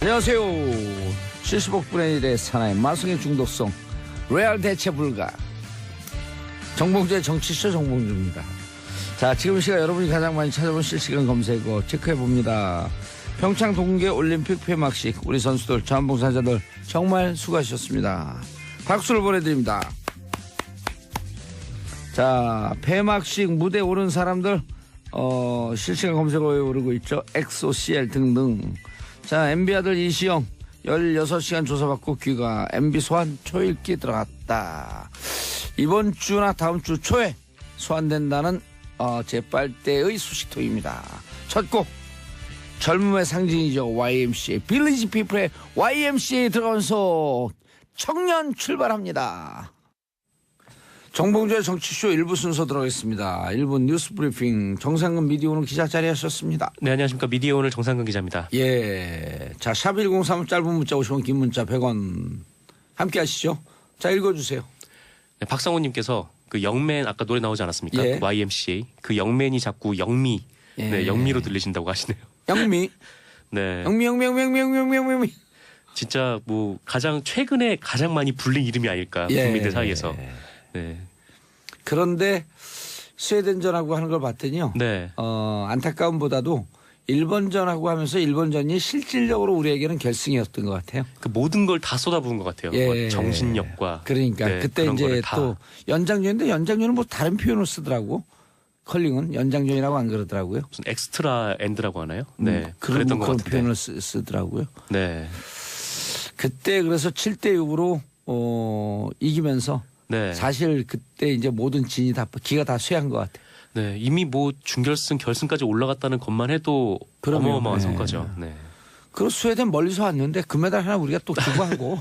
안녕하세요. 75분의 1의 사나이 마성의 중독성 레알 대체 불가 정봉주의 정치쇼 정봉주입니다. 자, 지금 시각 여러분이 가장 많이 찾아본 실시간 검색어 체크해봅니다. 평창 동계 올림픽 폐막식 우리 선수들 자원봉사자들 정말 수고하셨습니다. 박수를 보내드립니다. 자, 폐막식 무대에 오른 사람들 실시간 검색어에 오르고 있죠. 엑소CL 등등. 자, MB 아들 이시영 16시간 조사받고 귀가 MB 소환 초읽기 들어갔다. 이번 주나 다음 주 초에 소환된다는 제빨대의 소식통입니다. 첫 곡 젊음의 상징이죠. YMCA 빌리지 피플의 YMCA 들어가면서 청년 출발합니다. 정봉주의 정치쇼 1부 순서 들어가겠습니다. 1부 뉴스 브리핑 정상근 미디어 오늘 기자 자리하셨습니다. 네, 안녕하십니까. 미디어 오늘 정상근 기자입니다. 예, 자, 샵 1035 짧은 문자 50원 긴 문자 100원 함께 하시죠. 자, 읽어주세요. 네, 박성호님께서 그 영맨 아까 노래 나오지 않았습니까? 예. 그 YMCA 그 영맨이 자꾸 영미 예. 네, 영미로 들리신다고 하시네요. 영미 네, 영미 진짜 뭐 가장 최근에 가장 많이 불린 이름이 아닐까 예. 국민들 사이에서. 네, 그런데 스웨덴전하고 하는 걸 봤더니요. 네, 안타까움보다도 일본전하고 하면서 일본전이 실질적으로 우리에게는 결승이었던 것 같아요. 그 모든 걸 다 쏟아부은 것 같아요. 예. 뭐 정신력과. 그러니까 네, 그때 그런 이제 거를 다. 또 연장전인데 연장전은 뭐 다른 표현을 쓰더라고. 컬링은 연장전이라고 안 그러더라고요. 무슨 엑스트라 엔드라고 하나요? 네, 그런 그랬던 뭐 것 그런 같은데. 표현을 쓰더라고요. 네, 그때 그래서 7대6으로 이기면서 네. 사실 그때 이제 모든 진이 다 기가 다 쇠한 것 같아요. 네, 이미 뭐 준결승, 결승까지 올라갔다는 것만 해도 그럼요. 어마어마한 네. 성과죠. 네. 그리고 스웨덴 멀리서 왔는데 금메달 하나 우리가 또 주고 하고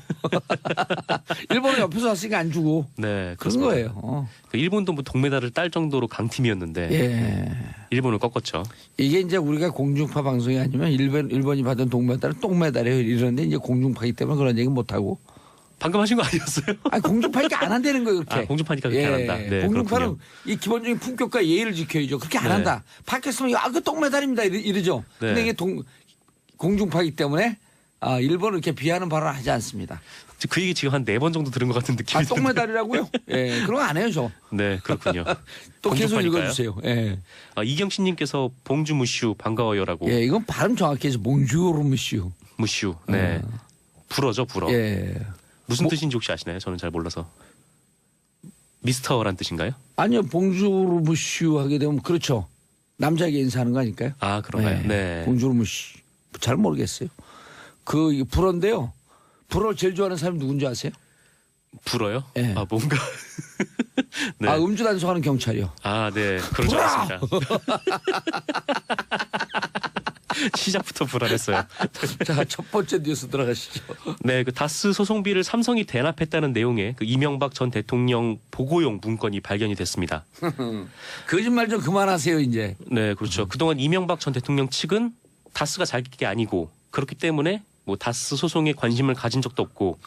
일본은 옆에서 왔으니까 안 주고 네, 그런 그렇습니다. 거예요. 그 일본도 뭐 동메달을 딸 정도로 강팀이었는데 예. 일본을 꺾었죠. 이게 이제 우리가 공중파 방송이 아니면 일본이 받은 동메달은 똥메달이에요. 이러는데 이제 공중파이기 때문에 그런 얘기 못 하고. 방금 하신 거 아니었어요? 아니 공중파니까 안 한다는 거예요. 그렇게. 아, 공중파니까 그렇게 안 한다. 네, 공중파는 그렇군요. 이 기본적인 품격과 예의를 지켜야죠. 그렇게 안 네. 한다. 밖에서는 그 똥메달입니다 이러죠. 네. 근데 이게 공중파이기 때문에 일본을 이렇게 비하는 발언을 하지 않습니다. 그 얘기 지금 한 4번 정도 들은 것 같은 느낌이 드는데. 똥메달이라고요? 예, 그런 거 안 해요, 저. 네, 그렇군요. 또 계속 공중파니까요. 읽어주세요. 예. 이경신님께서 봉주 무슈 반가워요라고. 예, 이건 발음 정확히 해서 몽주르 무슈. 무슈. 네. 불어죠, 불어. 예. 무슨 뜻인지 혹시 아시나요? 저는 잘 몰라서. 미스터란 뜻인가요? 아니요, 봉주르 무슈 하게 되면 그렇죠. 남자에게 인사하는 거 아닐까요? 아, 그런가요? 네. 봉주르 무슈. 잘 모르겠어요. 그 불어인데요. 불어를 제일 좋아하는 사람이 누군지 아세요? 불어요? 예. 아, 뭔가. 네. 음주 단속하는 경찰이요. 아, 네. 그런 줄 알았습니다. 시작부터 불안했어요. 자, 첫 번째 뉴스 들어가시죠. 네, 그 다스 소송비를 삼성이 대납했다는 내용의 그 이명박 전 대통령 보고용 문건이 발견이 됐습니다. 거짓말 좀 그만하세요, 이제. 네, 그렇죠. 그동안 이명박 전 대통령 측은 다스가 자기 게 아니고 그렇기 때문에 뭐 다스 소송에 관심을 가진 적도 없고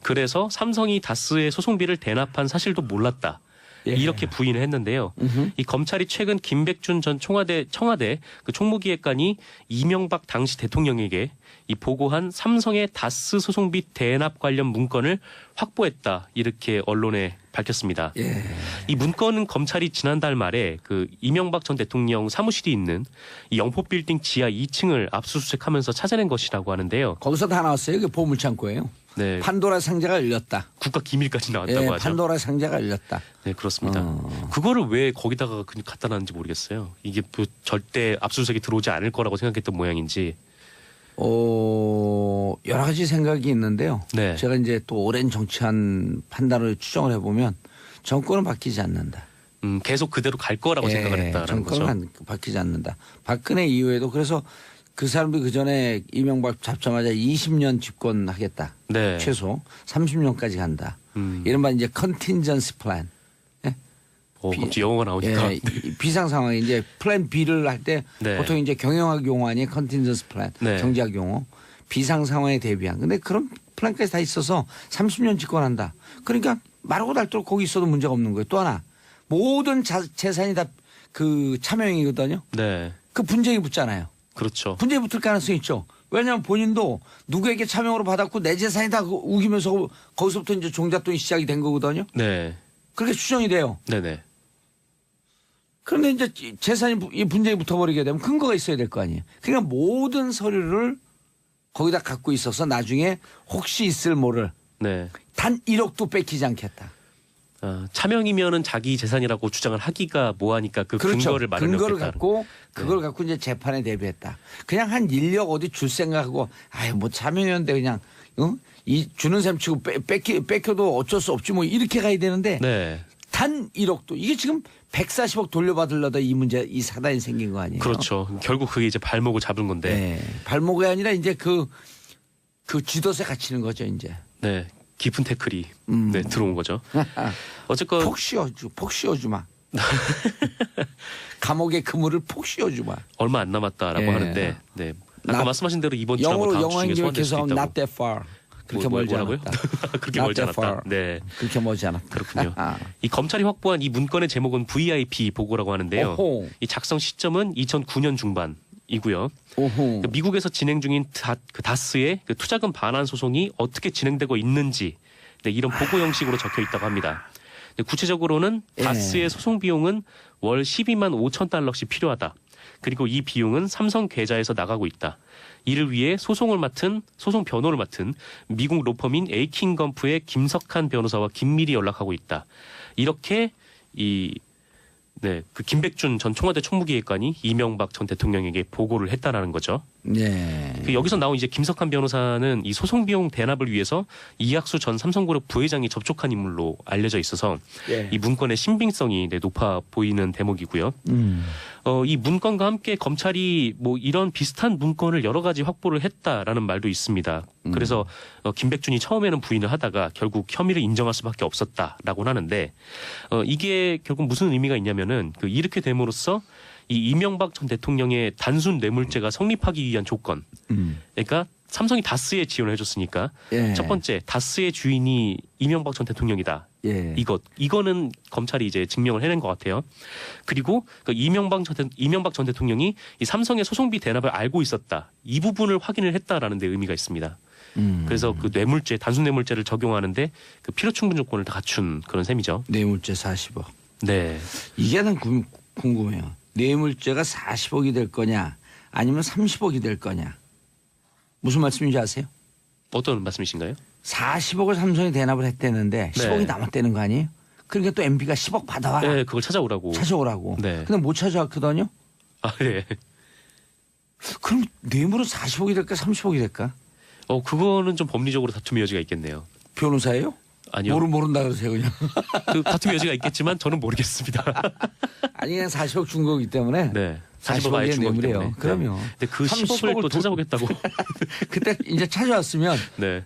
그래서 삼성이 다스의 소송비를 대납한 사실도 몰랐다. 예. 이렇게 부인을 했는데요. 이 검찰이 최근 김백준 전 청와대 그 총무기획관이 이명박 당시 대통령에게 이 보고한 삼성의 다스 소송비 대납 관련 문건을 확보했다. 이렇게 언론에 밝혔습니다. 예. 이 문건은 검찰이 지난달 말에 그 이명박 전 대통령 사무실이 있는 이 영포빌딩 지하 2층을 압수수색하면서 찾아낸 것이라고 하는데요. 거기서 다 나왔어요. 이게 보물창고예요. 네, 판도라 상자가 열렸다. 국가 기밀까지 나왔다고 예, 하죠. 판도라 상자가 열렸다. 네, 그렇습니다. 그거를 왜 거기다가 그냥 갖다 놨는지 모르겠어요. 이게 뭐 절대 압수수색이 들어오지 않을 거라고 생각했던 모양인지. 여러 가지 생각이 있는데요. 네. 제가 이제 또 오랜 정치한 판단을 추정을 해보면 정권은 바뀌지 않는다. 계속 그대로 갈 거라고 생각을 했다라는 거죠. 정권은 바뀌지 않는다. 박근혜 이후에도 그래서 그 사람들이 그 전에 이명박 잡자마자 20년 집권하겠다. 네. 최소 30년까지 간다. 이른바 이제 컨틴전시 플랜. 갑자기 영어가 나오니까. 예, 이 비상 상황에 이제 플랜 B를 할 때 네. 보통 이제 경영학 용어 아니에요. 컨틴전시 플랜. 네. 경제학 용어. 비상 상황에 대비한. 근데 그런 플랜까지 다 있어서 30년 집권한다. 그러니까 말하고 닳도록 거기 있어도 문제가 없는 거예요. 또 하나 모든 재산이 다 그 차명이거든요. 네. 그 분쟁이 붙잖아요. 그렇죠. 분쟁이 붙을 가능성이 있죠. 왜냐하면 본인도 누구에게 차명으로 받았고 내 재산이다 우기면서 거기서부터 이제 종잣돈이 시작이 된 거거든요. 네. 그렇게 추정이 돼요. 네네. 그런데 이제 재산이 이 분쟁이 붙어버리게 되면 근거가 있어야 될 거 아니에요. 그러니까 모든 서류를 거기다 갖고 있어서 나중에 혹시 있을 모를 네. 단 1억도 뺏기지 않겠다. 차명이면은 자기 재산이라고 주장을 하기가 뭐하니까 그 그렇죠. 근거를 마련했다. 근거를 갖고 그걸 갖고 이제 재판에 대비했다. 그냥 한 인력 어디 줄 생각하고 아유 뭐 차명이었는데 그냥 이 주는 셈 치고 뺏겨도 어쩔 수 없지 뭐 이렇게 가야 되는데 네. 단 1억도 이게 지금 140억 돌려받으려다 이 문제 이 사단이 생긴 거 아니에요? 그렇죠. 결국 그게 이제 발목을 잡은 건데. 네. 발목이 아니라 이제 그 쥐덫에 갇히는 거죠 이제. 네. 깊은 태클이 네, 들어온 거죠. 어쨌건 폭 씌워주마. 감옥의 그물을 폭 씌워주마. 얼마 안 남았다라고 예. 하는데, 네. 아까 말씀하신 대로 이번 주하고 영어로 다음 영어 주 중에 행정을 소환될 수도 계속하면 있다고. not that far. 그렇게 멀지 뭐라고요? 않았다. 그렇게 Not 멀지 that 않았다. far. 네. 그렇게 멀지 않았다. 그렇군요. 이 검찰이 확보한 이 문건의 제목은 VIP 보고라고 하는데요. 오호. 이 작성 시점은 2009년 중반이고요. 오호. 미국에서 진행 중인 다스의 그 투자금 반환 소송이 어떻게 진행되고 있는지 네, 이런 보고 형식으로 적혀 있다고 합니다. 구체적으로는 예. 다스의 소송 비용은 월 12만 5천 달러씩 필요하다. 그리고 이 비용은 삼성 계좌에서 나가고 있다. 이를 위해 소송 변호를 맡은 미국 로펌인 에이킹 검프의 김석한 변호사와 긴밀히 연락하고 있다. 이렇게 그 김백준 전 청와대 총무기획관이 이명박 전 대통령에게 보고를 했다라는 거죠. 네. 그 여기서 나온 이제 김석한 변호사는 이 소송 비용 대납을 위해서 이학수 전 삼성그룹 부회장이 접촉한 인물로 알려져 있어서 예. 이 문건의 신빙성이 높아 보이는 대목이고요. 이 문건과 함께 검찰이 뭐 이런 비슷한 문건을 여러 가지 확보를 했다라는 말도 있습니다. 그래서 김백준이 처음에는 부인을 하다가 결국 혐의를 인정할 수밖에 없었다라고는 하는데 이게 결국 무슨 의미가 있냐면은 이렇게 됨으로써 이 이명박 전 대통령의 단순 뇌물죄가 성립하기 위한 조건. 그러니까 삼성이 다스에 지원을 해줬으니까 예. 첫 번째 다스의 주인이 이명박 전 대통령이다. 예. 이거는 검찰이 이제 증명을 해낸 것 같아요. 그리고 그 이명박 전 대통령이 이 삼성의 소송비 대납을 알고 있었다. 이 부분을 확인을 했다라는 데 의미가 있습니다. 그래서 그 뇌물죄, 단순 뇌물죄를 적용하는데 그 필요 충분 조건을 다 갖춘 그런 셈이죠. 뇌물죄 40억. 네. 이게 난 궁금해요. 뇌물죄가 40억이 될 거냐 아니면 30억이 될 거냐. 무슨 말씀인지 아세요? 어떤 말씀이신가요? 40억을 삼성이 대납을 했대는데 10억이 남았다는 거 아니에요? 그러니까 또 MB가 10억 받아와. 네, 그걸 찾아오라고. 찾아오라고. 네. 근데 못 찾아왔거든요. 아, 네. 그럼 뇌물은 40억이 될까 30억이 될까? 그거는 좀 법리적으로 다툼의 여지가 있겠네요. 변호사예요? 아니요. 모른다 그러세요 그냥. 그 다툼의 여지가 있겠지만 저는 모르겠습니다. 아니 그냥 40억 준 거기 때문에. 네. 40억 아예 40억이 준 거기 뇌물이에요. 때문에. 그럼요. 네. 근데 그 10억을 30억을 또 찾아보겠다고. 그때 이제 찾아왔으면 네.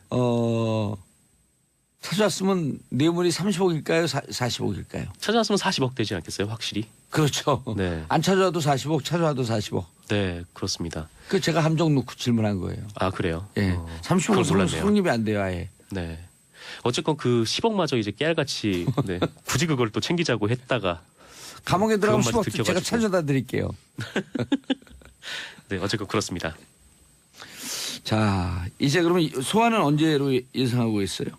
찾아왔으면 뇌물이 30억일까요? 40억일까요? 찾아왔으면 40억 되지 않겠어요, 확실히? 그렇죠. 네. 안 찾아와도 40억, 찾아와도 40억. 네, 그렇습니다. 그 제가 함정 놓고 질문한 거예요. 아, 그래요? 예. 30억은 그걸 몰랐네요. 성립이 안 돼요, 아예. 네. 어쨌건 그 10억마저 이제 깨알같이 네. 굳이 그걸 또 챙기자고 했다가 감옥에 들어가면 그것마저 10억 제가 들켜가지고. 찾아다 드릴게요. 네, 어쨌건 그렇습니다. 자, 이제 그러면 소환은 언제로 예상하고 있어요?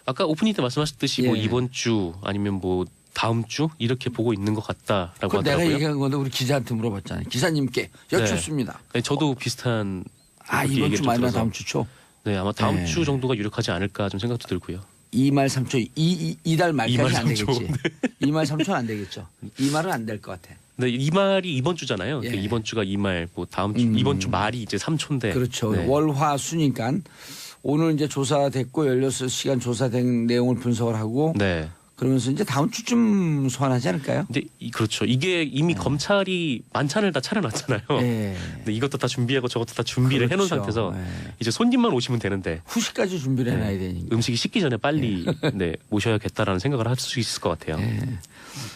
아까 오프닝 때 말씀하셨듯이 뭐 예. 이번 주 아니면 뭐 다음 주 이렇게 보고 있는 것 같다라고 그건 내가 하더라고요. 얘기한 건데 우리 기자한테 물어봤잖아요. 기사님께 여쭙습니다. 네, 저도 비슷한 아, 그렇게 이번 얘기를 주 좀 말이나 들어서. 다음 주 초? 네, 아마 다음 네. 주 정도가 유력하지 않을까 좀 생각도 들고요. 2말 3초, 이달 말까지 이말 안 삼초. 되겠지. 2말 3초는 안 되겠죠. 2말은 안 될 것 같아. 네, 이 말이 이번 주잖아요. 예. 이번 주가 이 말, 뭐 다음 주 이번 주 말이 이제 3초인데. 그렇죠. 네. 월화 수니까 오늘 이제 조사됐고 16시간 조사된 내용을 분석을 하고 네. 그러면서 이제 다음 주쯤 소환하지 않을까요? 근데 그렇죠. 이게 이미 검찰이 만찬을 다 차려놨잖아요. 네. 근데 이것도 다 준비하고 저것도 다 준비를 해놓은 그렇죠. 상태에서 네. 이제 손님만 오시면 되는데 후식까지 준비를 해놔야 되니까. 음식이 식기 전에 빨리 네, 모셔야겠다라는 생각을 할 수 있을 것 같아요. 네.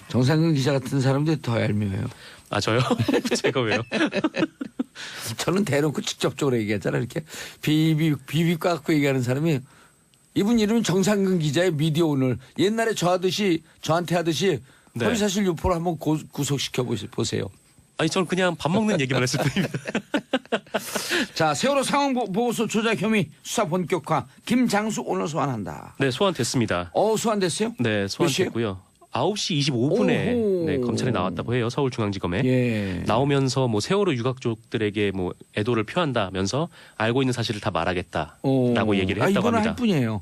정상근 기자 같은 사람들이 더 얄미워요. 아 저요? 제가 왜요? 저는 대놓고 직접적으로 얘기했잖아요. 이렇게 비비 깎고 얘기하는 사람이 이분 이름은 정상근 기자의 미디어 오늘 옛날에 저한테 하듯이 네. 허위사실 유포를 한번 구속시켜 보세요. 아니 저는 그냥 밥 먹는 얘기만 했을 뿐입니다. 자, 세월호 상황 보고서 조작 혐의 수사 본격화. 김장수 오늘 소환한다. 네, 소환됐습니다. 소환됐어요? 네, 소환됐고요. 9시 25분에 오호. 네, 검찰에 나왔다고 해요. 서울중앙지검에. 예. 나오면서 뭐 세월호 유가족들에게 뭐 애도를 표한다면서 알고 있는 사실을 다 말하겠다라고 얘기를 했다고 이번은 합니다. 할 뿐이에요.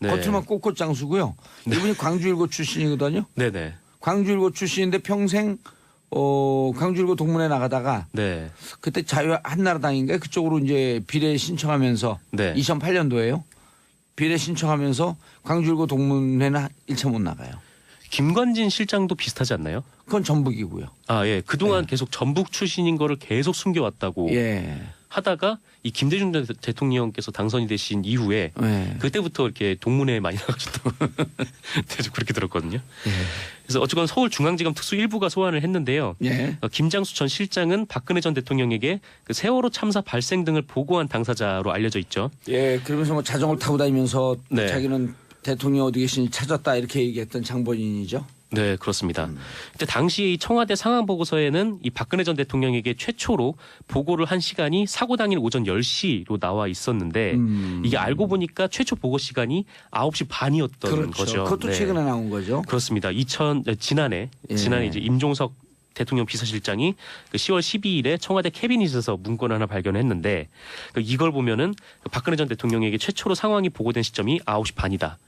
네. 겉으로만 꼿꼿 장수고요. 이분이 광주일고 출신이거든요. 네네. 광주일고 출신인데 평생 광주일고 동문회 나가다가 네. 그때 자유한나라당인가 그쪽으로 이제 비례 신청하면서 네. 2008년도에요. 비례 신청하면서 광주일고 동문회는 1차 못 나가요. 김관진 실장도 비슷하지 않나요? 그건 전북이고요. 아, 예. 그동안 계속 전북 출신인 거를 계속 숨겨왔다고 예. 하다가 이 김대중 대통령께서 당선이 되신 이후에 예. 그때부터 이렇게 동문회에 많이 나가셨다고 계속 그렇게 들었거든요. 예. 그래서 어쨌건 서울중앙지검 특수 1부가 소환을 했는데요. 예. 김장수 전 실장은 박근혜 전 대통령에게 그 세월호 참사 발생 등을 보고한 당사자로 알려져 있죠. 예. 그러면서 뭐 자전거를 타고 다니면서 네. 자기는 대통령 어디 계시니 찾았다 이렇게 얘기했던 장본인이죠. 네, 그렇습니다. 그때 당시 이 청와대 상황 보고서에는 이 박근혜 전 대통령에게 최초로 보고를 한 시간이 사고 당일 오전 10시로 나와 있었는데 이게 알고 보니까 최초 보고 시간이 9시 반이었던 그렇죠. 거죠. 그것도 네. 최근에 나온 거죠. 그렇습니다. 지난해 예. 이제 임종석 대통령 비서실장이 그 10월 12일에 청와대 캐비닛에서 문건 하나 발견했는데 이걸 보면은 박근혜 전 대통령에게 최초로 상황이 보고된 시점이 9시 반이다.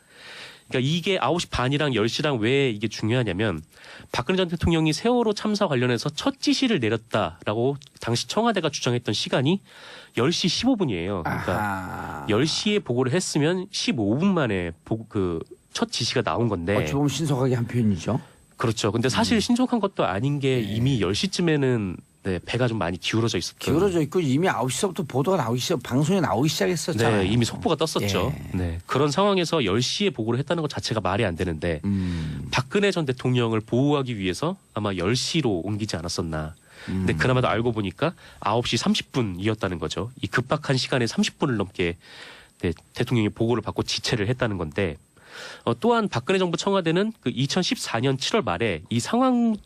그러니까 이게 9시 반이랑 10시랑 왜 이게 중요하냐면 박근혜 전 대통령이 세월호 참사 관련해서 첫 지시를 내렸다라고 당시 청와대가 주장했던 시간이 10시 15분이에요. 그러니까 아하. 10시에 보고를 했으면 15분 만에 첫 지시가 나온 건데. 어찌 보면 신속하게 한 표현이죠. 그렇죠. 근데 사실 신속한 것도 아닌 게 이미 10시쯤에는 네, 배가 좀 많이 기울어져 있었던. 기울어져 있고 이미 9시부터 보도가 나오기 시작, 방송에 나오기 시작했었잖아요. 네, 이미 속보가 떴었죠. 예. 네, 그런 상황에서 10시에 보고를 했다는 것 자체가 말이 안 되는데 박근혜 전 대통령을 보호하기 위해서 아마 10시로 옮기지 않았었나. 근데 그나마도 알고 보니까 9시 30분이었다는 거죠. 이 급박한 시간에 30분을 넘게 네, 대통령이 보고를 받고 지체를 했다는 건데 또한 박근혜 정부 청와대는 그 2014년 7월 말에 이 상황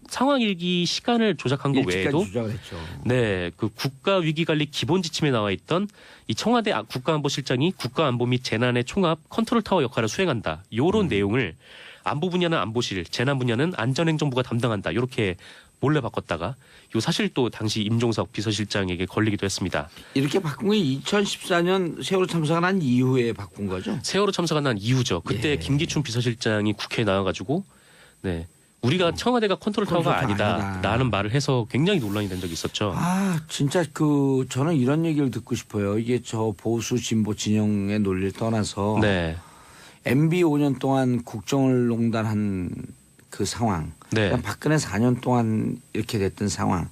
일기 시간을 조작한 것 외에도 조작을 했죠. 네, 그 국가위기관리 기본 지침에 나와 있던 이 청와대 국가안보실장이 국가안보 및 재난의 총합 컨트롤 타워 역할을 수행한다. 요런 내용을 안보 분야는 안보실, 재난 분야는 안전행정부가 담당한다. 이렇게 몰래 바꿨다가 요 사실 또 당시 임종석 비서실장에게 걸리기도 했습니다. 이렇게 바꾼 게 2014년 세월호 참사가 난 이후에 바꾼 거죠? 세월호 참사가 난 이후죠. 그때 예. 김기춘 비서실장이 국회에 나와가지고 네. 우리가 청와대가 컨트롤 타워가 아니다라는 말을 해서 굉장히 논란이 된 적이 있었죠. 아, 진짜 저는 이런 얘기를 듣고 싶어요. 이게 저 보수 진보 진영의 논리를 떠나서 네. MB 5년 동안 국정을 농단한 그 상황, 네. 그다음 박근혜 4년 동안 이렇게 됐던 상황,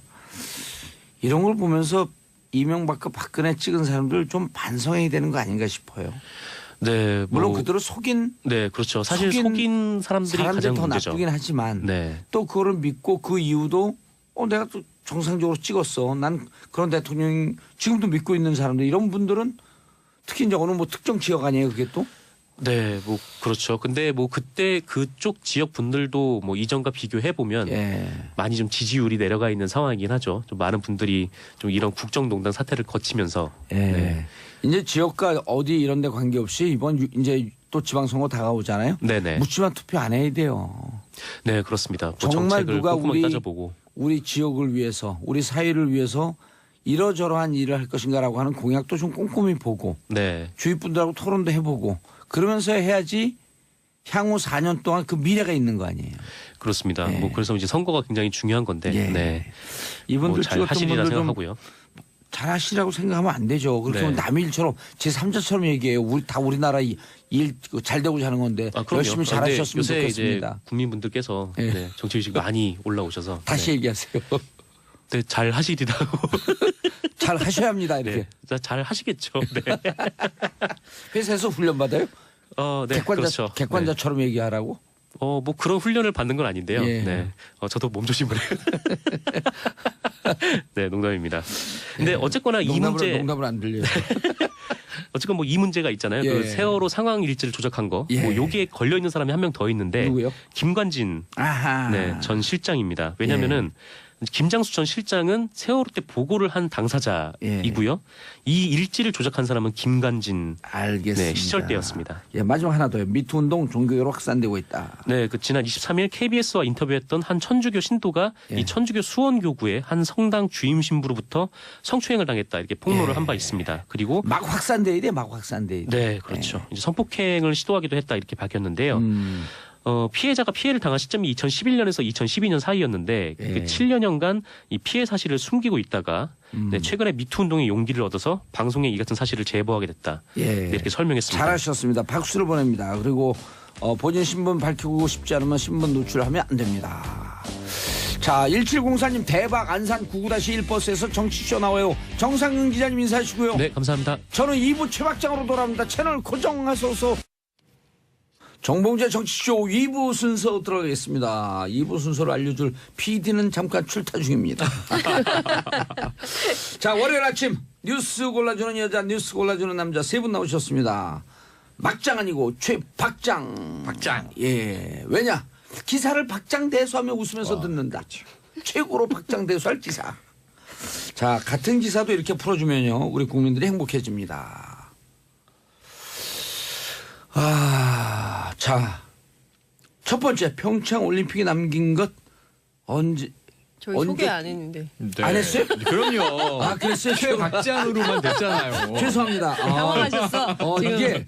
이런 걸 보면서 이명박과 박근혜 찍은 사람들 좀 반성해야 되는 거 아닌가 싶어요. 네, 물론 그대로 속인 네, 그렇죠. 사실 속인 사람들이 가장 더 문제죠. 나쁘긴 하지만 네. 또 그거를 믿고 그 이유도 내가 또 정상적으로 찍었어. 난 그런 대통령 지금도 믿고 있는 사람들 이런 분들은 특히 이제 어느 뭐 특정 지역 아니에요 그게 또? 네, 뭐 그렇죠. 근데 뭐 그때 그쪽 지역 분들도 뭐 이전과 비교해 보면 예. 많이 좀 지지율이 내려가 있는 상황이긴 하죠. 좀 많은 분들이 좀 이런 국정농단 사태를 거치면서 예. 네. 이제 지역과 어디 이런 데 관계없이 이번 이제 또 지방선거 다가오잖아요. 네네. 묻지마 투표 안 해야 돼요. 네, 그렇습니다. 뭐 정말 정책을 누가 꼼꼼하게 따져보고. 우리 지역을 위해서 우리 사회를 위해서 이러저러한 일을 할 것인가라고 하는 공약도 좀 꼼꼼히 보고 네. 주위 분들하고 토론도 해보고 그러면서 해야지 향후 4년 동안 그 미래가 있는 거 아니에요. 그렇습니다. 네. 뭐 그래서 이제 선거가 굉장히 중요한 건데. 예. 네. 이분들 뭐잘 찍었던 하시리라 분들 좀 생각하고요. 잘하시라고 생각하면 안 되죠. 그렇게 네. 하면 남의 일처럼 제3자처럼 얘기해요. 우리나라 일 잘 되고 자는 건데 그럼요. 열심히 잘하셨으면 요새 좋겠습니다. 이제 국민분들께서 네. 네, 정치의식이 많이 올라오셔서 다시 네. 얘기하세요. 네, 잘 하시리라고. 잘 하셔야 합니다. 이렇게. 네, 잘 하시겠죠. 네. 회사에서 훈련 받아요? 네, 그렇죠. 객관자처럼 얘기하라고? 뭐 그런 훈련을 받는 건 아닌데요. 예. 네. 저도 몸조심을 해요. 네, 농담입니다. 근데 어쨌거나 이 문제 농담을 안 들려요. 어쨌건 뭐 이 문제가 있잖아요. 예. 그 세월호 상황 일지를 조작한 거. 예. 뭐 여기에 걸려 있는 사람이 한 명 더 있는데 누구요? 김관진 아하. 네, 전 실장입니다. 왜냐면은 김장수 전 실장은 세월호 때 보고를 한 당사자이고요. 이 일지를 조작한 사람은 김관진 알겠습니다. 시절 때였습니다. 예, 마지막 하나 더요. 미투 운동 종교계로 확산되고 있다. 네, 그 지난 23일 KBS와 인터뷰했던 한 천주교 신도가 이 천주교 수원교구의 한 성당 주임 신부로부터 성추행을 당했다 이렇게 폭로를 한 바 있습니다. 그리고 막 확산돼야 돼, 막 확산돼야 돼. 네, 그렇죠. 이제 성폭행을 시도하기도 했다 이렇게 밝혔는데요. 피해자가 피해를 당한 시점이 2011년에서 2012년 사이였는데 그 7년여간 이 피해 사실을 숨기고 있다가 네, 최근에 미투 운동의 용기를 얻어서 방송에 이 같은 사실을 제보하게 됐다. 네, 이렇게 설명했습니다. 잘하셨습니다. 박수를 보냅니다. 그리고 본인 신분 밝히고 싶지 않으면 신분 노출하면 안 됩니다. 자, 1704님 대박 안산 99-1버스에서 정치쇼 나와요. 정상근 기자님 인사하시고요. 네, 감사합니다. 저는 2부 최박장으로 돌아옵니다. 채널 고정하소서. 정봉재 정치쇼 2부 순서 들어가겠습니다. 2부 순서를 알려줄 PD는 잠깐 출타 중입니다. 자, 월요일 아침 뉴스 골라주는 여자, 뉴스 골라주는 남자 세 분 나오셨습니다. 막장 아니고 최박장. 박장. 예. 왜냐? 기사를 박장대소하며 웃으면서 듣는다. 최고로 박장대소할 기사. 자, 같은 기사도 이렇게 풀어주면요, 우리 국민들이 행복해집니다. 자, 첫 번째 평창 올림픽에 남긴 것 언제? 저희 소개 안 했는데. 네. 안 했어요? 그럼요. 그랬어요? 최박장으로만 됐잖아요. 죄송합니다. 당황하셨어. 이게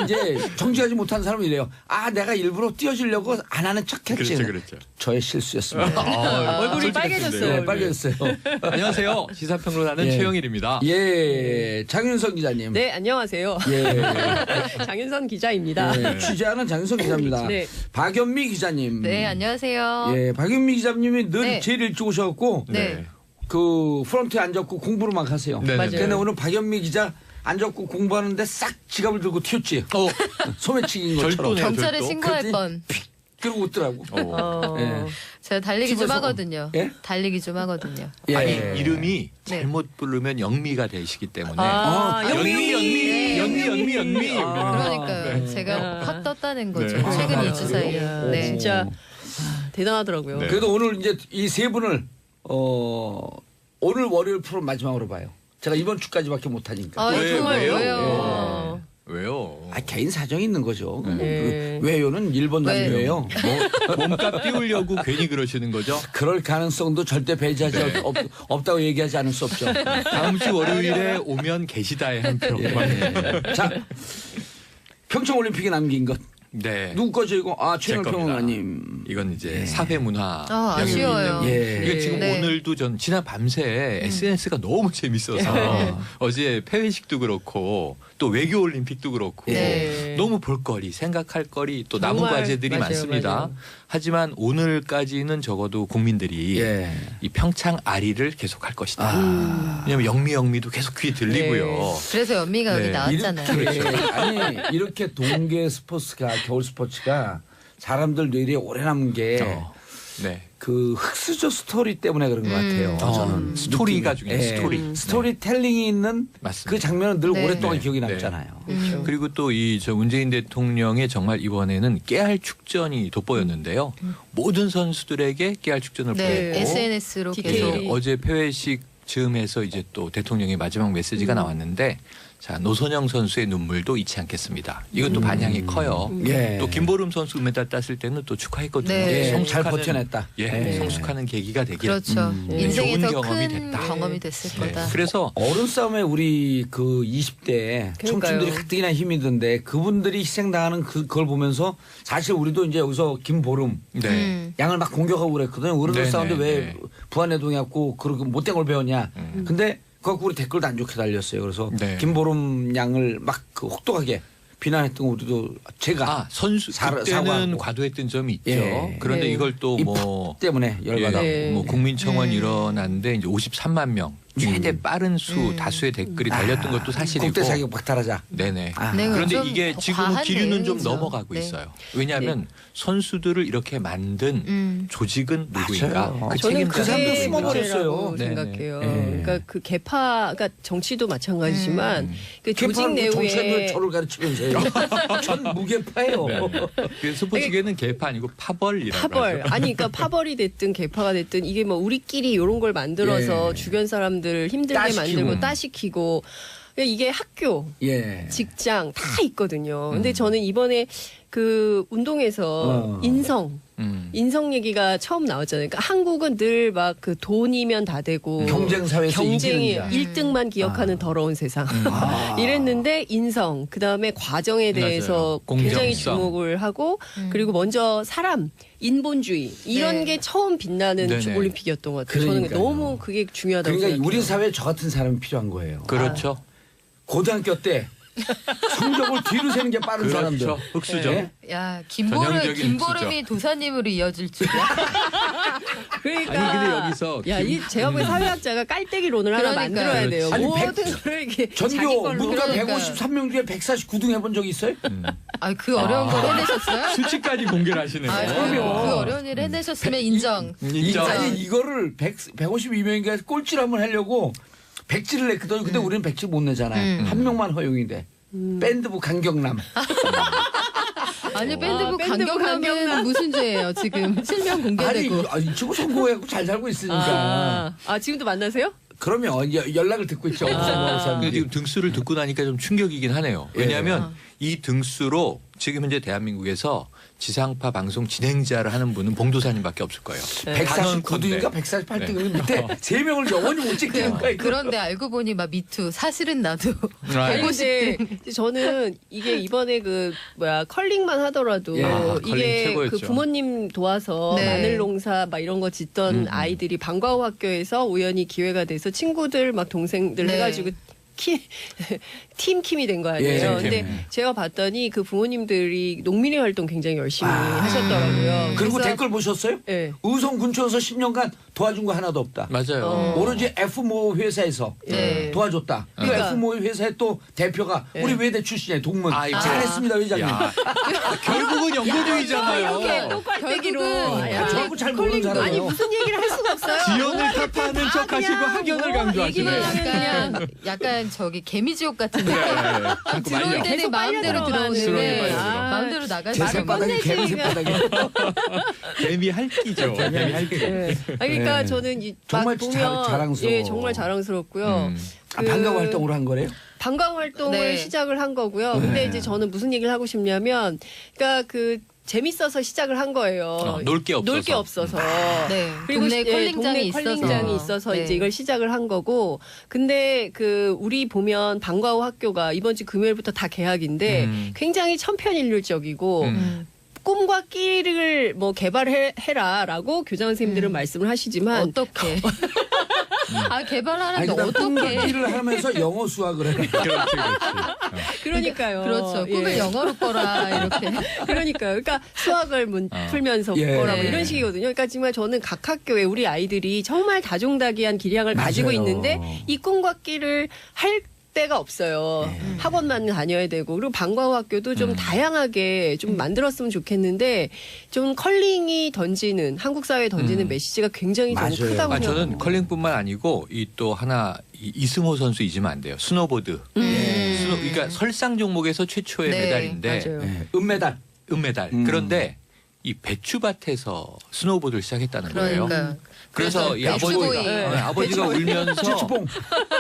이제 정직하지 못한 사람이 이래요. 내가 일부러 띄워주려고 안 하는 척했지. 그렇죠. 저의 실수였습니다. 얼굴이 빨개졌어요. 네, 빨개졌어요. 안녕하세요. 시사평론가는 예. 최영일입니다. 예, 장윤선 기자님. 네, 안녕하세요. 예, 장윤선 기자입니다. 취재하는 장윤선 기자입니다. 네. 박연미 기자님. 네, 안녕하세요. 예, 박연미 기자님이 늘 네. 제일 일찍 오셔갖고 네. 그 프런트에 앉았고 공부를 막 하세요. 네, 맞아요. 근데 오늘 박연미 기자 앉았고 공부하는데 싹 지갑을 들고 튀었지. 소매치기인 것처럼. 절도네. 경찰에 또? 신고할 그랬더니 뻔. 그러고 웃더라고. 예. 제가 달리기 좀 집에서- 하거든요. 예? 달리기 좀 하거든요. 예. 아니 이름이 네. 잘못 부르면 영미가 되시기 때문에 연미. 그러니까요. 제가 확 떴다는 거죠. 네. 최근 아, 2주 사이에. 그래요? 네. 진짜 대단하더라고요. 네. 그래도 오늘 이제 이 세 분을 오늘 월요일 프로 마지막으로 봐요. 제가 이번 주까지밖에 못 하니까. 정말 왜요? 왜요? 왜요? 개인 사정이 있는 거죠. 네. 그 외요는 일본 왜? 단위예요. 몸값 띄우려고 괜히 그러시는 거죠? 그럴 가능성도 절대 배제하지 네. 없다고 얘기하지 않을 수 없죠. 다음 주 월요일에 오면 계시다의 한 표. 자, 평창 올림픽에 남긴 것 네. 누구 거죠 이거? 제 겁니다. 최영평론가님. 이건 이제 사회문화 아쉬워요. 예. 이게 지금 네. 오늘도 전 지난 밤새 SNS가 너무 재밌어서 어제 폐회식도 그렇고 또 외교 올림픽도 그렇고 네. 너무 볼거리 생각할 거리 또 남은 정말 과제들이 맞아요, 많습니다. 맞아요. 하지만 오늘까지는 적어도 국민들이 예. 이 평창 아리를 계속할 것이다. 왜냐하면 영미도 계속 귀에 들리고요. 그래서 연미가 네. 여기 나왔잖아요. 이렇게 동계 스포츠가 겨울 스포츠가 사람들 뇌리에 오래 남은 게 네. 그 흑수저 스토리 때문에 그런 것 같아요. 저는 스토리가 느낌이. 중요해요. 스토리텔링이 있는 맞습니다. 그 장면은 늘 네. 오랫동안 네. 기억이 네. 남잖아요. 그렇죠. 그리고 또 이 저 문재인 대통령의 정말 이번에는 깨알 축전이 돋보였는데요. 모든 선수들에게 깨알 축전을 네, 보였고 SNS로 디테일이. 계속. 어제 폐회식 즈음해서 이제 또 대통령의 마지막 메시지가 나왔는데 자 노선영 선수의 눈물도 잊지 않겠습니다. 이것도 반향이 커요. 예. 또 김보름 선수 은메달 땄을 때는 또 축하했거든요. 네. 예, 잘 버텨냈다. 예, 예. 성숙하는 계기가 되길. 그렇죠. 인생에서 좋은 경험이 큰 됐다. 경험이 됐을 네. 거다. 그래서 어른 싸움에 우리 그 20대 그러니까요. 청춘들이 가뜩이나 힘이 든데 그분들이 희생당하는 그걸 보면서 사실 우리도 이제 여기서 김보름 네. 양을 막 공격하고 그랬거든요. 어른들 네네, 싸움인데 왜 네. 부안해동해갖고 그렇게 못된 걸 배웠냐. 근데 그거 우리 댓글도 안 좋게 달렸어요. 그래서 네. 김보름 양을 막 그 혹독하게 비난했던 거 우리도 제가 선수 그때는 사과하고. 과도했던 점이 있죠. 예. 그런데 네. 이걸 또 이 뭐 때문에 열받아. 네. 뭐 국민청원 일어났는데 이제 53만 명 최대 빠른 수 다수의 댓글이 달렸던 것도 사실이고. 국대 자격 박탈하자. 네네. 아. 네, 그런데 좀 이게 더 지금은 과한 기류는 좀 내용이죠. 넘어가고 네. 있어요. 왜냐하면 선수들을 이렇게 만든 조직은 누구인가? 맞아요. 그 저는 그 책임자는 사람도 그게 숨어버렸어요. 문제라고 네네. 생각해요. 네. 그러니까 그 개파, 그러니까 정치도 마찬가지지만 그 조직 정치인들 내부에 저를 가르치면서요. 전 무게파예요. 그 스포츠계는 개파 아니고 파벌이라고 파벌 하죠. 아니 그러니까 파벌이 됐든 개파가 됐든 이게 뭐 우리끼리 이런 걸 만들어서 예. 주변 사람들 힘들게 따시키고. 만들고 따시키고 이게 학교 예. 직장 다 있거든요. 근데 저는 이번에 그 운동에서 인성 얘기가 처음 나왔잖아요. 그러니까 한국은 늘 막 그 돈이면 다 되고 경쟁 사회에서 경쟁이 이기는 자. 1등만 기억하는 더러운 세상. 이랬는데 인성 그다음에 과정에 대해서 맞아요. 굉장히 공정성. 주목을 하고 그리고 먼저 사람 인본주의 이런 네. 게 처음 빛나는 네네. 올림픽이었던 것 같아요. 저는 그러니까요. 너무 그게 중요하다고 그러니까 생각해요. 우리 사회에 저 같은 사람이 필요한 거예요. 그렇죠. 고등학교 때 성적을 뒤로 세는 게 빠른 사람들. 그렇죠. 흑수저. 네. 야, 전형적인 김보름이 도사님으로 이어질 줄이야. 그러니까 아니 근데 여기서 야, 이 제가 보기엔 사회학자가 깔때기론을 하나 그러니까요. 만들어야 돼요. 아니, 모든 걸 이렇게 자기 전교 걸로. 문과 그러니까요. 153명 중에 149등 해본 적 있어요? 아, 그 어려운 걸 해내셨어요? 수치까지 공개를 하시네요. 아, 그럼요. 그 어려운 일 해내셨으면 인정. 인정. 아니 이거를 152명인가 꼴찌를 한번 하려고 백지를 냈거든. 근데 우리는 백지 못 내잖아요. 한 명만 허용이 돼. 밴드부 강경남. 아니, 밴드부 밴드부 강경남은 강경남. 무슨 죄예요, 지금? 실명 공개되고. 아니 지금 성공해갖고 잘 살고 있으니까. 지금도 만나세요? 그러면 연락을 듣고 있죠. 근데 지금 등수를 듣고 나니까 좀 충격이긴 하네요. 왜냐하면 이 등수로 지금 현재 대한민국에서 지상파 방송 진행자를 하는 분은 봉도사님밖에 없을 거예요. 149등인가 148등 밑에 3명을 영원히 못 찍는 거야. 이거. 그런데 알고 보니 막 미투. 사실은 나도. 아니, 근데 저는 이게 이번에 그 컬링만 하더라도 예. 컬링 이게 최고였죠. 그 부모님 도와서 네. 마늘 농사 막 이런 거 짓던 아이들이 방과후 학교에서 우연히 기회가 돼서 친구들 막 동생들 네. 해가지고 팀킴이 된 거 아니에요. 예, 근데 팀킴. 제가 봤더니 그 부모님들이 농민회 활동 굉장히 열심히 하셨더라고요. 그리고 그래서 댓글 보셨어요? 예. 의성 군청에서 10년간 도와준 거 하나도 없다. 맞아요. 오로지 F모 회사에서 네. 도와줬다. 그 그러니까. F모 회사의 또 대표가 우리 외대 출신이에요. 동문. 아이고. 잘했습니다 회장님. 야, 결국은 연구주의잖아요. 이렇게 또 깔때기로. 결국은 야, 저하고 잘 모르는 아니 사람이에요. 무슨 얘기를 할 수가 없어요. 지연을 탓하는 척 하시고 학연을 강조하시네요. 약간 저기 개미지옥 같은 네, 느낌. 자꾸 들어올 말려. 때는 계속 마음대로 빨려 들어오는데 들어오는 거예요. 마음대로 나갈 제 수 새바닥이 없는. 개미 새바닥이. 개미 할기죠. 개미 할기. 네. 아니, 그러니까 네. 저는 막 정말 보면 자랑스러워. 예, 정말 자랑스럽고요. 방과 활동으로 한 거래요? 방광 활동을 네. 시작을 한 거고요. 근데 이제 저는 무슨 얘기를 하고 싶냐면, 그러니까 그 재밌어서 시작을 한 거예요. 놀게 없어서. 놀 게 없어서. 네. 그리고 동네 예, 컬링장이 동네 있어서. 컬링장이 있어서 네. 이제 이걸 시작을 한 거고. 근데 그 우리 보면 방과후 학교가 이번 주 금요일부터 다 개학인데 굉장히 천편일률적이고 꿈과 끼를 뭐 개발해라라고 교장 선생님들은 말씀을 하시지만 어떻게? 아, 개발하는데 그다음 어떻게? 꿈꾸기를 하면서 영어 수학을 해. 그렇지. 그러니까요. 그렇죠. 꿈을 예. 영어로 꿔라 이렇게. 그러니까요. 그러니까 수학을 풀면서 예. 거라 뭐 네. 이런 식이거든요. 그러니까 정말 저는 각 학교에 우리 아이들이 정말 다종다기한 기량을 가지고 맞아요. 있는데 이 꿈과 끼를 할 때가 없어요. 학원만 다녀야 되고 그리고 방과후 학교도 좀 다양하게 좀 만들었으면 좋겠는데 좀 컬링이 던지는 한국 사회에 던지는 메시지가 굉장히 저는 맞아요. 크다고 저는 생각합니다. 컬링뿐만 아니고 이 또 하나 이승호 선수 잊으면 안 돼요. 스노보드. 그러니까 설상 종목에서 최초의 네, 메달인데 맞아요. 네. 은메달. 은메달. 그런데 이 배추밭에서 스노보드를 시작했다는 거예요. 그러니까. 그래서 이 배추보이. 아버지가 울면서 찌찌뽕.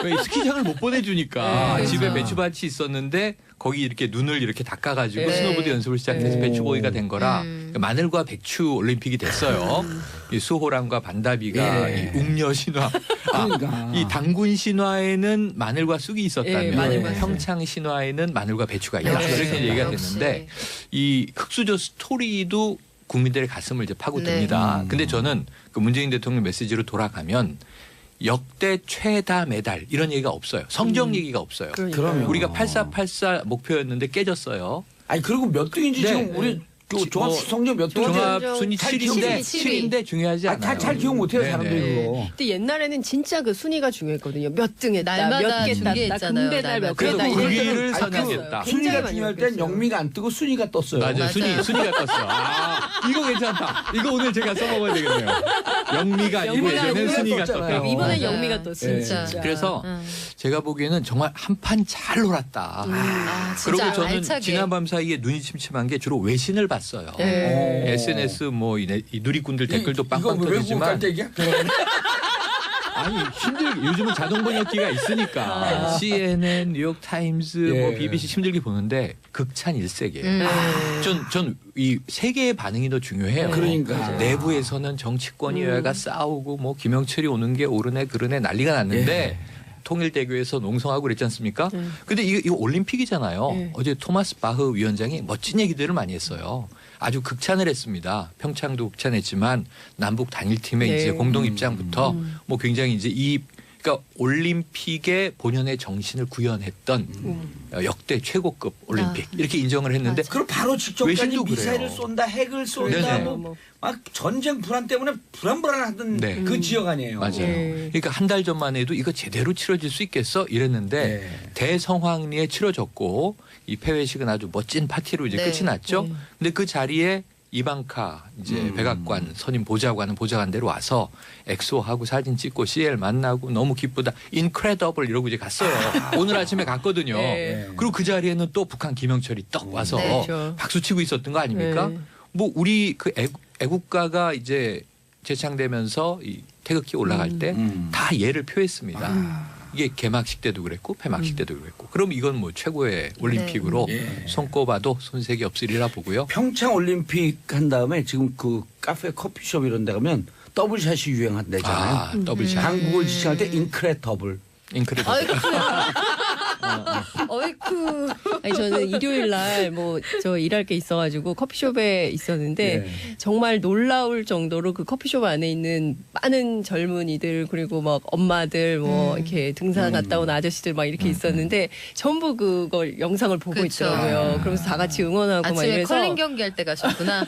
왜 스키장을 못 보내주니까 네, 집에 그렇죠. 배추밭이 있었는데 거기 이렇게 눈을 이렇게 닦아가지고 네. 스노보드 연습을 시작해서 네. 배추보이가 된 거라 그러니까 마늘과 배추 올림픽이 됐어요. 이 수호랑과 반다비가 예. 이 웅녀 신화, 그러니까. 이 당군 신화에는 마늘과 쑥이 예, 있었다면 마늘과 쑥. 평창 신화에는 마늘과 배추가 있다. 역시, 이렇게 얘기가 역시. 됐는데 이 흑수저 스토리도 국민들의 가슴을 이제 파고듭니다. 근데 저는 그 문재인 대통령 메시지로 돌아가면 역대 최다 메달 이런 얘기가 없어요. 성적 얘기가 없어요. 그러니까요. 그럼요. 우리가 8484 목표였는데 깨졌어요. 아니 그리고 몇 등인지 네. 지금 우리 종합 성적 몇 등인지 종합 순위 잘 7인데 칠위. 7인데 중요하지 않아요. 잘 기억 못해요 네네. 사람들이 그거. 근데 옛날에는 진짜 그 순위가 중요했거든요. 몇 등 했다, 날마다 몇개 중계 땄다, 있잖아요, 금메달 몇 날마다. 개 그래도 땄다. 그 이럴 때는 위를 안 선언했다. 떴어요. 순위가 굉장히 많이 중요할 땐 바뀌었어요. 영미가 안 뜨고 순위가 떴어요. 맞아요. 맞아. 순위가 떴어. 이거 괜찮다. 이거 오늘 제가 써먹어야 되겠네요. 영미가 아니고 영미가 이제는 아니고 순위가 떴잖아요. 떴다. 이번엔 맞아요. 영미가 떴어요. 진짜. 진짜. 그래서 응. 제가 보기에는 정말 한 판 잘 놀았다. 아, 그리고 진짜 저는 알차게. 지난 밤 사이에 눈이 침침한 게 주로 외신을 봤어요. 네. SNS 뭐 이 누리꾼들 댓글도 빵빵 이거 외국 터지지만 깔때기야? 아니 힘들게 요즘은 자동 번역기가 있으니까 CNN, 뉴욕 타임즈, 뭐 예. BBC 힘들게 보는데 극찬 일색이에요. 음. 전 이 세계의 반응이 더 중요해요. 그러니까. 내부에서는 정치권이 여야가 싸우고 뭐 김영철이 오는 게 옳으네 그러네 난리가 났는데 통일대교에서 농성하고 그랬지 않습니까? 근데 이거 올림픽이잖아요. 네. 어제 토마스 바흐 위원장이 멋진 얘기들을 많이 했어요. 아주 극찬을 했습니다. 평창도 극찬했지만 남북 단일팀의 네. 이제 공동 입장부터 뭐 굉장히 이제 그러니까 올림픽의 본연의 정신을 구현했던 역대 최고급 올림픽 이렇게 인정을 했는데 그리고 바로 직전까지 외신도 미사일을 그래요. 쏜다, 핵을 쏜다, 네네. 막 전쟁 불안 때문에 불안불안하던 네. 그 지역 아니에요. 맞아요. 네. 그러니까 한 달 전만 해도 이거 제대로 치러질 수 있겠어 이랬는데 네. 대성황리에 치러졌고 이 폐회식은 아주 멋진 파티로 이제 네. 끝이 났죠. 네. 근데 그 자리에 이방카 이제 백악관 선임 보좌관은 보좌관대로 와서 엑소하고 사진 찍고 CL 만나고 너무 기쁘다. 인크레더블 이러고 이제 갔어요. 오늘 아침에 갔거든요. 네. 그리고 그 자리에는 또 북한 김영철이 떡 와서 네. 그렇죠. 박수 치고 있었던 거 아닙니까? 네. 뭐 우리 그 애국가가 이제 재창되면서 이 태극기 올라갈 때 다 예를 표했습니다. 이게 개막식 때도 그랬고 폐막식 때도 그랬고. 그럼 이건 뭐 최고의 올림픽으로 네. 손꼽아도 손색이 없으리라 보고요. 평창 올림픽 한 다음에 지금 그 카페 커피숍 이런 데 가면 더블샷이 유행한대잖아요. 아, 더블샷. 한국을 지칭할 때 인크레더블. 인크레더블. 아이쿠. 어이쿠. 아니 저는 일요일 날 뭐 저 일할 게 있어가지고 커피숍에 있었는데 네. 정말 놀라울 정도로 그 커피숍 안에 있는 많은 젊은이들 그리고 막 엄마들 뭐 이렇게 등산 갔다 온 아저씨들 막 이렇게 있었는데 전부 그걸 영상을 보고 그쵸. 있더라고요. 그러면서 다 같이 응원하고 막 아침에 이래서 컬링 경기 할 때 가셨구나.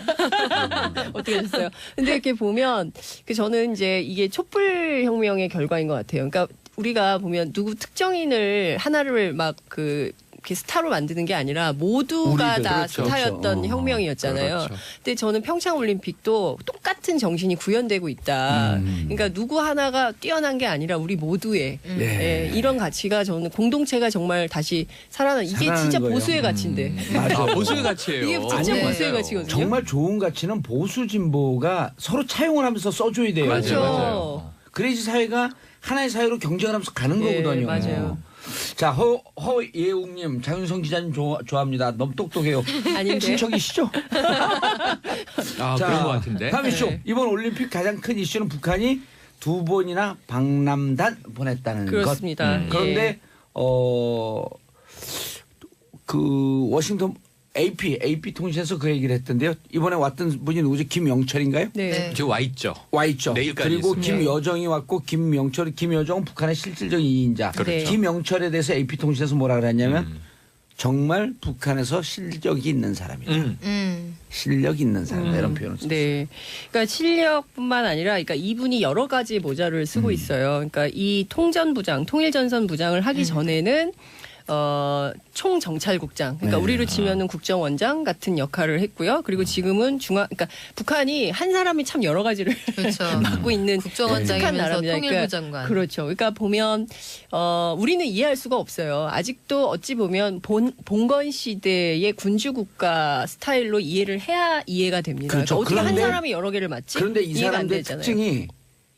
어떻게 하셨어요? 근데 이렇게 보면 그 저는 이제 이게 촛불 혁명의 결과인 것 같아요. 그러니까 우리가 보면 누구 특정인을 하나를 막 그 이렇게 스타로 만드는 게 아니라 모두가 우리들, 다 그렇죠. 스타였던 그렇죠. 혁명이었잖아요. 그렇죠. 근데 저는 평창 올림픽도 똑같은 정신이 구현되고 있다. 그러니까 누구 하나가 뛰어난 게 아니라 우리 모두의 네. 예, 이런 가치가 저는 공동체가 정말 다시 살아나 이게 살아나는 진짜 거예요. 보수의 가치인데. 아, 보수의 가치예요. 이게 진짜 네. 보수의 맞아요. 가치거든요. 정말 좋은 가치는 보수 진보가 서로 차용을 하면서 써줘야 돼요. 그렇죠. 맞아요. 그래야지 사회가 하나의 사회로 경쟁하면서 가는 예, 거거든요. 맞아요. 자, 허예웅님, 장윤성 기자님 좋아합니다. 너무 똑똑해요. 아닌데. 친척이시죠? 아, 그런 것 같은데. 다음 이슈. 네. 이번 올림픽 가장 큰 이슈는 북한이 2번이나 방남단 보냈다는 그렇습니다. 것. 그런데 그 워싱턴 AP 통신에서 그 얘기를 했던데요. 이번에 왔던 분이 누구지? 김영철인가요? 네. 네. 지금 와 있죠. 와 있죠. 내일까지 그리고 있습니다. 김여정이 왔고 김여정은 북한의 실질적인 이인자. 그렇죠. 김영철에 대해서 AP 통신에서 뭐라 그랬냐면 정말 북한에서 실력이 있는 사람이다. 실력 있는 사람이다. 이런 표현을 썼어요. 네. 그러니까 실력뿐만 아니라 그러니까 이분이 여러 가지 모자를 쓰고 있어요. 그러니까 이 통전부장, 통일전선부장을 하기 전에는 총정찰국장, 그러니까 네. 우리로 치면은 국정원장 같은 역할을 했고요. 그리고 지금은 그러니까 북한이 한 사람이 참 여러 가지를 그렇죠. 맡고 있는 국정원장이면서 독특한 나라입니다. 통일부 그러니까 장관. 그렇죠. 그러니까 보면 우리는 이해할 수가 없어요. 아직도 어찌 보면 봉건 시대의 군주국가 스타일로 이해를 해야 이해가 됩니다. 그렇죠. 그러니까 어떻게 한 그런데- 사람이 여러 개를 맡지? 그런데 이 이해가 안 사람들의 되잖아요. 특징이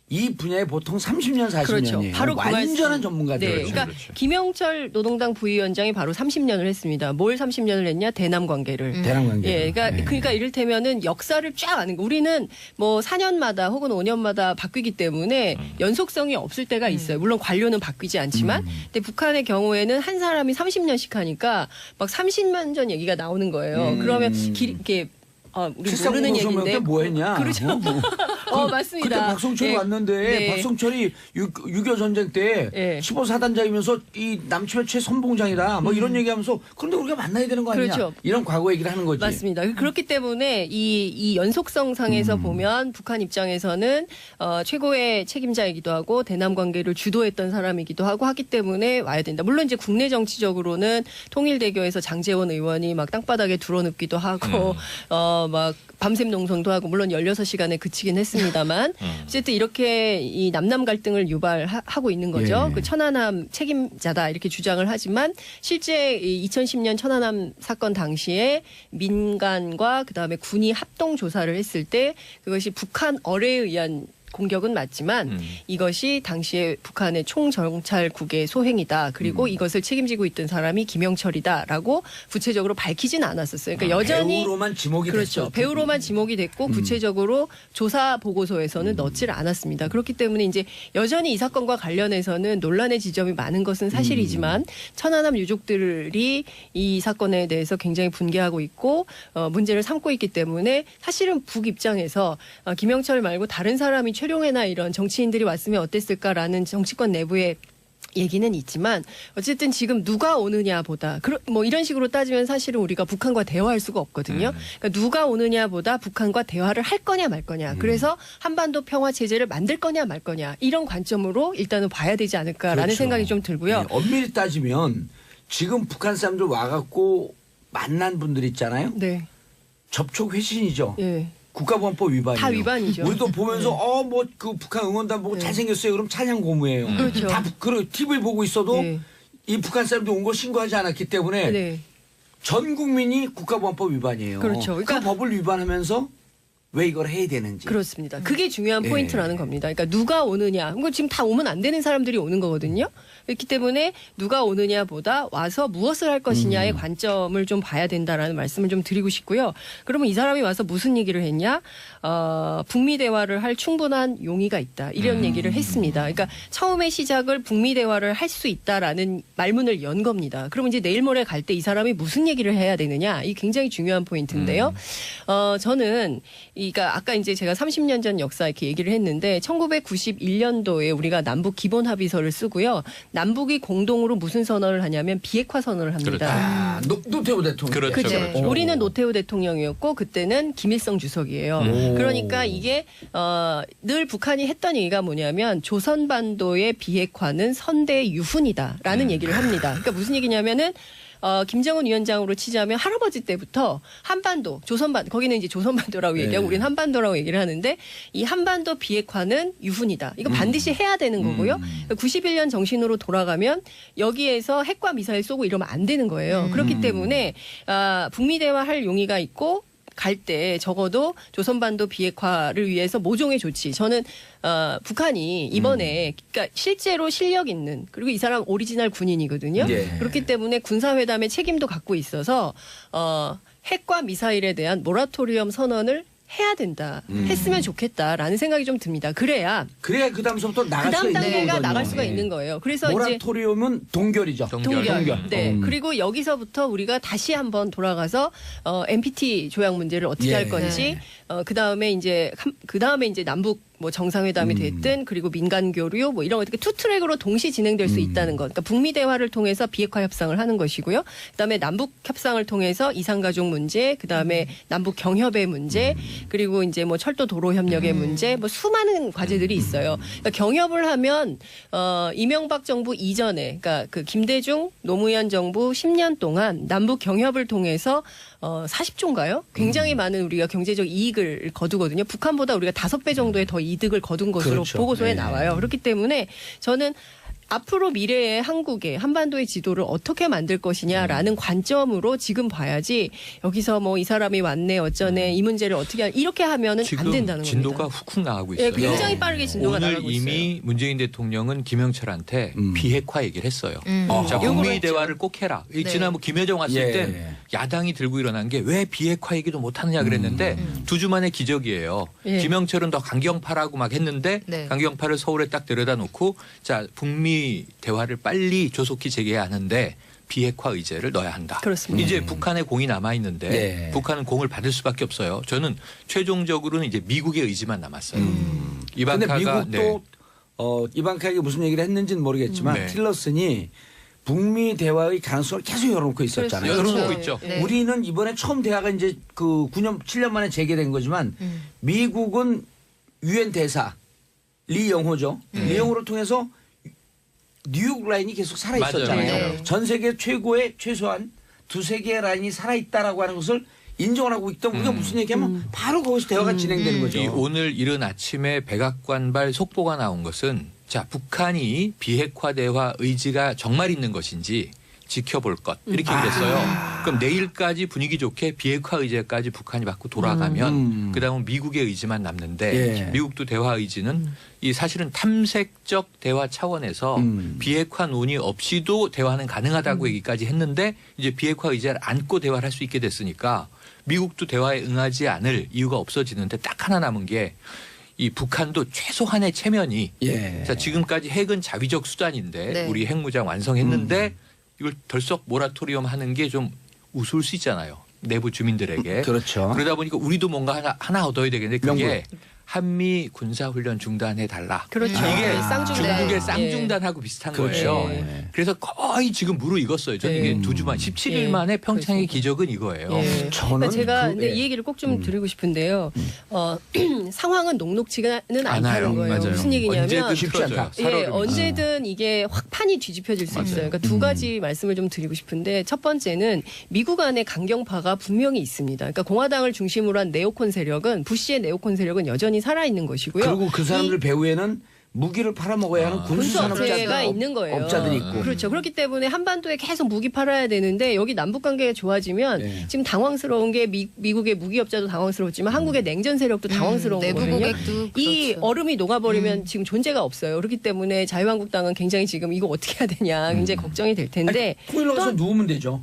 이 분야에 보통 30년, 40년이에요. 그렇죠. 바로 그 완전한 말씀. 전문가들. 네, 그렇죠, 그러니까 그렇죠. 김영철 노동당 부위원장이 바로 30년을 했습니다. 뭘 30년을 했냐? 대남 관계를. 대남 관계. 예, 그러니까 이를테면은 역사를 쫙 아는 거. 우리는 뭐 4년마다 혹은 5년마다 바뀌기 때문에 연속성이 없을 때가 있어요. 물론 관료는 바뀌지 않지만, 근데 북한의 경우에는 한 사람이 30년씩 하니까 막 30년 전 얘기가 나오는 거예요. 그러면 이렇게 우리 모르는 얘기인데 뭐 했냐? 그렇죠. 맞습니다. 그때 박성철이 예. 왔는데 네. 박성철이 6.25 전쟁 때 예. 15사단장이면서 이 남침의 최선봉장이다 뭐 이런 얘기하면서 그런데 우리가 만나야 되는 거 아니냐 그렇죠. 이런 과거 얘기를 하는 거지. 맞습니다. 그렇기 때문에 이 연속성 상에서 보면 북한 입장에서는 최고의 책임자이기도 하고 대남 관계를 주도했던 사람이기도 하고 하기 때문에 와야 된다. 물론 이제 국내 정치적으로는 통일대교에서 장제원 의원이 막 땅바닥에 드러눕기도 하고 막 밤샘 농성도 하고 물론 16시간에 그치긴 했습니다만 어쨌든 이렇게 이 남남 갈등을 유발하고 있는 거죠. 예. 그 천안함 책임자다 이렇게 주장을 하지만 실제 이 2010년 천안함 사건 당시에 민간과 그다음에 군이 합동 조사를 했을 때 그것이 북한 어뢰에 의한 공격은 맞지만 이것이 당시에 북한의 총정찰국의 소행이다. 그리고 이것을 책임지고 있던 사람이 김영철이다라고 구체적으로 밝히진 않았었어요. 그러니까 여전히 배우로만 지목이 그렇죠. 됐죠. 배우로만 지목이 됐고 구체적으로 조사 보고서에서는 넣지를 않았습니다. 그렇기 때문에 이제 여전히 이 사건과 관련해서는 논란의 지점이 많은 것은 사실이지만 천안함 유족들이 이 사건에 대해서 굉장히 분개하고 있고 문제를 삼고 있기 때문에 사실은 북 입장에서 김영철 말고 다른 사람이 최룡해나 이런 정치인들이 왔으면 어땠을까라는 정치권 내부의 얘기는 있지만 어쨌든 지금 누가 오느냐보다 뭐 이런 식으로 따지면 사실은 우리가 북한과 대화할 수가 없거든요. 그러니까 누가 오느냐보다 북한과 대화를 할 거냐 말 거냐. 그래서 한반도 평화 체제를 만들 거냐 말 거냐 이런 관점으로 일단은 봐야 되지 않을까라는 그렇죠. 생각이 좀 들고요. 네, 엄밀히 따지면 지금 북한 사람들 와갖고 만난 분들 있잖아요. 네. 접촉 회신이죠. 예. 국가보안법 위반이에요. 다 위반이죠. 우리도 보면서 뭐 그 북한 응원단 보고 네. 잘생겼어요. 그럼 찬양 고무예요. 그렇죠. 다 TV 보고 있어도 네. 이 북한 사람들 온 거 신고하지 않았기 때문에 네. 전 국민이 국가보안법 위반이에요. 그렇죠. 그러니까 그 법을 위반하면서 왜 이걸 해야 되는지. 그렇습니다. 그게 중요한 예. 포인트라는 겁니다. 그러니까 누가 오느냐. 이거 지금 다 오면 안 되는 사람들이 오는 거거든요. 그렇기 때문에 누가 오느냐보다 와서 무엇을 할 것이냐의 관점을 좀 봐야 된다라는 말씀을 좀 드리고 싶고요. 그러면 이 사람이 와서 무슨 얘기를 했냐? 북미 대화를 할 충분한 용의가 있다. 이런 얘기를 했습니다. 그러니까 처음에 시작을 북미 대화를 할 수 있다라는 말문을 연 겁니다. 그러면 이제 내일 모레 갈 때 이 사람이 무슨 얘기를 해야 되느냐? 이 굉장히 중요한 포인트인데요. 저는 그러니까 아까 이제 제가 30년 전 역사 이렇게 얘기를 했는데 1991년도에 우리가 남북 기본 합의서를 쓰고요. 남북이 공동으로 무슨 선언을 하냐면 비핵화 선언을 합니다. 노태우 대통령. 그렇죠. 그죠. 그렇죠. 우리는 노태우 대통령이었고 그때는 김일성 주석이에요. 그러니까 이게 늘 북한이 했던 얘기가 뭐냐면 조선반도의 비핵화는 선대의 유훈이다라는 얘기를 합니다. 그러니까 무슨 얘기냐면은 김정은 위원장으로 치자면 할아버지 때부터 한반도, 조선반, 거기는 이제 조선반도라고 얘기하고 우리는 한반도라고 얘기를 하는데 이 한반도 비핵화는 유훈이다. 이거 반드시 해야 되는 거고요. 91년 정신으로 돌아가면 여기에서 핵과 미사일 쏘고 이러면 안 되는 거예요. 그렇기 때문에 북미 대화할 용의가 있고 갈 때 적어도 조선반도 비핵화를 위해서 모종의 조치. 저는 북한이 이번에 그러니까 실제로 실력 있는 그리고 이 사람 오리지널 군인이거든요. 예. 그렇기 때문에 군사회담의 책임도 갖고 있어서 핵과 미사일에 대한 모라토리엄 선언을 해야 된다. 했으면 좋겠다라는 생각이 좀 듭니다. 그래야 그 다음서부터 나갈 수가 그다음 있는 단계가 거거든요. 나갈 수가 예. 있는 거예요. 그래서 이제 모라토리움은 동결이죠. 동결. 네. 그리고 여기서부터 우리가 다시 한번 돌아가서 NPT 조약 문제를 어떻게 예. 할 건지 그다음에 이제 남북 뭐 정상회담이 됐든 그리고 민간 교류 뭐 이런 거 어떻게 투 트랙으로 동시 진행될 수 있다는 것. 그러니까 북미 대화를 통해서 비핵화 협상을 하는 것이고요. 그다음에 남북 협상을 통해서 이산가족 문제, 그다음에 남북 경협의 문제, 그리고 이제 뭐 철도 도로 협력의 문제, 뭐 수많은 과제들이 있어요. 그러니까 경협을 하면 이명박 정부 이전에 그러니까 그 김대중 노무현 정부 10년 동안 남북 경협을 통해서 40조인가요? 굉장히 많은 우리가 경제적 이익을 거두거든요. 북한보다 우리가 5배 정도의 더 이득을 거둔 것으로 그렇죠. 보고서에 네. 나와요. 그렇기 때문에 저는 앞으로 미래의 한국의 한반도의 지도를 어떻게 만들 것이냐라는 관점으로 지금 봐야지 여기서 뭐 이 사람이 왔네 어쩌네 이 문제를 어떻게 이렇게 하면은 지금 안 된다는 진도가 겁니다. 훅훅 나가고 예, 있어요. 굉장히 빠르게 진도가 오늘 나가고 이미 있어요. 문재인 대통령은 김영철한테 비핵화 얘기를 했어요. 자, 어허. 북미 요구를 대화를 꼭 해라. 네. 지난번 김여정 왔을 예. 땐 야당이 들고 일어난 게 왜 비핵화 얘기도 못 하느냐 그랬는데 2주 만에 기적이에요. 예. 김영철은 더 강경파라고 막 했는데 네. 강경파를 서울에 딱 데려다 놓고 자, 북미 대화를 빨리 조속히 재개해야 하는데 비핵화 의제를 넣어야 한다. 그렇습니다. 이제 북한의 공이 남아 있는데 네. 북한은 공을 받을 수밖에 없어요. 저는 최종적으로는 이제 미국의 의지만 남았어요. 근데 이방카가 미국도 네. 이방카에게 무슨 얘기를 했는지는 모르겠지만 네. 틸러슨이 북미 대화의 가능성을 계속 열어놓고 있었잖아요. 그렇죠. 열어놓고 있죠. 네. 우리는 이번에 처음 대화가 이제 그 7년 만에 재개된 거지만 미국은 유엔 대사 리영호죠. 리영호를 통해서 뉴욕 라인이 계속 살아 있었잖아요. 맞아요. 전 세계 최고의 최소한 두세 개의 라인이 살아 있다라고 하는 것을 인정을 하고 있던 우리가 무슨 얘기하면 바로 거기서 대화가 진행되는 거죠. 이 오늘 이른 아침에 백악관발 속보가 나온 것은 자 북한이 비핵화 대화 의지가 정말 있는 것인지 지켜볼 것 이렇게 그랬어요. 그럼 내일까지 분위기 좋게 비핵화 의제까지 북한이 받고 돌아가면 그다음은 미국의 의지만 남는데 예. 미국도 대화 의지는 이 사실은 탐색적 대화 차원에서 비핵화 논의 없이도 대화는 가능하다고 얘기까지 했는데 이제 비핵화 의제를 안고 대화를 할 수 있게 됐으니까 미국도 대화에 응하지 않을 이유가 없어지는데 딱 하나 남은 게 이 북한도 최소한의 체면이 예. 자 지금까지 핵은 자위적 수단인데 네. 우리 핵무장 완성했는데 이걸 덜썩 모라토리엄 하는 게 좀 우스울 수 있잖아요. 내부 주민들에게. 그렇죠. 그러다 보니까 우리도 뭔가 하나 얻어야 되겠는데 그게 명분. 한미 군사훈련 중단해 달라. 그렇죠. 이게 네, 쌍중단. 중국의 예. 쌍중단하고 비슷한 그렇죠. 거예요. 네. 그래서 거의 지금 무르익었어요. 저는 네. 이게 2주만 17일 예. 만에 평창의 그렇습니다. 기적은 이거예요. 예. 저는 그러니까 제가 근데 예. 이 얘기를 꼭 좀 드리고 싶은데요. 상황은 녹록지는 않아요. 않다는 거예요. 맞아요. 무슨 얘기냐면 언제든 쉽지 틀어져요. 않다. 예, 살얼음이. 언제든 이게 확 판이 뒤집혀질 수 있어요. 그러니까 두 가지 말씀을 좀 드리고 싶은데 첫 번째는 미국 안에 강경파가 분명히 있습니다. 그러니까 공화당을 중심으로 한 네오콘 세력은 부시의 네오콘 세력은 여전히 살아 있는 것이고요. 그리고 그 사람들 배후에는 무기를 팔아먹어야 하는 군수업체가 있는 거예요. 업자들이 있고. 그렇죠. 그렇기 때문에 한반도에 계속 무기 팔아야 되는데 여기 남북 관계가 좋아지면 네. 지금 당황스러운 게 미국의 무기업자도 당황스럽지만 한국의 냉전 세력도 당황스러운 내부 거거든요. 고객도 이 그렇죠. 얼음이 녹아버리면 지금 존재가 없어요. 그렇기 때문에 자유한국당은 굉장히 지금 이거 어떻게 해야 되냐 굉장히 걱정이 될 텐데 통일로 가서 누우면 되죠.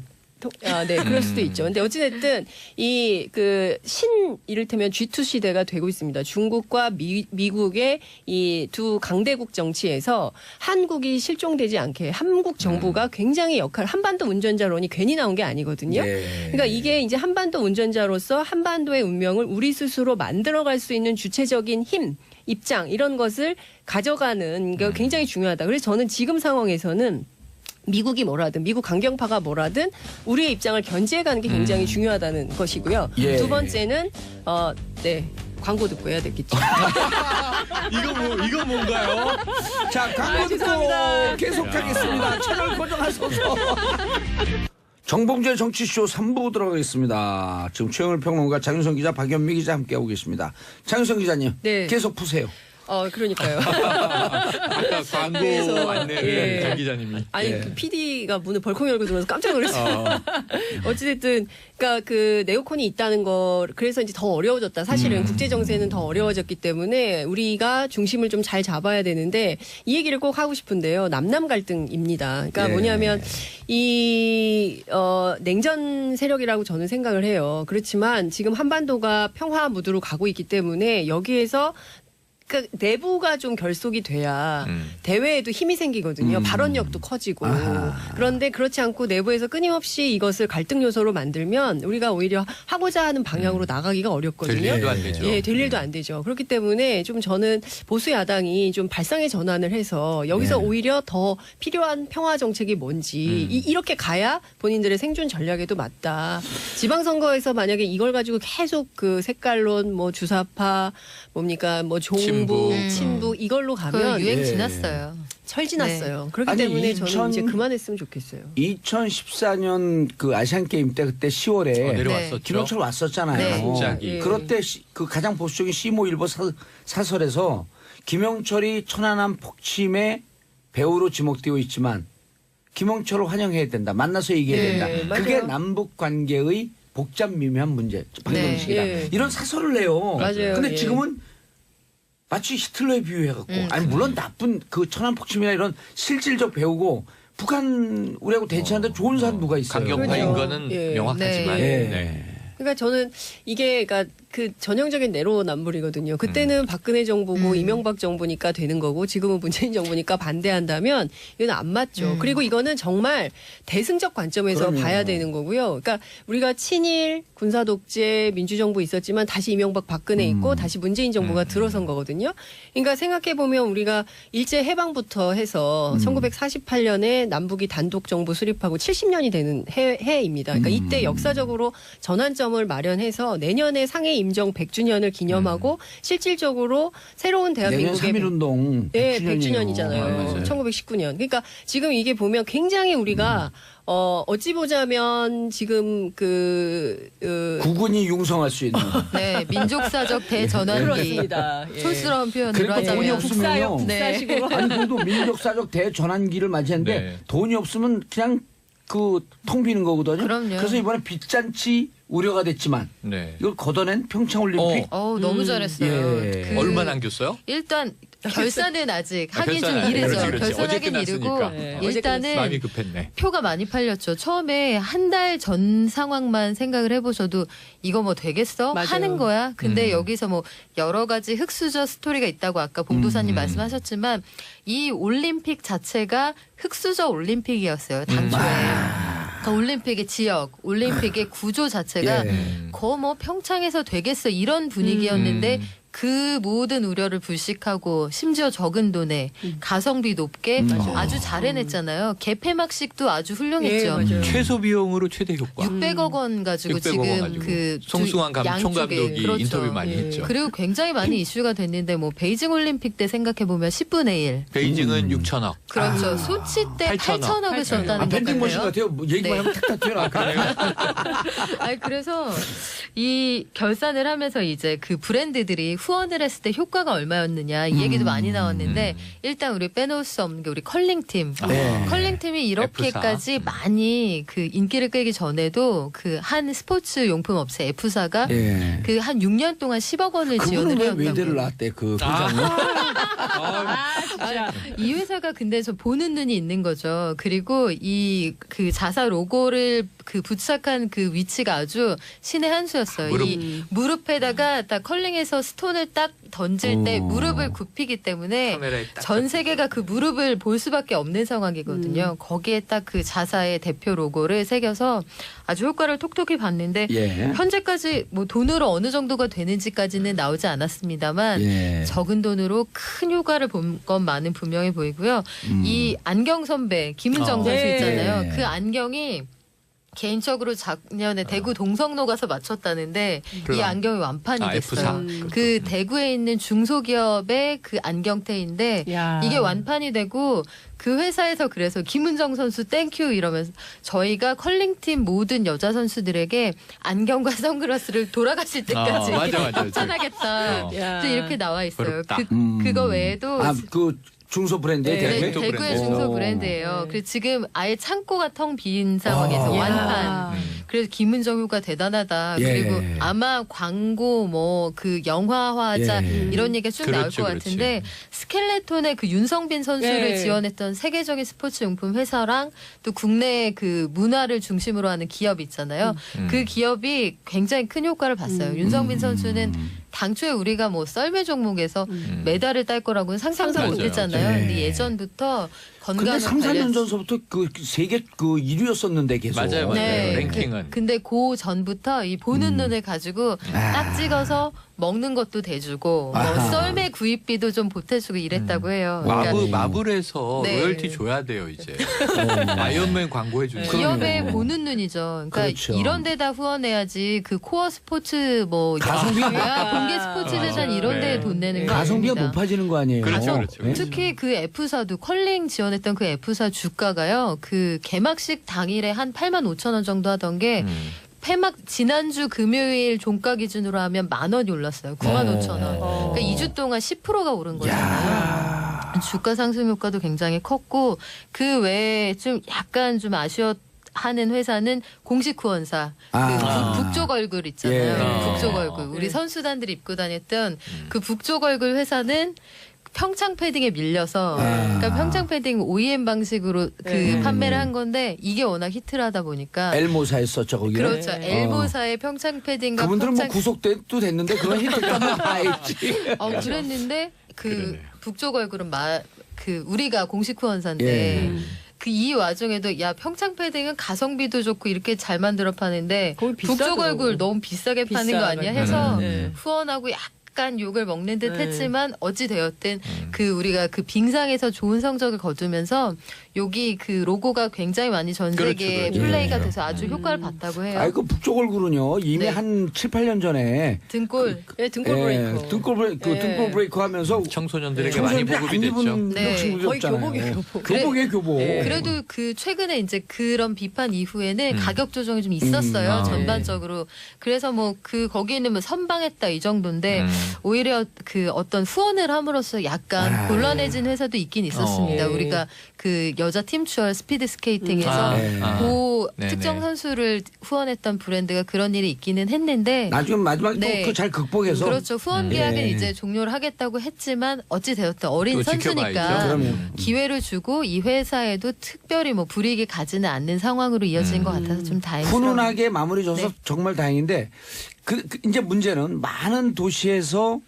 네, 그럴 수도 있죠. 근데 어찌됐든 이를테면 G2 시대가 되고 있습니다. 중국과 미국의 이 두 강대국 정치에서 한국이 실종되지 않게 한국 정부가 굉장히 한반도 운전자론이 괜히 나온 게 아니거든요. 예. 그러니까 이게 이제 한반도 운전자로서 한반도의 운명을 우리 스스로 만들어갈 수 있는 주체적인 힘, 입장 이런 것을 가져가는 게 굉장히 중요하다. 그래서 저는 지금 상황에서는 미국이 뭐라든 미국 강경파가 뭐라든 우리의 입장을 견지해가는 게 굉장히 중요하다는 것이고요. 예. 두 번째는 광고 듣고 해야 되겠죠. 이거 뭔가요? 자, 광고 듣고 죄송합니다. 계속하겠습니다. 채널 고정하셔서. 정봉재 정치쇼 3부 들어가겠습니다. 지금 최영일 평론가 장윤성 기자 박연미 기자 함께하고 계십니다. 장윤성 기자님 네. 계속 푸세요. 그러니까요. 아까 광고 그래서, 안내를 예. 장 기자님이. 아니 예. 그 PD가 문을 벌컥 열고 들어와서 깜짝 놀랐어요. 어찌됐든 그러니까 그 네오콘이 있다는 거 그래서 이제 더 어려워졌다. 사실은 국제 정세는 더 어려워졌기 때문에 우리가 중심을 좀 잘 잡아야 되는데 이 얘기를 꼭 하고 싶은데요. 남남 갈등입니다. 그러니까 예. 뭐냐면 냉전 세력이라고 저는 생각을 해요. 그렇지만 지금 한반도가 평화 무드로 가고 있기 때문에 여기에서 그러니까 내부가 좀 결속이 돼야 대외에도 힘이 생기거든요. 발언력도 커지고. 아하. 그런데 그렇지 않고 내부에서 끊임없이 이것을 갈등 요소로 만들면 우리가 오히려 하고자 하는 방향으로 나가기가 어렵거든요. 될 일도 안 되죠. 예, 될 일도 안 되죠. 그렇기 때문에 좀 저는 보수 야당이 좀 발상의 전환을 해서 여기서 네. 오히려 더 필요한 평화 정책이 뭔지 이렇게 가야 본인들의 생존 전략에도 맞다. 지방선거에서 만약에 이걸 가지고 계속 그 색깔론 뭐 주사파 뭡니까 뭐 종북 친북 이걸로 그 가면 유행 예. 지났어요. 철지났어요. 그렇기 아니, 때문에 저는 이제 2000 그만했으면 좋겠어요. 2014년 그 아시안 게임 때 그때 10월에 내려왔었죠. 김영철 왔었잖아요. 네. 갑자기. 예. 그럴 때 그 가장 보수적인 시모일보 사설에서 김영철이 천안함 폭침의 배우로 지목되어 있지만 김영철을 환영해야 된다. 만나서 얘기해야 네, 된다. 맞아요. 그게 남북 관계의 복잡 미묘한 문제. 방정식이다. 네. 예. 이런 사설을 내요. 맞아요. 근데 예. 지금은 마치 히틀러에 비유해갖고 아니 물론 나쁜 그 천안 폭침이나 이런 실질적 배우고 북한 우리하고 대치하는데 좋은 사람 누가 있어요. 강경파인 그렇죠. 거는 예. 명확하지만. 네. 네. 그러니까 저는 이게 그러니까 그 전형적인 내로남불이거든요. 그때는 박근혜 정부고 이명박 정부니까 되는 거고 지금은 문재인 정부니까 반대한다면 이건 안 맞죠. 그리고 이거는 정말 대승적 관점에서 그럼요. 봐야 되는 거고요. 그러니까 우리가 친일 군사 독재 민주정부 있었지만 다시 이명박 박근혜 있고 다시 문재인 정부가 들어선 거거든요. 그러니까 생각해 보면 우리가 일제 해방부터 해서 1948년에 남북이 단독 정부 수립하고 70년이 되는 해입니다. 그러니까 이때 역사적으로 전환점을 마련해서 내년에 상해 임정 100주년을 기념하고 실질적으로 새로운 내년 대한민국의 3.1운동 네, 100주년이에요. 100주년이잖아요. 1919년. 그러니까 지금 이게 보면 굉장히 우리가 어찌 보자면 지금 국군이 융성할 수 있는. 네, 민족사적 대전환기. 그렇습니다. 예. 촌스러운 표현으로 그러니까 돈이 하자면 없으면요. 네. 아니 그래도 민족사적 대전환기를 맞이했는데 네. 돈이 없으면 그냥 그 통 비는 거거든요. 그럼요. 그래서 이번에 빚잔치 우려가 됐지만 네. 이걸 걷어낸 평창올림픽. 너무 잘했어요. 예. 얼마 남겼어요? 일단 결산은 아직 하긴 좀 결산. 이르죠. 그렇지, 그렇지. 어제 결산하긴 이르고 끝났으니까. 네. 일단은 마음이 급했네. 표가 많이 팔렸죠. 처음에 한 달 전 상황만 생각을 해보셔도 이거 뭐 되겠어? 맞아요. 하는 거야. 근데 여기서 뭐 여러 가지 흑수저 스토리가 있다고 아까 봉도사님 말씀하셨지만 이 올림픽 자체가 흑수저 올림픽이었어요. 당초에. 그러니까 올림픽의 지역, 올림픽의 구조 자체가 거 뭐 평창에서 되겠어 이런 분위기였는데 그 모든 우려를 불식하고 심지어 적은 돈에 가성비 높게 아주 잘 해냈잖아요. 개폐막식도 아주 훌륭했죠. 예, 맞아요. 최소 비용으로 최대 효과. 600억 원 가지고 600억 지금 원 가지고. 그 송승환 총감독이 그렇죠. 인터뷰 많이 예. 했죠. 그리고 굉장히 많이 이슈가 됐는데 뭐 베이징 올림픽 때 생각해 보면 10분의 1. 베이징은 6천억. 그렇죠. 소치 때 8천억. 8천억을 썼다는 아, 밴딩머신 건데요. 같아요. 뭐 얘기만 네. 하면 탁탁 튀어나와. 아니 그래서 이 결산을 하면서 이제 그 브랜드들이 후원을 했을 때 효과가 얼마였느냐 이 얘기도 많이 나왔는데 일단 우리 빼놓을 수 없는 게 우리 컬링팀. 네. 컬링팀이 이렇게까지 많이 그 인기를 끌기 전에도 그 한 스포츠 용품 업체 F사가 예. 그 한 6년 동안 10억 원을 지원을 그분은 왜 외대를 해왔다고. 나왔대 그 회장은? 이 회사가 근데 저 보는 눈이 있는 거죠. 그리고 이 그 자사 로고를 그 부착한 그 위치가 아주 신의 한 수였어요. 이 무릎에다가 딱 컬링에서 스톤을 딱 던질 때 무릎을 굽히기 때문에 카메라에 딱 전 세계가 그 무릎을 볼 수밖에 없는 상황이거든요. 거기에 딱 그 자사의 대표 로고를 새겨서 아주 효과를 톡톡히 봤는데 예. 현재까지 뭐 돈으로 어느 정도가 되는지까지는 나오지 않았습니다만 예. 적은 돈으로 큰 효과를 본 것만은 분명해 보이고요. 이 안경 선배 김은정 선수 네. 있잖아요. 그 안경이 개인적으로 작년에 대구 동성로 가서 맞췄다는데 이 그럼. 안경이 완판이 F사. 됐어요. 그 대구에 있는 중소기업의 그 안경테인데 야. 이게 완판이 되고 그 회사에서 그래서 김은정 선수 땡큐 이러면서 저희가 컬링팀 모든 여자 선수들에게 안경과 선글라스를 돌아가실 때까지 맞아. 추천하겠다. 야. 이렇게 나와 있어요. 부럽다. 그거 외에도 아, 그 중소 브랜드의 네, 대구에? 네, 중소 대구의 브랜드. 중소 오. 브랜드예요. 네. 그래서 지금 아예 창고가 텅 빈 상황에서 아. 완판. 그래서 김은정 효과 대단하다. 예. 그리고 아마 광고 뭐 그 영화화자 예. 이런 얘기가 쭉 나올 그렇죠, 것 그렇지. 같은데 스켈레톤의 그 윤성빈 선수를 예. 지원했던 세계적인 스포츠 용품 회사랑 또 국내 그 문화를 중심으로 하는 기업 있잖아요. 그 기업이 굉장히 큰 효과를 봤어요. 윤성빈 선수는 당초에 우리가 뭐 썰매 종목에서 메달을 딸 거라고는 상상도 맞아요. 못했잖아요. 네. 근데 예전부터 근데 건강을 3, 4년 관련 전서부터 그 세계 그 1위였었는데 계속. 맞아요. 네. 랭킹은. 근데 그 전부터 이 보는 눈을 가지고 딱 찍어서 먹는 것도 대주고 뭐 아하. 썰매 구입비도 좀 보태주고 이랬다고 해요. 그러니까 마블에서 네. 로열티 줘야 돼요 이제. 아이언맨 광고해 주는. 기업의 그럼요. 보는 눈이죠. 그러니까 그렇죠. 이런 데다 후원해야지 그 코어 스포츠 뭐 가성비가 공개 스포츠 재단 이런 데에 네. 돈 내는 거 가성비가 아닙니다. 높아지는 거 아니에요? 그렇죠, 그렇죠. 네? 특히 그 F사도 컬링 지원했던 그 F사 주가가요. 그 개막식 당일에 한 85,000원 정도 하던 게 폐막 지난주 금요일 종가 기준으로 하면 10,000원이 올랐어요. 95,000원. 그러니까 2주 동안 10%가 오른 거잖아요. 주가 상승 효과도 굉장히 컸고 그 외에 좀 약간 좀 아쉬워하는 회사는 공식 후원사 그 북쪽 얼굴 있잖아요. 예. 북쪽 얼굴 우리 선수단들이 입고 다녔던 그 북쪽 얼굴 회사는 평창 패딩에 밀려서 그러니까 평창 패딩 OEM 방식으로 그 네. 판매를 한 건데 이게 워낙 히트를 하다 보니까 엘모사였었죠 거기. 그렇죠. 엘모사의 평창 패딩과 그분들은 평창 뭐 구속돼도 됐는데 그건 히트가면 다 했지. 그랬는데 그 그러네요. 북쪽 얼굴은 그 우리가 공식 후원사인데 예. 그 이 와중에도 야 평창 패딩은 가성비도 좋고 이렇게 잘 만들어 파는데 거기 북쪽 비싸더라고. 얼굴 너무 비싸게 파는 거 아니야 해서 네. 후원하고 약간 욕을 먹는 듯 네. 했지만 어찌 되었든 그 우리가 그 빙상에서 좋은 성적을 거두면서 여기 그 로고가 굉장히 많이 전 세계에 그렇죠. 플레이가 예. 돼서 아주 효과를 봤다고 해요. 아이 그 북쪽 얼굴은요 이미 네. 한 7, 8년 전에 등골 네, 등골 브레이커. 등골 브레이크 하면서 청소년들에게 많이 보급이 됐죠. 네. 거의 교복이에요, 교복. 교복이에요 교복. 네. 그래도 그 최근에 이제 그런 비판 이후에는 가격 조정이 좀 있었어요. 아, 전반적으로. 그래서 뭐 그 거기는 뭐 선방했다 이 정도인데 오히려 그 어떤 후원을 함으로써 약간 곤란해진 회사도 있긴 있었습니다. 어. 우리가 그 여자 팀추얼 스피드 스케이팅에서 그 네네. 특정 선수를 후원했던 브랜드가 그런 일이 있기는 했는데 나중에 마지막에 네. 또 잘 극복해서 그렇죠. 후원 계약은 예. 이제 종료를 하겠다고 했지만 어찌 되었든 어린 또 선수니까 지켜봐야죠. 그럼요. 기회를 주고 이 회사에도 특별히 뭐 불이익이 가지는 않는 상황으로 이어진 것 같아서 좀 다행스러워요. 훈훈하게 마무리져서 네. 정말 다행인데 그 이제 문제는 많은 도시에서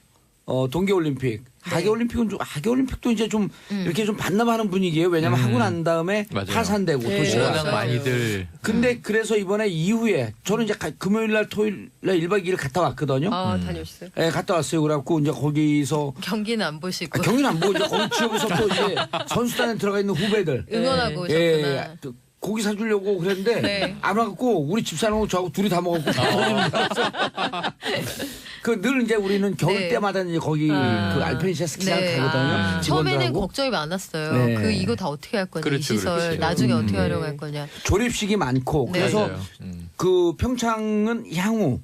동계올림픽, 하계올림픽은 좀 하계올림픽도 이제 좀 이렇게 좀 반납하는 분위기예요. 왜냐하면 하고 난 다음에 맞아요. 파산되고 네. 도시가. 워낙 맞아요. 많이들 근데 그래서 이번에 이후에 저는 이제 금요일 날 토요일 날 1박 2일 갔다 왔거든요. 아, 다녀오셨어요? 예, 갔다 왔어요. 그래갖고 이제 거기서 경기는 안 보시고 경기는 안 보고 이제 거기 지역에서 또 이제 선수단에 들어가 있는 후배들 응원하고 예, 오셨구나. 또 고기 사주려고 그랬는데 네. 안 와갖고 우리 집사람하고 저하고 둘이 다 먹었고 그 늘 이제 우리는 겨울 네. 때마다 이제 거기 그 알펜시아 스키장 네. 가거든요. 처음에는 직원들하고. 걱정이 많았어요. 네. 그 이거 다 어떻게 할 거냐 이 그렇죠, 시설 그렇죠. 나중에 어떻게 하려고 할 거냐. 조립식이 많고 네. 그래서 맞아요. 그 평창은 향후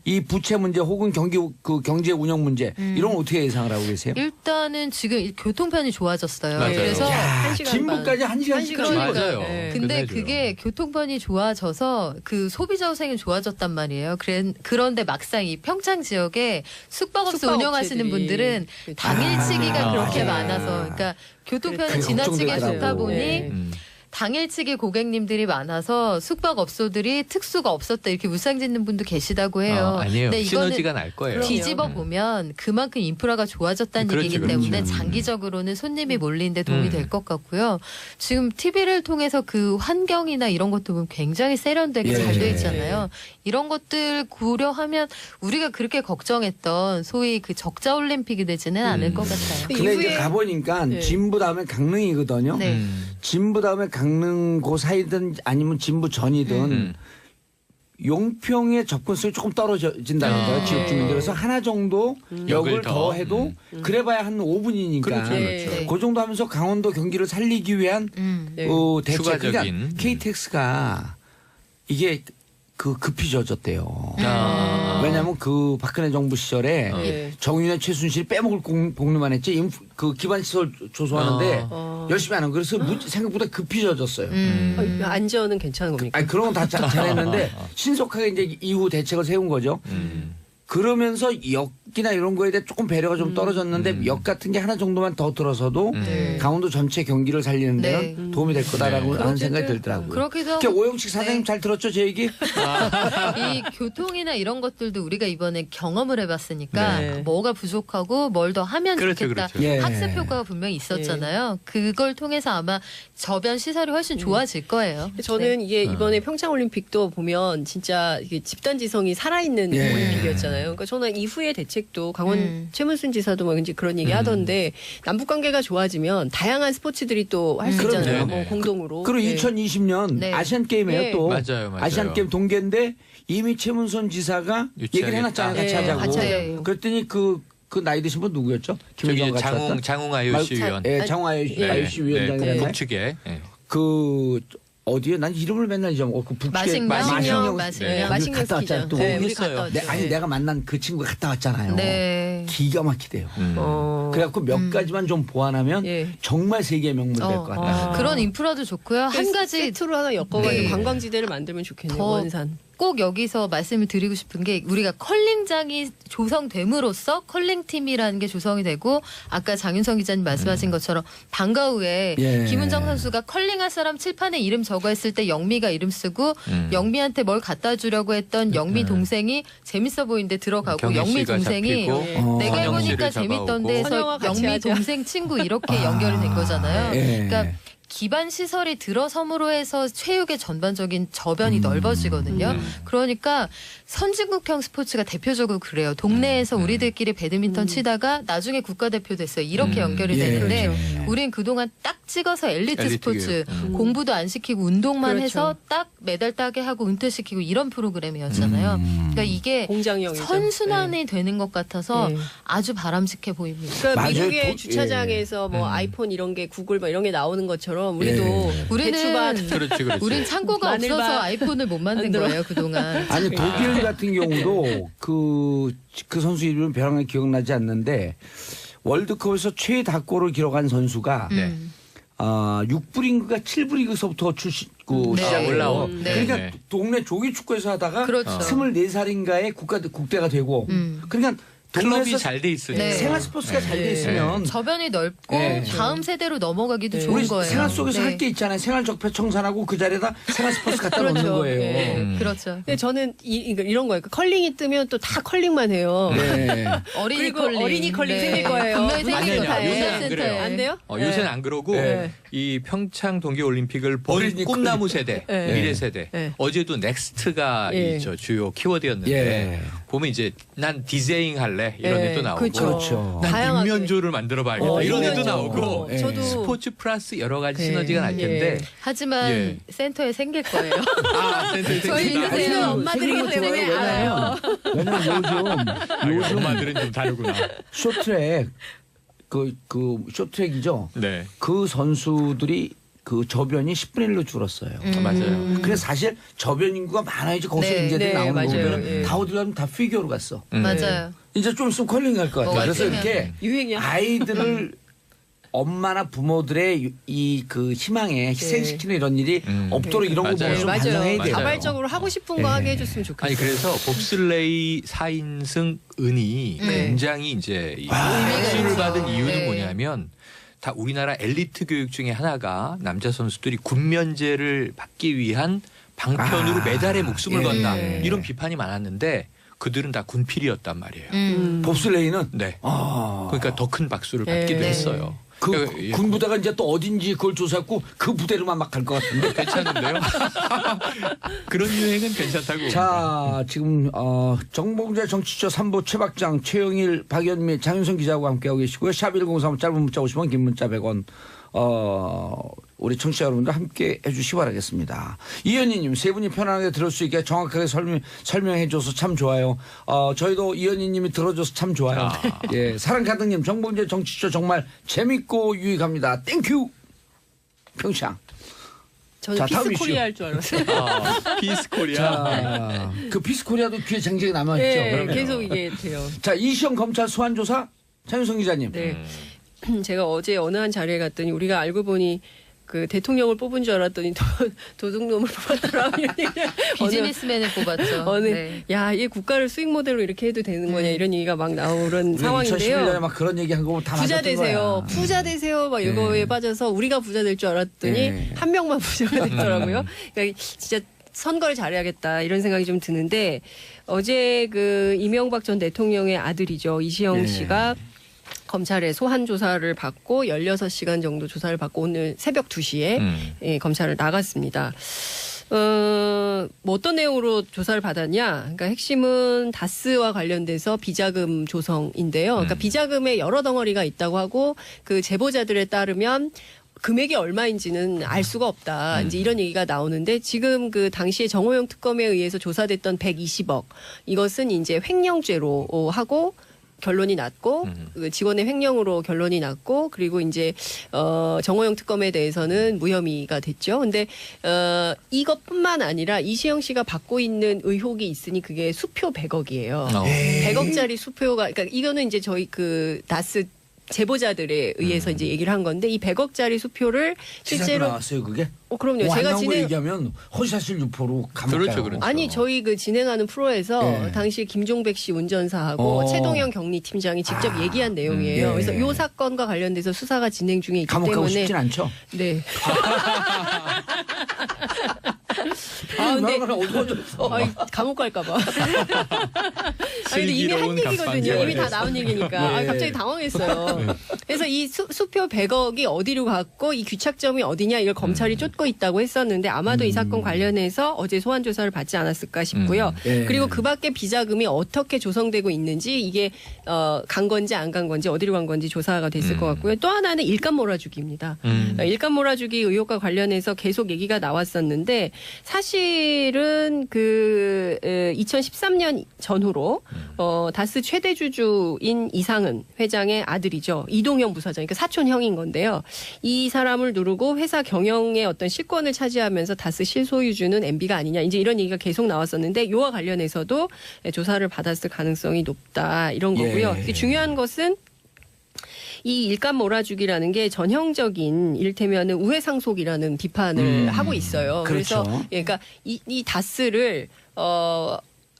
이 부채 문제 혹은 경제 운영 문제 이런 건 어떻게 예상을 하고 계세요? 일단은 지금 이 교통편이 좋아졌어요. 맞아요. 그래서 야, 1시간 진부까지 한 시간씩 반. 걸리고. 맞아요. 네. 근데 끝내줘요. 그게 교통편이 좋아져서 그 소비자 후생이 좋아졌단 말이에요. 그런데 막상 이 평창 지역에 숙박업소 숙박업체들이. 운영하시는 분들은 그렇죠. 당일치기가 그렇게 맞아요. 많아서 그러니까 교통편이 그게 지나치게 걱정되더라고요. 좋다 보니 네. 당일치기 고객님들이 많아서 숙박업소들이 특수가 없었다 이렇게 물상짓는 분도 계시다고 해요. 아니에요. 근데 이거는 시너지가 날 거예요. 뒤집어 보면 그만큼 인프라가 좋아졌다는 그렇죠, 얘기이기 그렇죠. 때문에 장기적으로는 손님이 몰리는데 도움이 될 것 같고요. 지금 TV를 통해서 그 환경이나 이런 것도 보면 굉장히 세련되게 예. 잘 돼 있잖아요. 이런 것들 고려하면 우리가 그렇게 걱정했던 소위 그 적자 올림픽이 되지는 않을 것 같아요. 그 근데 이제 이후에- 가보니까 네. 진부 다음에 강릉이거든요. 네. 진부 다음에 강릉 그 사이든 아니면 진부 전이든 용평의 접근성이 조금 떨어진다는 거예요. 지역 주민들. 그래서 하나 정도 역을 역을 더 더. 해도 그래봐야 한 5분이니까. 그렇죠, 네. 그렇죠. 그 정도 하면서 강원도 경기를 살리기 위한 네. 대책. 추가적인. 그러니까 KTX가 이게 급히 젖었대요. 왜냐하면 그 박근혜 정부 시절에 네. 정윤회 최순실이 빼먹을 복리만 했지 그 기반시설 조성하는데 열심히 안 하고 그래서 생각보다 급히 젖었어요. 안전은 괜찮은 겁니까? 아니 그런 건 다 잘했는데 신속하게 이제 이후 대책을 세운 거죠. 그러면서 역이나 이런 거에 대해 조금 배려가 좀 떨어졌는데 역 같은 게 하나 정도만 더 들어서도 강원도 전체 경기를 살리는 데는 네. 도움이 될 거다라고 하는 생각이 어쨌든 들더라고요. 그렇기도 이렇게 하고 오영식 사장님 네. 잘 들었죠 제 얘기? 이 교통이나 이런 것들도 우리가 이번에 경험을 해봤으니까 네. 뭐가 부족하고 뭘 더 하면 그렇죠, 좋겠다. 그렇죠. 예. 학습 효과가 분명히 있었잖아요. 그걸 통해서 아마 저변 시설이 훨씬 좋아질 거예요. 저는 네. 이게 이번에 평창올림픽도 보면 진짜 이게 집단지성이 살아있는 예. 올림픽이었잖아요. 그러니까 저는 이후의 대책도 강원 최문순 지사도 뭐 이제 그런 얘기 하던데 남북 관계가 좋아지면 다양한 스포츠들이 또 할 수 그럼요. 있잖아요. 네네. 뭐 공동으로. 그리고 네. 2020년 네. 아시안 게임이에요 네. 또. 맞아요, 맞아요. 아시안 게임 동계인데 이미 최문선 지사가 얘기를 해놨잖아요. 같이 네, 하자고. 같이 하자고. 그랬더니 그 나이 드신 분 누구였죠? 저기 김현정 같이 왔던? 장웅 IOC 위원. 예, 장웅 IOC 위원장이라는 북측에. 네. 그 어디에 난 이름을 맨날 잊어먹어. 그 북측에 마식령. 마식령. 마식령. 네, 마식령 갔다 왔잖아요. 스키장. 또. 네, 우리 했어요. 갔다 왔죠. 아니 내가 만난 그 친구가 갔다 왔잖아요. 네. 기가 막히대요. 어. 그래갖고 몇 가지만 좀 보완하면 예. 정말 세계 명물 될 것 같아요. 그런 인프라도 좋고요. 한 가지 세트로 하나 엮어가지고 네. 관광지대를 만들면 좋겠네요. 더 원산. 꼭 여기서 말씀을 드리고 싶은 게 우리가 컬링장이 조성됨으로써 컬링팀이라는 게 조성이 되고 아까 장윤성 기자님 말씀하신 것처럼 방과 후에 예. 김은정 선수가 컬링할 사람 칠판에 이름 적어했을 때 영미가 이름 쓰고 영미한테 뭘 갖다 주려고 했던 영미 동생이 재밌어 보이는데 들어가고 경희 영미 씨가 동생이 잡히고 내가 선영 해보니까 씨를 재밌던데 잡아오고. 선영아 해서 같이 영미 하자. 동생 친구 이렇게 연결이 된 거잖아요. 예. 그러니까 기반 시설이 들어섬으로 해서 체육의 전반적인 저변이 넓어지거든요. 그러니까 선진국형 스포츠가 대표적으로 그래요. 동네에서 우리들끼리 배드민턴 치다가 나중에 국가대표 됐어요. 이렇게 연결이 예, 되는데 그렇죠. 우린 그동안 딱 찍어서 엘리트 엘리트 스포츠 교육. 공부도 안 시키고 운동만 그렇죠. 해서 딱 메달 따게 하고 은퇴시키고 이런 프로그램이었잖아요. 그러니까 이게 공장형이죠. 선순환이 되는 것 같아서 네. 아주 바람직해 보입니다. 그러니까 맞아요. 미국의 도- 주차장에서 뭐 아이폰 이런 게 구글 뭐 이런 게 나오는 것처럼 우리도 예. 우리는 대추밭 그렇지, 그렇지. 우린 창고가 마늘밭. 없어서 아이폰을 못 만든 만들어. 거예요 그동안. 아니 독일 같은 경우도 그 선수 이름은 벼랑에 기억나지 않는데 월드컵에서 최다골을 기록한 선수가 네. 6부리그가 7부리그서부터 네. 시작을 올라온. 해요. 네. 그러니까 네. 동네 조기 축구에서 하다가 그렇죠. 24살인가에 국대가 되고 그러니까 클럽이 동네에서 잘 돼 있으니까. 네. 생활 스포츠가 잘 돼 있으면 저변이 넓고 네. 다음 세대로 넘어가기도 네. 좋은 우리 거예요. 생활 속에서 네. 할 게 있잖아요. 생활 적폐 청산하고 그 자리에다 생활 스포츠 갖다 그렇죠. 놓는 거예요. 네. 그렇죠. 근데 저는 이런 거예요. 그 컬링이 뜨면 또 다 컬링만 해요. 네. 어린이 그리고 컬링. 어린이 컬링 생길 거예요. 분명히 아니요, 생길 아니요. 거예요. 요새는 안 그래요. 안 돼요? 요새는 안 그러고 네. 이 평창 동계올림픽을 본 어린이 꿈나무 세대, 네. 미래 세대. 네. 어제도 넥스트가 예. 이 저 주요 키워드였는데 예. 보면 이제 난 디제잉 할래 이런 예. 애도 나오고 그렇죠. 난 다양하게. 육면조를 만들어봐야겠다 이런 애도 육면조. 나오고 예. 저도 스포츠 플러스 여러 가지 네. 시너지가 날 텐데 하지만 예. 센터에 생길 거예요. 센터에 저희 생긴다. 인생은 아니, 엄마들이기 생긴 거 때문에 좋아요. 알아요. 왜냐면 요즘 엄마들은 좀 다르구나. 쇼트랙 그 쇼트랙이죠. 네, 그 선수들이 그 저변이 10분의 1로 줄었어요. 맞아요. 그래서 사실 저변 인구가 많아야지 거기서 네. 인재들이 네, 나오는 맞아요. 거면 예. 다 어디 가면 다 피겨로 갔어. 맞아요. 이제 좀 있으면 컬링 할 것 같아요. 뭐가 그래서 있으면. 이렇게 유행이야. 아이들을 엄마나 부모들의 이 그 희망에 희생시키는 이런 일이 없도록 이런 거 보고 맞아요. 좀 맞아요. 반성해야 돼요. 자발적으로 하고 싶은 거 예. 하게 해줬으면 좋겠어요. 아니 그래서 봅슬레이 4인승 은이 굉장히 이제 이 박수를 받은 이유는 네. 뭐냐면 다 우리나라 엘리트 교육 중에 하나가 남자 선수들이 군면제를 받기 위한 방편으로 메달에 목숨을 예. 건다 이런 비판이 많았는데 그들은 다 군필이었단 말이에요. 봅슬레이는 네. 아, 그러니까 더 큰 박수를 네. 받기도 네. 했어요. 그 그러니까 예, 군부대가 이제 또 어딘지 그걸 조사했고 그 부대로만 막 갈 것 같은데. 괜찮은데요? 그런 유행은 괜찮다고. 자, 지금 정봉재 정치쇼 3부 최박장, 최영일, 박연미, 장윤성 기자하고 함께하고 계시고요. 샵 1035 짧은 문자 50원, 긴 문자 100원. 우리 청취자 여러분들 함께 해주시기 바라겠습니다. 이현희님, 세 분이 편안하게 들을 수 있게 정확하게 설명해줘서 참 좋아요. 저희도 이현희님이 들어줘서 참 좋아요. 예, 사랑 가득님, 정봉재 정치쇼 정말 재밌고 유익합니다. 땡큐. 평창. 저는 자, 다음 피스 코리아 이슈. 할 줄 알았어요. 피스 코리아. 자, 그 피스코리아도 귀에 쟁쟁이 남아있죠. 네, 그럼요. 계속 이게 돼요. 자, 이시영 검찰 소환조사 장윤성 기자님. 네. 제가 어제 어느 한 자리에 갔더니 우리가 알고 보니 그 대통령을 뽑은 줄 알았더니 도둑놈을 뽑았더라. 비즈니스맨을 뽑았죠. 네. 야, 이 국가를 수익 모델로 이렇게 해도 되는 거냐 이런 얘기가 막 나오는 2011년에 상황인데요. 막 그런 얘기 한 거 다 부자 맞았던 되세요. 거야. 부자 되세요. 막 이거에 빠져서 우리가 부자 될 줄 알았더니 네. 한 명만 부자가 됐더라고요. 그러니까 진짜 선거를 잘해야겠다 이런 생각이 좀 드는데 어제 그 이명박 전 대통령의 아들이죠. 이시영 네. 씨가 검찰에 소환 조사를 받고 16시간 정도 조사를 받고 오늘 새벽 2시에 예, 검찰을 나갔습니다. 뭐 어떤 내용으로 조사를 받았냐? 그러니까 핵심은 다스와 관련돼서 비자금 조성인데요. 그러니까 비자금에 여러 덩어리가 있다고 하고 그 제보자들에 따르면 금액이 얼마인지는 알 수가 없다. 이제 이런 얘기가 나오는데 지금 그 당시에 정호영 특검에 의해서 조사됐던 120억 이것은 이제 횡령죄로 하고 결론이 났고 그 직원의 횡령으로 결론이 났고 그리고 이제 정호영 특검에 대해서는 무혐의가 됐죠. 근데 이것뿐만 아니라 이시영 씨가 받고 있는 의혹이 있으니 그게 수표 100억이에요. 100억짜리 수표가 그러니까 이거는 이제 저희 그 다스 제보자들에 의해서 이제 얘기를 한 건데 이 100억짜리 수표를 실제로 실제로 나왔어요 그게? 그럼요. 안 제가 나온 거 진행 얘기하면 허위사실 유포로 감옥 그렇죠, 가요. 그렇죠. 아니 저희 그 진행하는 프로에서 예. 당시 김종백 씨 운전사하고 최동영 경리팀장이 직접 얘기한 내용이에요. 예. 그래서 이 사건과 관련돼서 수사가 진행 중에 있기 감옥 가고 때문에 싶진 않죠? 네. 근데 감옥 갈까봐. 아니 근데 이미 한 슬기로운 얘기거든요. 갑방쟁이. 이미 다 나온 얘기니까. 갑자기 당황했어요. 그래서 이 수표 100억이 어디로 갔고 이 규착점이 어디냐 이걸 검찰이 쫓고 있다고 했었는데 아마도 이 사건 관련해서 어제 소환 조사를 받지 않았을까 싶고요. 예. 그리고 그 밖에 비자금이 어떻게 조성되고 있는지 이게 간 건지 안 간 건지 어디로 간 건지 조사가 됐을 것 같고요. 또 하나는 일감 몰아주기입니다. 일감 몰아주기 의혹과 관련해서 계속 얘기가 나왔었는데 사실은 그 2013년 전후로 다스 최대 주주인 이상은 회장의 아들이죠. 이동형 부사장, 그러니까 사촌형인 건데요. 이 사람을 누르고 회사 경영의 어떤 실권을 차지하면서 다스 실소유주는 MB가 아니냐. 이제 이런 얘기가 계속 나왔었는데 이와 관련해서도 조사를 받았을 가능성이 높다. 이런 거고요. 예. 중요한 것은 이 일감 몰아주기라는 게 전형적인 이를테면 우회상속이라는 비판을 하고 있어요. 그렇죠. 그래서 그러니까 이 다스를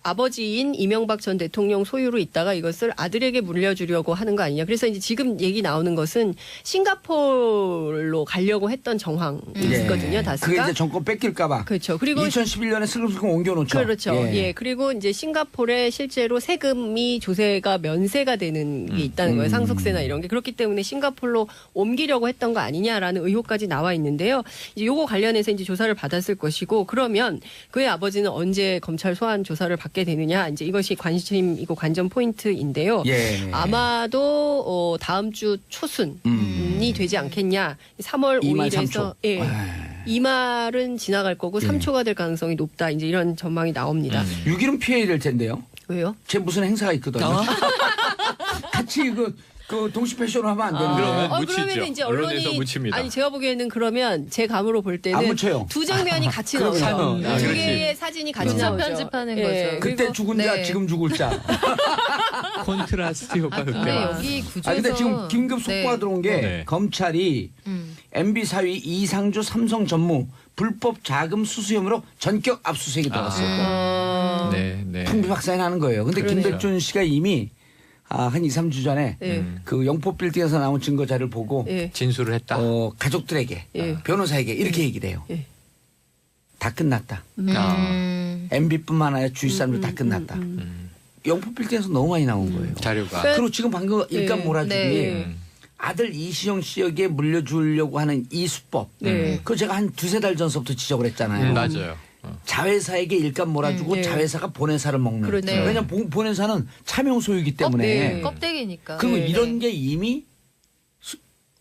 아버지인 이명박 전 대통령 소유로 있다가 이것을 아들에게 물려주려고 하는 거 아니냐. 그래서 이제 지금 얘기 나오는 것은 싱가포르로 가려고 했던 정황이 있거든요. 다스가. 그게 이제 정권 뺏길까봐. 그렇죠. 그리고 2011년에 슬금슬금 옮겨놓죠. 그렇죠. 예. 그리고 이제 싱가포르에 실제로 세금이 조세가 면세가 되는 게 있다는 거예요. 상속세나 이런 게. 그렇기 때문에 싱가포르로 옮기려고 했던 거 아니냐라는 의혹까지 나와 있는데요. 이제 요거 관련해서 이제 조사를 받았을 것이고 그러면 그의 아버지는 언제 검찰 소환 조사를 받게 되느냐. 이제 이것이 관심이고 관전 포인트인데요. 예. 아마도 다음 주 초순이 되지 않겠냐. 3월 2말 5일에서 3초. 이 말은 지나갈 거고 예. 3초가 될 가능성이 높다. 이제 이런 전망이 나옵니다. 6일은 피해야 될 텐데요. 왜요? 제 무슨 행사가 있거든요. 같이 그 동시 패션을 하면 안 되는 그러면 거예요. 묻히죠. 그러면 이제 언론에서 언론이 묻힙니다. 아니 제가 보기에는 그러면 제 감으로 볼 안 때는 묻혀요. 두 장면이 같이 그러면 나오죠. 아, 두 그렇지. 개의 사진이 같이 교차 나오죠. 편집하는 예. 거죠. 그때 그리고 죽은 자, 네. 지금 죽을 자. 콘트라스트 효과 근데 극대화. 여기 구조에서 근데 지금 긴급 속보가 들어온 게 네. 검찰이 MB 사위 이상주 삼성 전무 불법 자금 수수 혐의로 전격 압수수색이 들어갔어요. 네, 네. 풍비 박산이 나는 거예요. 근데 그러네요. 김백준 씨가 이미 한 2, 3주 전에 예. 그 영포 빌딩에서 나온 증거 자료를 보고 예. 진술을 했다. 가족들에게 예. 변호사에게 이렇게 얘기를 해요. 예. 다 끝났다. 음. MB뿐만 아니라 주위 사람들 다 끝났다. 영포 빌딩에서 너무 많이 나온 거예요. 자료가. 그리고 지금 방금 일감 예. 몰아주기 네. 아들 이시영 씨에게 물려주려고 하는 이 수법. 네. 그거 제가 한 두세 달 전서부터 지적을 했잖아요. 맞아요. 자회사에게 일감 몰아주고 네. 자회사가 본회사를 먹는. 그렇죠. 왜냐하면 본회사는 차명 소유이기 때문에. 네. 껍데기니까. 그리고 네. 이런 게 이미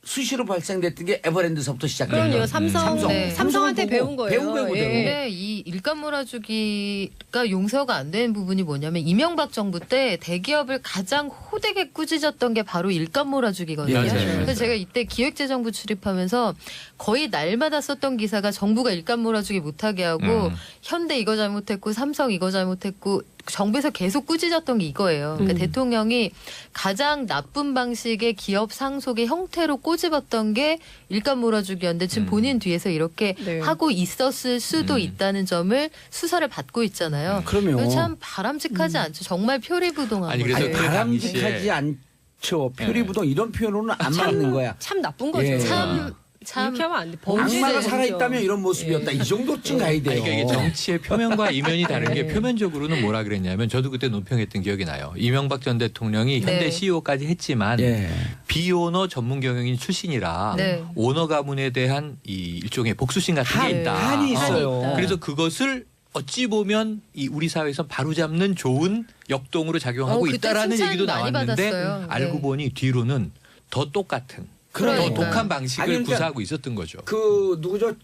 수시로 발생됐던 게 에버랜드서부터 시작돼요. 그럼요. 삼성. 네. 삼성한테 삼성을 배운 거예요. 배운 거거든요. 예. 근데 이 일감 몰아주기가 용서가 안 되는 부분이 뭐냐면 이명박 정부 때 대기업을 가장 호되게 꾸짖었던 게 바로 일감 몰아주기거든요. 맞아요. 그래서 맞아요. 제가 이때 기획재정부 출입하면서 거의 날마다 썼던 기사가 정부가 일감 몰아주기 못하게 하고 현대 이거 잘못했고 삼성 이거 잘못했고 정부에서 계속 꾸짖었던 게 이거예요. 그러니까 대통령이 가장 나쁜 방식의 기업 상속의 형태로 꼬집었던 게 일감 몰아주기였는데 지금 본인 뒤에서 이렇게 네. 하고 있었을 수도 있다는 점을 수사를 받고 있잖아요. 그럼요. 이거 참 바람직하지 않죠. 정말 표리부동한 아니, 거죠. 그래서 그 바람직하지 당시에- 않죠. 표리부동 이런 표현으로는 안 맞는 거야. 참 나쁜 거죠. 예. 참 이렇게 하면 안 돼. 악마가 범죄죠. 살아있다면 이런 모습이었다. 이 정도쯤 가야 돼요. 아니, 그러니까 이게 정치의 표면과 이면이 다른 게 네. 표면적으로는 뭐라 그랬냐면 저도 그때 논평했던 기억이 나요. 이명박 전 대통령이 현대 네. CEO까지 했지만 예. 비오너 전문 경영인 출신이라 네. 오너 가문에 대한 이 일종의 복수심 같은 게 있다. 한이 있어요. 있다. 그래서 그것을 어찌 보면 이 우리 사회에서 바로잡는 좋은 역동으로 작용하고 그때 있다라는 칭찬 얘기도 많이 나왔는데 받았어요. 알고 네. 보니 뒤로는 더 똑같은 더 그러니까요. 독한 방식을 아니, 그러니까 구사하고 있었던 거죠. 그 누구죠?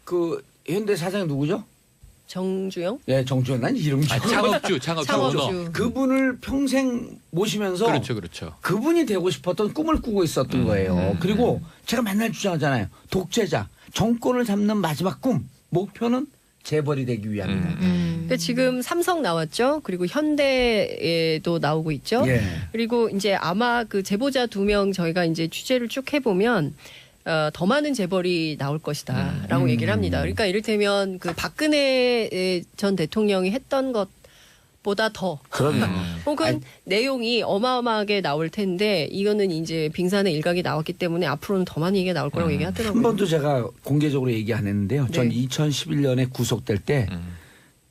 그 현대 사장이 누구죠? 정주영? 예, 정주영. 난 이름 좀. 창업주 창업주. 오너. 그분을 평생 모시면서 그렇죠. 그분이 되고 싶었던 꿈을 꾸고 있었던 거예요. 그리고 제가 맨날 주장하잖아요. 독재자, 정권을 잡는 마지막 꿈, 목표는 재벌이 되기 위함이다. 그러니까 지금 삼성 나왔죠. 그리고 현대에도 나오고 있죠. 예. 그리고 이제 아마 그 제보자 2명 저희가 이제 취재를 쭉 해보면 더 많은 재벌이 나올 것이다라고 얘기를 합니다. 그러니까 이를테면 그 박근혜 전 대통령이 했던 것보다 더 그럼요. 혹은 내용이 어마어마하게 나올 텐데 이거는 이제 빙산의 일각이 나왔기 때문에 앞으로는 더 많은 얘기가 나올 거라고 얘기하더라고요. 한 번도 제가 공개적으로 얘기 안 했는데요. 전 네. 2011년에 구속될 때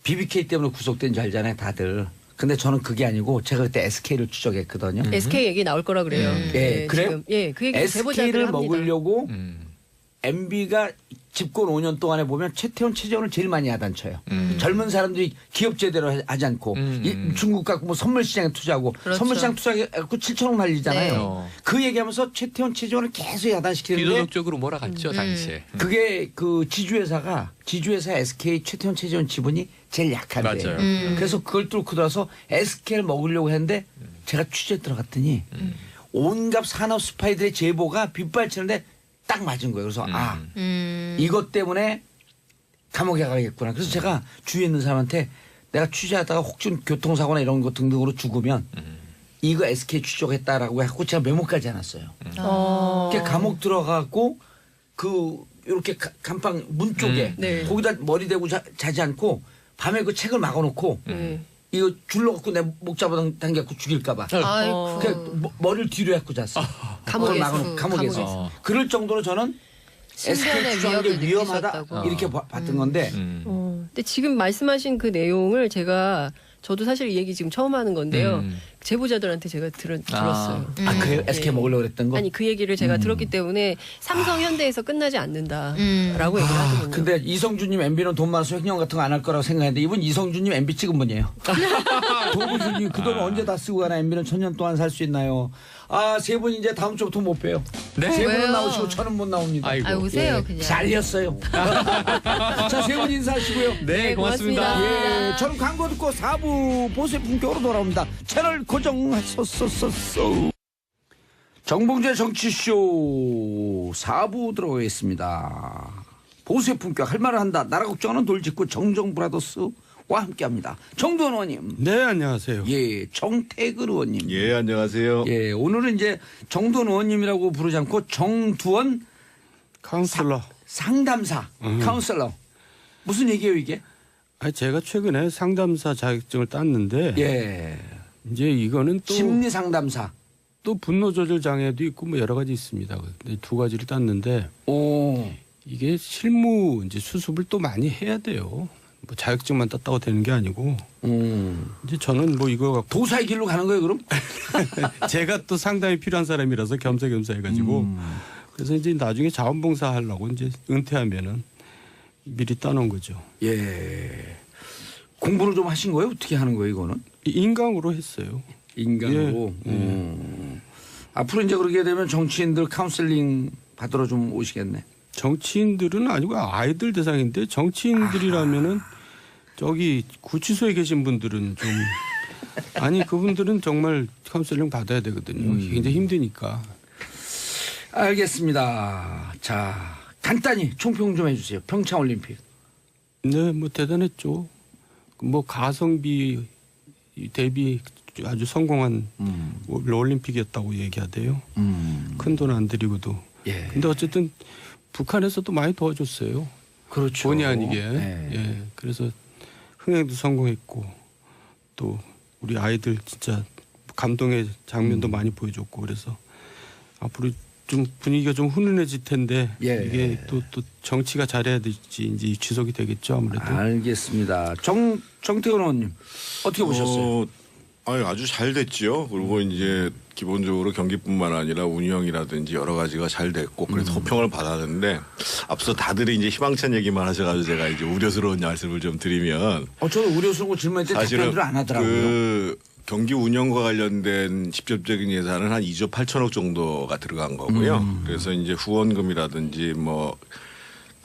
BBK 때문에 구속된 줄 알잖아요, 다들. 근데 저는 그게 아니고 제가 그때 SK를 추적했거든요. SK 얘기 나올 거라 그래요. 예, 그래요? 지금. 예, 그 얘기 제보자들 SK를 합니다. 먹으려고 MB가 집권 5년 동안에 보면 최태원 최재원을 제일 많이 야단쳐요. 젊은 사람들이 기업 제대로 하지 않고 중국 갖고 뭐 선물 시장에 투자하고 그렇죠. 선물 시장 투자하고 7천억 날리잖아요. 네. 그 얘기하면서 최태원 최재원을 계속 야단시키는데 비도덕적으로 몰아갔죠 당시에. 그게 그 지주회사 SK 최태원 최재원 지분이 제일 약한데. 맞아요. 그래서 그걸 뚫고 들어서 SK를 먹으려고 했는데 제가 취재 들어갔더니 온갖 산업 스파이들의 제보가 빗발치는데 딱 맞은 거예요. 그래서 이것 때문에 감옥에 가겠구나. 그래서 제가 주위에 있는 사람한테 내가 취재하다가 혹시 교통사고나 이런 거 등등으로 죽으면 이거 SK 추적했다라고 해갖고 제가 메모까지 해놨어요. 그러니까 감옥 들어가고 그 이렇게 간방 문 쪽에 네. 거기다 머리 대고 자지 않고 밤에 그 책을 막아놓고 이거 줄로 갖고 내 목 잡아당겨갖고 죽일까봐. 아이고. 그러니까 머리를 뒤로 해갖고 잤어. 감옥에서. 막아놓고 감옥에서. 감옥에서. 그럴 정도로 저는 신변의 SK 추적하는 게 위협을 위험하다 느끼셨다고. 이렇게 봤던 건데 근데 지금 말씀하신 그 내용을 저도 사실 이 얘기 지금 처음 하는 건데요. 제보자들한테 제가 들었어요. 그래요? SK 먹으려고 그랬던 거? 아니 그 얘기를 제가 들었기 때문에 삼성 현대에서 끝나지 않는다라고 얘기를 하거든요. 근데 이성준님 MB는 돈 많아서 횡령 같은 거 안 할 거라고 생각했는데 이분 이성준님 MB 찍은 분이에요. 도구준님 그 돈 언제 다 쓰고 가나 MB는 1000년 동안 살 수 있나요? 세 분 이제 다음 주부터 못 봬요. 네? 세 분은 왜요? 나오시고 저는 못 나옵니다. 아이고. 아, 오세요, 그냥. 잘렸어요. 자, 세 분 인사하시고요. 네, 고맙습니다. 예, 저는 광고 듣고 4부 보수의 품격으로 돌아옵니다. 채널 고정하소서. 정봉재 정치쇼 4부 들어가겠습니다. 보수의 품격 할 말을 한다. 나라 걱정하는 돌직구 정정브라더스와 함께합니다. 정두원 의원님. 네, 안녕하세요. 예, 정태근 의원님. 예, 안녕하세요. 예, 오늘은 이제 정두원 의원님이라고 부르지 않고 정두원 카운슬러. 상담사 카운슬러. 무슨 얘기예요 이게? 아니, 제가 최근에 상담사 자격증을 땄는데 예. 이제 이거는 또, 심리 상담사. 또 분노 조절 장애도 있고 뭐 여러 가지 있습니다. 근데 두 가지를 땄는데 오. 이게 실무 이제 수습을 또 많이 해야 돼요. 뭐 자격증만 땄다고 되는 게 아니고 이제 저는 뭐 이거 갖고 도사의 길로 가는 거예요 그럼? 제가 또 상담이 필요한 사람이라서 겸사겸사 해가지고 그래서 이제 나중에 자원봉사 하려고 이제 은퇴하면은 미리 따놓은 거죠. 예. 공부를 좀 하신 거예요? 어떻게 하는 거예요 이거는? 인강으로 했어요. 인간으로. 앞으로 이제 그렇게 되면 정치인들 카운슬링 받으러 좀 오시겠네. 정치인들은 아니고 아이들 대상인데 정치인들이라면은 저기 구치소에 계신 분들은 좀 아니 그분들은 정말 카운슬링 받아야 되거든요. 굉장히 힘드니까. 알겠습니다. 자, 간단히 총평 좀 해주세요. 평창올림픽. 네, 뭐 대단했죠. 뭐 가성비 대비 아주 성공한 올림픽이었다고 얘기하대요. 큰 돈 안 들이고도. 예. 근데 어쨌든 북한에서도 많이 도와줬어요. 그렇죠. 본의 아니게. 네. 예. 그래서 흥행도 성공했고 또 우리 아이들 진짜 감동의 장면도 많이 보여줬고 그래서 앞으로 좀 분위기가 좀 훈훈해질 텐데 예. 이게 또 정치가 잘해야 될지 이제 지속이 되겠죠 아무래도. 알겠습니다. 정태근 의원님 어떻게 보셨어요? 아주 잘 됐죠. 그리고 이제 기본적으로 경기뿐만 아니라 운영이라든지 여러 가지가 잘 됐고 그래서 호평을 받았는데 앞서 다들 이제 희망찬 얘기만 하셔가지고 제가 이제 우려스러운 말씀을 좀 드리면 저는 우려스러운 거 질문했는데 사실은 답변을 안 하더라고요. 그 경기 운영과 관련된 직접적인 예산은 한 2조 8천억 정도가 들어간 거고요. 그래서 이제 후원금이라든지 뭐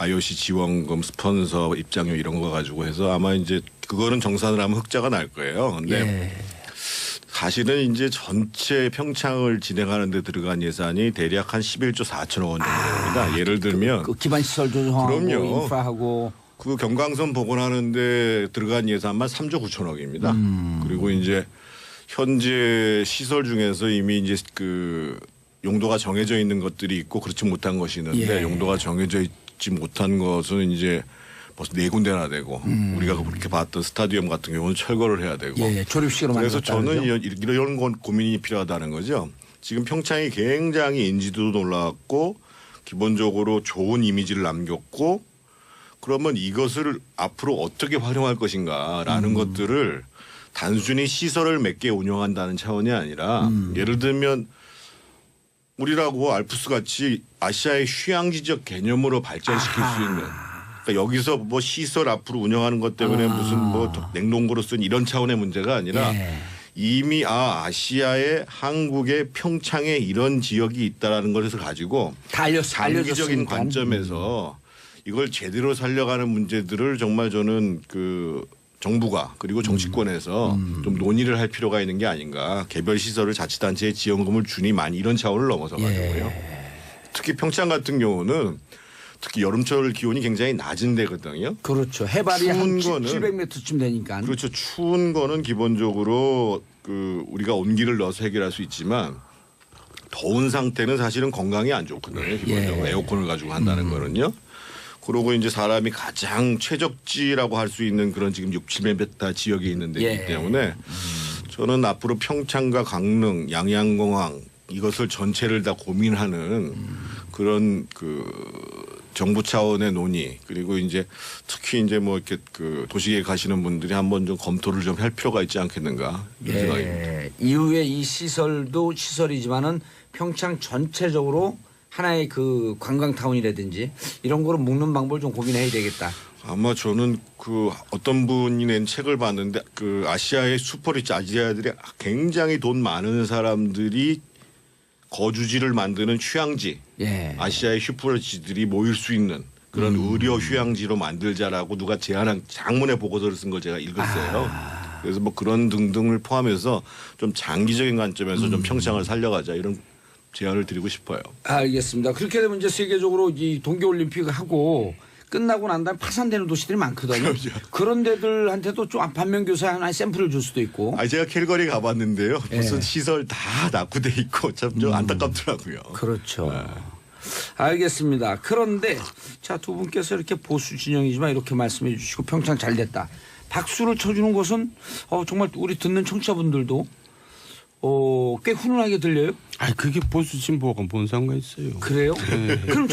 IOC 지원금, 스폰서, 입장료 이런 거 가지고 해서 아마 이제 그거는 정산을 하면 흑자가 날 거예요. 근데 예. 사실은 이제 전체 평창을 진행하는 데 들어간 예산이 대략 한 11조 4천억 원 정도 됩니다. 예를 들면 그 기반 시설 조성하고 그럼요. 인프라하고 그 경강선 복원하는데 들어간 예산만 3조 9천억입니다. 그리고 이제 현재 시설 중에서 이미 이제 그 용도가 정해져 있는 것들이 있고 그렇지 못한 것이 있는데 예. 용도가 정해져 있지 못한 것은 이제 벌써 4군데나 되고 우리가 그렇게 봤던 스타디움 같은 경우는 철거를 해야 되고 예, 조립식으로 그래서 만들었다는 저는 거죠? 이런 건 고민이 필요하다는 거죠. 지금 평창이 굉장히 인지도도 올라왔고 기본적으로 좋은 이미지를 남겼고 그러면 이것을 앞으로 어떻게 활용할 것인가라는 것들을 단순히 시설을 몇 개 운영한다는 차원이 아니라 예를 들면 우리라고 알프스 같이 아시아의 휴양지적 개념으로 발전시킬 수 있는 그러니까 여기서 뭐 시설 앞으로 운영하는 것 때문에 무슨 뭐 냉동고로 쓴 이런 차원의 문제가 아니라 예. 이미 아시아의 한국의 평창에 이런 지역이 있다라는 것을 가지고 다 장기적인 알려졌으니까. 관점에서 이걸 제대로 살려가는 문제들을 정말 저는 그 정부가 그리고 정치권에서 좀 논의를 할 필요가 있는 게 아닌가. 개별 시설을 자치단체에 지원금을 주니 많이 이런 차원을 넘어서 가지고요. 특히 평창 같은 경우는 특히 여름철 기온이 굉장히 낮은 데거든요. 그렇죠. 해발이 한 추운 거는 700m쯤 되니까. 그렇죠. 추운 거는 기본적으로 그 우리가 온기를 넣어서 해결할 수 있지만 더운 상태는 사실은 건강에 안 좋거든요. 기본적으로 에어컨을 가지고 한다는 거는요. 그러고 이제 사람이 가장 최적지라고 할 수 있는 그런 지금 6, 7m 지역에 있는 데이기 때문에 저는 앞으로 평창과 강릉, 양양공항 이것을 전체를 다 고민하는 그런 그 정부 차원의 논의 그리고 이제 특히 이제 뭐 이렇게 그 도시계획 가시는 분들이 한번 좀 검토를 좀 할 필요가 있지 않겠는가 이런 생각입니다. 이후에 이 시설도 시설이지만은 평창 전체적으로 하나의 그 관광타운이라든지 이런 거를 묶는 방법을 좀 고민해야 되겠다. 아마 저는 그 어떤 분이 낸 책을 봤는데 그 아시아의 슈퍼리치 아시아들이 굉장히 돈 많은 사람들이 거주지를 만드는 휴양지 예. 아시아의 슈퍼리치들이 모일 수 있는 그런 의료 휴양지로 만들자라고 누가 제안한 장문의 보고서를 쓴 걸 제가 읽었어요. 그래서 뭐 그런 등등을 포함해서 좀 장기적인 관점에서 좀 평창을 살려가자 이런 제안을 드리고 싶어요. 알겠습니다. 그렇게 되면 이제 세계적으로 이 동계올림픽 하고 끝나고 난 다음에 파산되는 도시들이 많거든요. 그런 데들한테도 좀 반면교사 하나의 샘플을 줄 수도 있고. 아 제가 캘거리 가봤는데요. 예. 무슨 시설 다 낙후돼 있고 참 좀 안타깝더라고요. 그렇죠. 알겠습니다. 그런데 자, 두 분께서 이렇게 보수 진영이지만 이렇게 말씀해 주시고 평창 잘 됐다. 박수를 쳐주는 것은 정말 우리 듣는 청취자분들도 꽤 훈훈하게 들려요. 아, 그게 보수 진보가 뭔 상관 있어요? 그래요? 그럼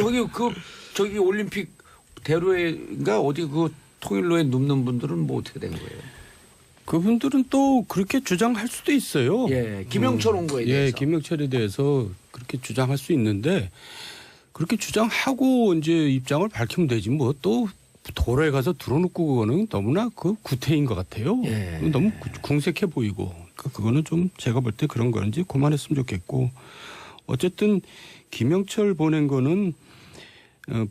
저기 올림픽 대로에인가 어디 그 통일로에 눕는 분들은 뭐 어떻게 된 거예요? 그분들은 또 그렇게 주장할 수도 있어요. 예, 김영철 온거에 대해서. 예, 김영철에 대해서 그렇게 주장할 수 있는데 그렇게 주장하고 이제 입장을 밝히면 되지 뭐 또 도로에 가서 들어놓고 그거는 너무나 그 구태인 것 같아요. 예. 너무 궁색해 보이고 그거는 좀 제가 볼 때 그런 거는 이제 그만했으면 좋겠고 어쨌든 김영철 보낸 거는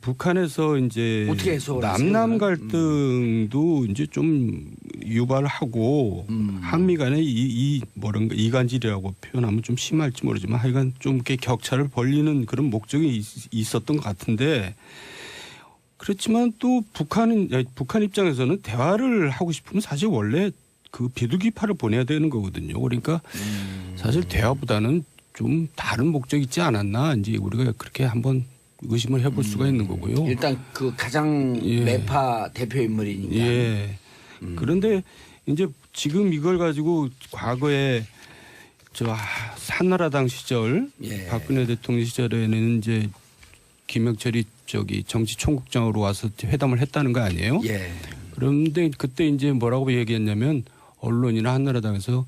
북한에서 이제 어떻게 해석을 하세요, 남남 그러면? 갈등도 이제 좀 유발하고 한미 간의 이 뭐랄까 이간질이라고 표현하면 좀 심할지 모르지만 하여간 좀 이렇게 격차를 벌리는 그런 목적이 있었던 것 같은데 그렇지만 또 북한 입장에서는 대화를 하고 싶으면 사실 원래 그 비둘기파를 보내야 되는 거거든요. 그러니까 사실 대화보다는 좀 다른 목적이 있지 않았나 이제 우리가 그렇게 한번 의심을 해볼 수가 있는 거고요. 일단 그 가장 예. 매파 대표 인물이니까. 예. 그런데 이제 지금 이걸 가지고 과거에 저 한나라당 시절 예. 박근혜 대통령 시절에는 이제 김영철이 저기 정치총국장으로 와서 회담을 했다는 거 아니에요? 예. 그런데 그때 이제 뭐라고 얘기했냐면 언론이나 한나라당에서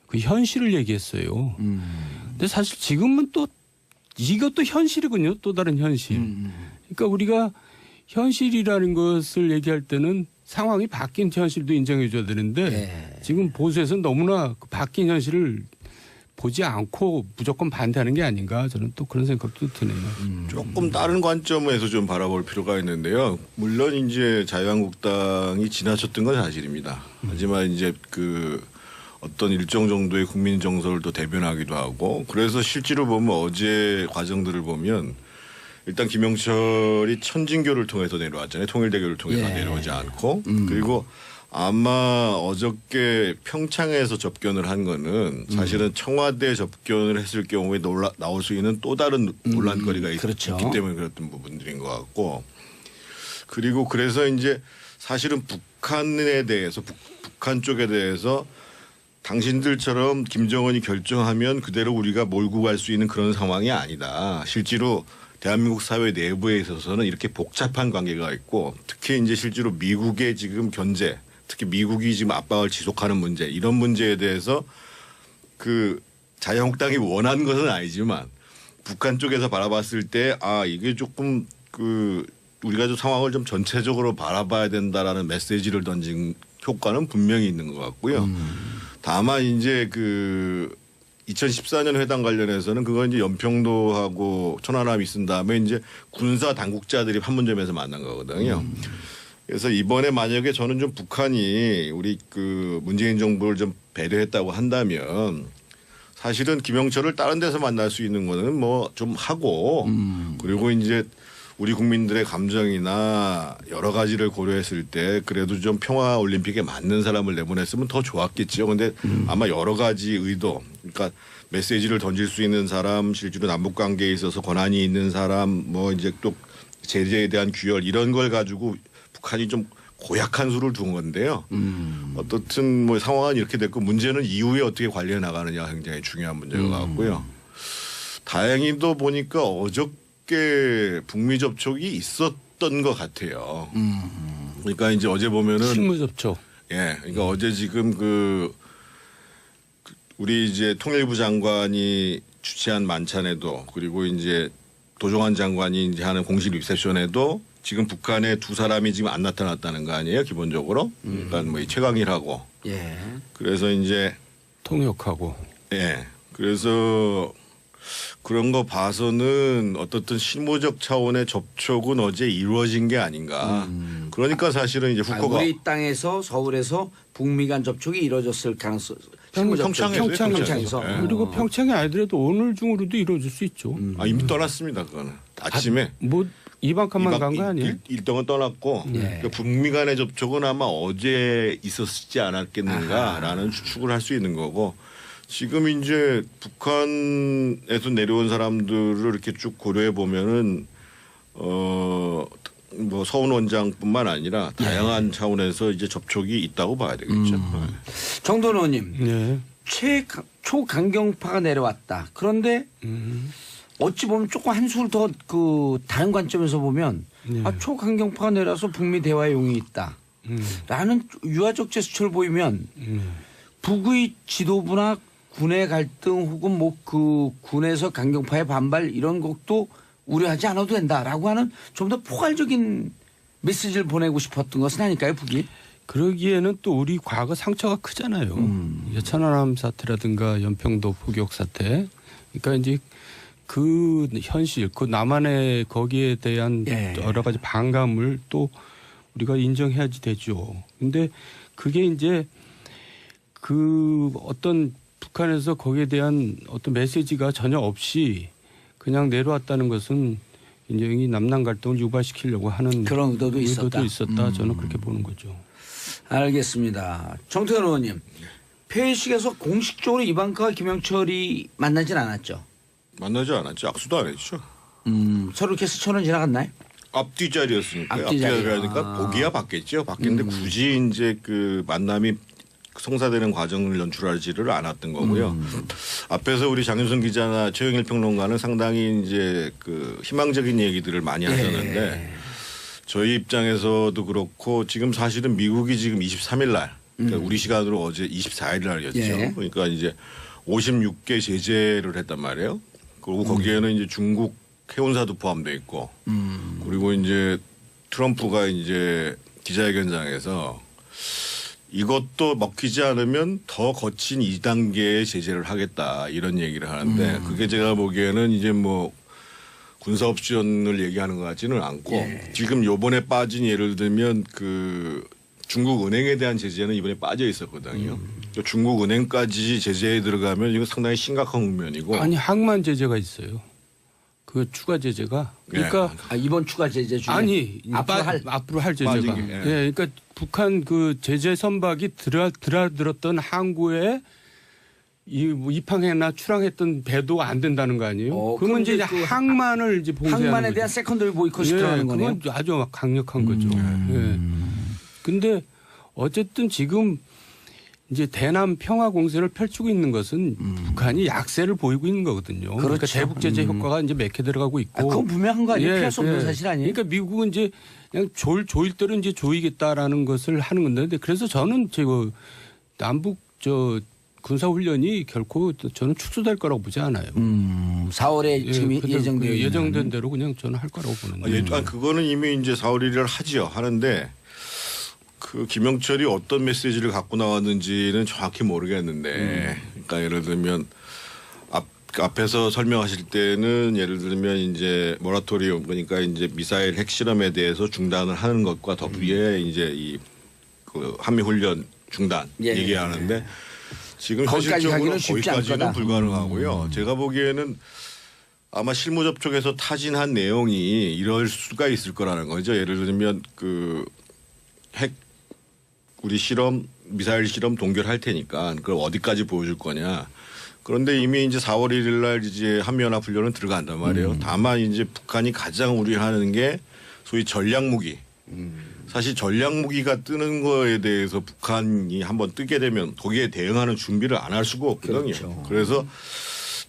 그 현실을 얘기했어요. 근데 사실 지금은 또 이것도 현실이군요. 또 다른 현실. 그러니까 우리가 현실이라는 것을 얘기할 때는 상황이 바뀐 현실도 인정해 줘야 되는데 예. 지금 보수에서는 너무나 그 바뀐 현실을 보지 않고 무조건 반대하는 게 아닌가 저는 또 그런 생각도 드네요. 조금 다른 관점에서 좀 바라볼 필요가 있는데요. 물론 이제 자유한국당이 지나쳤던 건 사실입니다. 하지만 이제 그 어떤 일정 정도의 국민 정서를 또 대변하기도 하고 그래서 실제로 보면 어제 과정들을 보면 일단 김영철이 천진교를 통해서 내려왔잖아요. 통일대교를 통해서 내려오지 않고 그리고 아마 어저께 평창에서 접견을 한 거는 사실은 청와대 접견을 했을 경우에 나올 수 있는 또 다른 논란거리가 그렇죠. 있기 때문에 그랬던 부분들인 것 같고 그리고 그래서 이제 사실은 북한에 대해서 북한 쪽에 대해서 당신들처럼 김정은이 결정하면 그대로 우리가 몰고 갈 수 있는 그런 상황이 아니다. 실제로 대한민국 사회 내부에 있어서는 이렇게 복잡한 관계가 있고 특히 이제 실제로 미국의 지금 견제 특히 미국이 지금 압박을 지속하는 문제 이런 문제에 대해서 그 자유한국당이 원하는 것은 아니지만 북한 쪽에서 바라봤을 때 아 이게 조금 그 우리가 좀 상황을 좀 전체적으로 바라봐야 된다라는 메시지를 던진 효과는 분명히 있는 것 같고요. 다만 이제 그 2014년 회담 관련해서는 그건 이제 연평도하고 천안함이 있은 다음에 이제 군사 당국자들이 판문점에서 만난 거거든요. 그래서 이번에 만약에 저는 좀 북한이 우리 그 문재인 정부를 좀 배려했다고 한다면 사실은 김영철을 다른 데서 만날 수 있는 거는 뭐 좀 하고 그리고 이제 우리 국민들의 감정이나 여러 가지를 고려했을 때 그래도 좀 평화 올림픽에 맞는 사람을 내보냈으면 더 좋았겠죠. 근데 아마 여러 가지 의도 그러니까 메시지를 던질 수 있는 사람 실제로 남북 관계에 있어서 권한이 있는 사람 뭐 이제 또 제재에 대한 규율 이런 걸 가지고 북한이 좀 고약한 수를 둔 건데요. 어떻든 뭐 상황은 이렇게 됐고 문제는 이후에 어떻게 관리해 나가느냐가 굉장히 중요한 문제가 같고요. 다행히도 보니까 어저께 북미 접촉이 있었던 것 같아요. 그러니까 이제 어제 보면은 실무 접촉. 예, 그러니까 어제 지금 그 우리 이제 통일부 장관이 주최한 만찬에도 그리고 이제 도종환 장관이 이제 하는 공식 리셉션에도 지금 북한에 두 사람이 지금 안 나타났다는 거 아니에요, 기본적으로. 그러니까 뭐 이 최강일하고. 예. 그래서 이제 통역하고. 예. 그래서 그런 거 봐서는 어떻든 실무적 차원의 접촉은 어제 이루어진 게 아닌가. 그러니까 사실은 이제 후커가 우리 땅에서 서울에서 북미 간 접촉이 이루어졌을 가능성. 평창에서. 예. 그리고 평창이 아니더라도 오늘 중으로도 이루어질 수 있죠. 아, 이미 떠났습니다, 그거는. 아침에. 뭐 이방칸만 간 거 아니에요? 일정은 떠났고 그러니까 북미 간의 접촉은 아마 어제 있었지 않았겠는가라는 추측을 할 수 있는 거고 지금 이제 북한에서 내려온 사람들을 이렇게 쭉 고려해 보면은 뭐 서훈 원장뿐만 아니라 다양한 차원에서 이제 접촉이 있다고 봐야 되겠죠. 정돈 의원님, 네. 초강경파가 내려왔다. 그런데 어찌 보면 조금 한술 더 그 다른 관점에서 보면 초강경파가 내려와서 북미 대화에 용이 있다. 라는 유화적 제스처를 보이면 북의 지도부나 군의 갈등 혹은 뭐 그 군에서 강경파의 반발 이런 것도 우려하지 않아도 된다라고 하는 좀 더 포괄적인 메시지를 보내고 싶었던 것은 아닐까요, 북이? 그러기에는 또 우리 과거 상처가 크잖아요. 천안함 사태라든가 연평도 포격 사태. 그러니까 이제 그 현실, 그 남한의 거기에 대한 여러 가지 반감을 또 우리가 인정해야지 되죠. 근데 그게 이제 그 어떤 북한에서 거기에 대한 어떤 메시지가 전혀 없이 그냥 내려왔다는 것은 굉장히 남남 갈등을 유발시키려고 하는 그런 의도도 있었다. 저는 그렇게 보는 거죠. 알겠습니다. 정태현 의원님, 폐회식에서 공식적으로 이방카와 김영철이 만나진 않았죠? 만나지 않았죠. 악수도 안 했죠. 서로 이렇게 스쳐는 지나갔나요? 앞뒤 자리였으니까. 앞뒤 자리. 자리니까 보기야 봤겠죠. 봤겠는데 굳이 이제 그 만남이 성사되는 과정을 연출하지를 않았던 거고요. 앞에서 우리 장윤선 기자나 최영일 평론가는 상당히 이제 그 희망적인 얘기들을 많이 하셨는데 저희 입장에서도 그렇고 지금 사실은 미국이 지금 23일 날 그러니까 우리 시간으로 어제 24일 날이었죠. 그러니까 이제 56개 제재를 했단 말이에요. 그리고 거기에는 이제 중국 해운사도 포함되어 있고 그리고 이제 트럼프가 이제 기자회견장에서 이것도 먹히지 않으면 더 거친 2단계의 제재를 하겠다 이런 얘기를 하는데 그게 제가 보기에는 이제 뭐 군사옵션을 얘기하는 것 같지는 않고 지금 요번에 빠진 예를 들면 그 중국 은행에 대한 제재는 이번에 빠져 있었거든요. 중국 은행까지 제재에 들어가면 이거 상당히 심각한 국면이고. 아니 항만 제재가 있어요. 그 추가 제재가. 그러니까 이번 추가 제재 중에 아니 앞으로 할 제재가. 빠지게, 예. 그러니까 북한 그 제재 선박이 드나들었던 항구에 뭐 입항해나 출항했던 배도 안 된다는 거 아니에요? 그러면 이제 항만을 이제 봉쇄하는 항만에 거죠. 대한 세컨더리 보이콧이 들어가는 거네요. 그건 아주 강력한 거죠. 예. 근데 어쨌든 지금 이제 대남 평화 공세를 펼치고 있는 것은 북한이 약세를 보이고 있는 거거든요. 그러니까 그렇죠. 대북 제재 효과가 이제 맺혀 들어가고 있고. 그건 분명한 거 아니에요? 피할 수 없는 예. 사실 아니에요? 그러니까 미국은 이제 그냥 조일 대로 이제 조이겠다라는 것을 하는 건데 그래서 저는 지금 남북 군사 훈련이 결코 저는 축소될 거라고 보지 않아요. 4월에 지금 그대로 예정된 예정된 대로 그냥 저는 할 거라고 보는데. 그거는 이미 이제 4월 1일 하지요. 하는데 그 김영철이 어떤 메시지를 갖고 나왔는지는 정확히 모르겠는데 그러니까 예를 들면 앞에서 설명하실 때는 예를 들면 이제 모라토리움 그러니까 이제 미사일 핵실험에 대해서 중단을 하는 것과 더불어 이제 이 그 한미 훈련 중단 얘기하는데 지금 거기까지 현실적으로 가기는 쉽지 않을 거기까지는 거다. 불가능하고요. 제가 보기에는 아마 실무 접촉에서 타진한 내용이 이럴 수가 있을 거라는 거죠. 예를 들면 그 핵 우리 실험 미사일 실험 동결할 테니까 그걸 어디까지 보여줄 거냐. 그런데 이미 이제 4월 1일 날 이제 한미연합 훈련은 들어간단 말이에요. 다만 이제 북한이 가장 우려하는 게 소위 전략 무기. 사실 전략 무기가 뜨는 거에 대해서 북한이 한번 뜨게 되면 거기에 대응하는 준비를 안 할 수가 없거든요. 그렇죠. 그래서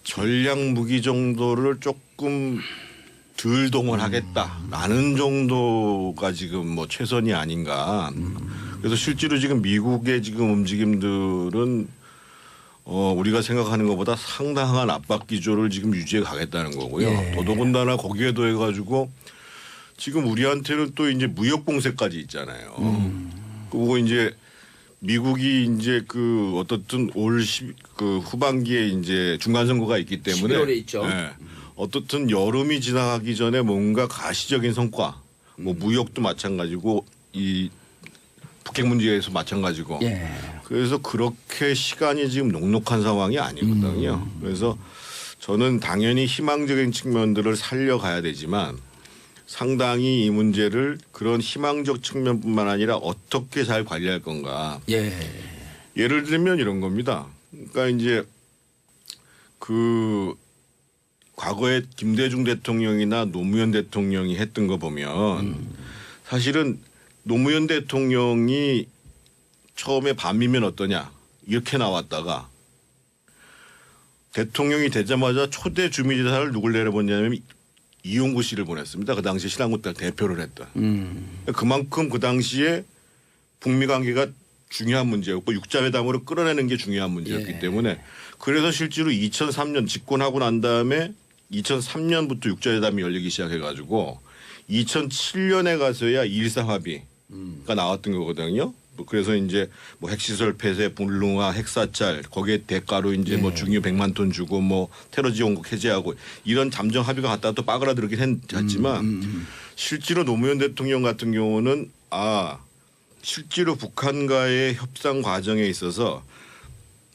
전략 무기 정도를 조금 덜 동원하겠다라는 정도가 지금 뭐 최선이 아닌가. 그래서 실제로 지금 미국의 지금 움직임들은 우리가 생각하는 것보다 상당한 압박 기조를 지금 유지해 가겠다는 거고요. 더더군다나 거기에 더해가지고 지금 우리한테는 또 이제 무역 공세까지 있잖아요. 그리고 이제 미국이 이제 그 어떻든 올 그 후반기에 이제 중간 선거가 있기 때문에 11월에 있죠. 어떻든 여름이 지나가기 전에 뭔가 가시적인 성과, 뭐 무역도 마찬가지고 이 북핵 문제에서 마찬가지고. 그래서 그렇게 시간이 지금 녹록한 상황이 아니거든요. 그래서 저는 당연히 희망적인 측면들을 살려가야 되지만 상당히 이 문제를 그런 희망적 측면뿐만 아니라 어떻게 잘 관리할 건가. 예를 들면 이런 겁니다. 그러니까 이제 그 과거에 김대중 대통령이나 노무현 대통령이 했던 거 보면 사실은 노무현 대통령이 처음에 밤이면 어떠냐 이렇게 나왔다가 대통령이 되자마자 초대 주민지사를 누굴 내려보냐면 이용구 씨를 보냈습니다. 그 당시 신한국당 대표를 했던. 그만큼 그 당시에 북미 관계가 중요한 문제였고 육자회담으로 끌어내는 게 중요한 문제였기 때문에 그래서 실제로 2003년 집권하고 난 다음에 2003년부터 육자회담이 열리기 시작해가지고 2007년에 가서야 2.14 합의가 나왔던 거거든요. 그래서 이제 뭐 핵시설 폐쇄, 불능화, 핵사찰 거기에 대가로 이제 뭐 중유 100만 톤 주고 뭐 테러 지원국 해제하고 이런 잠정 합의가 갖다 또 빠그라들긴 했지만 실제로 노무현 대통령 같은 경우는 실제로 북한과의 협상 과정에 있어서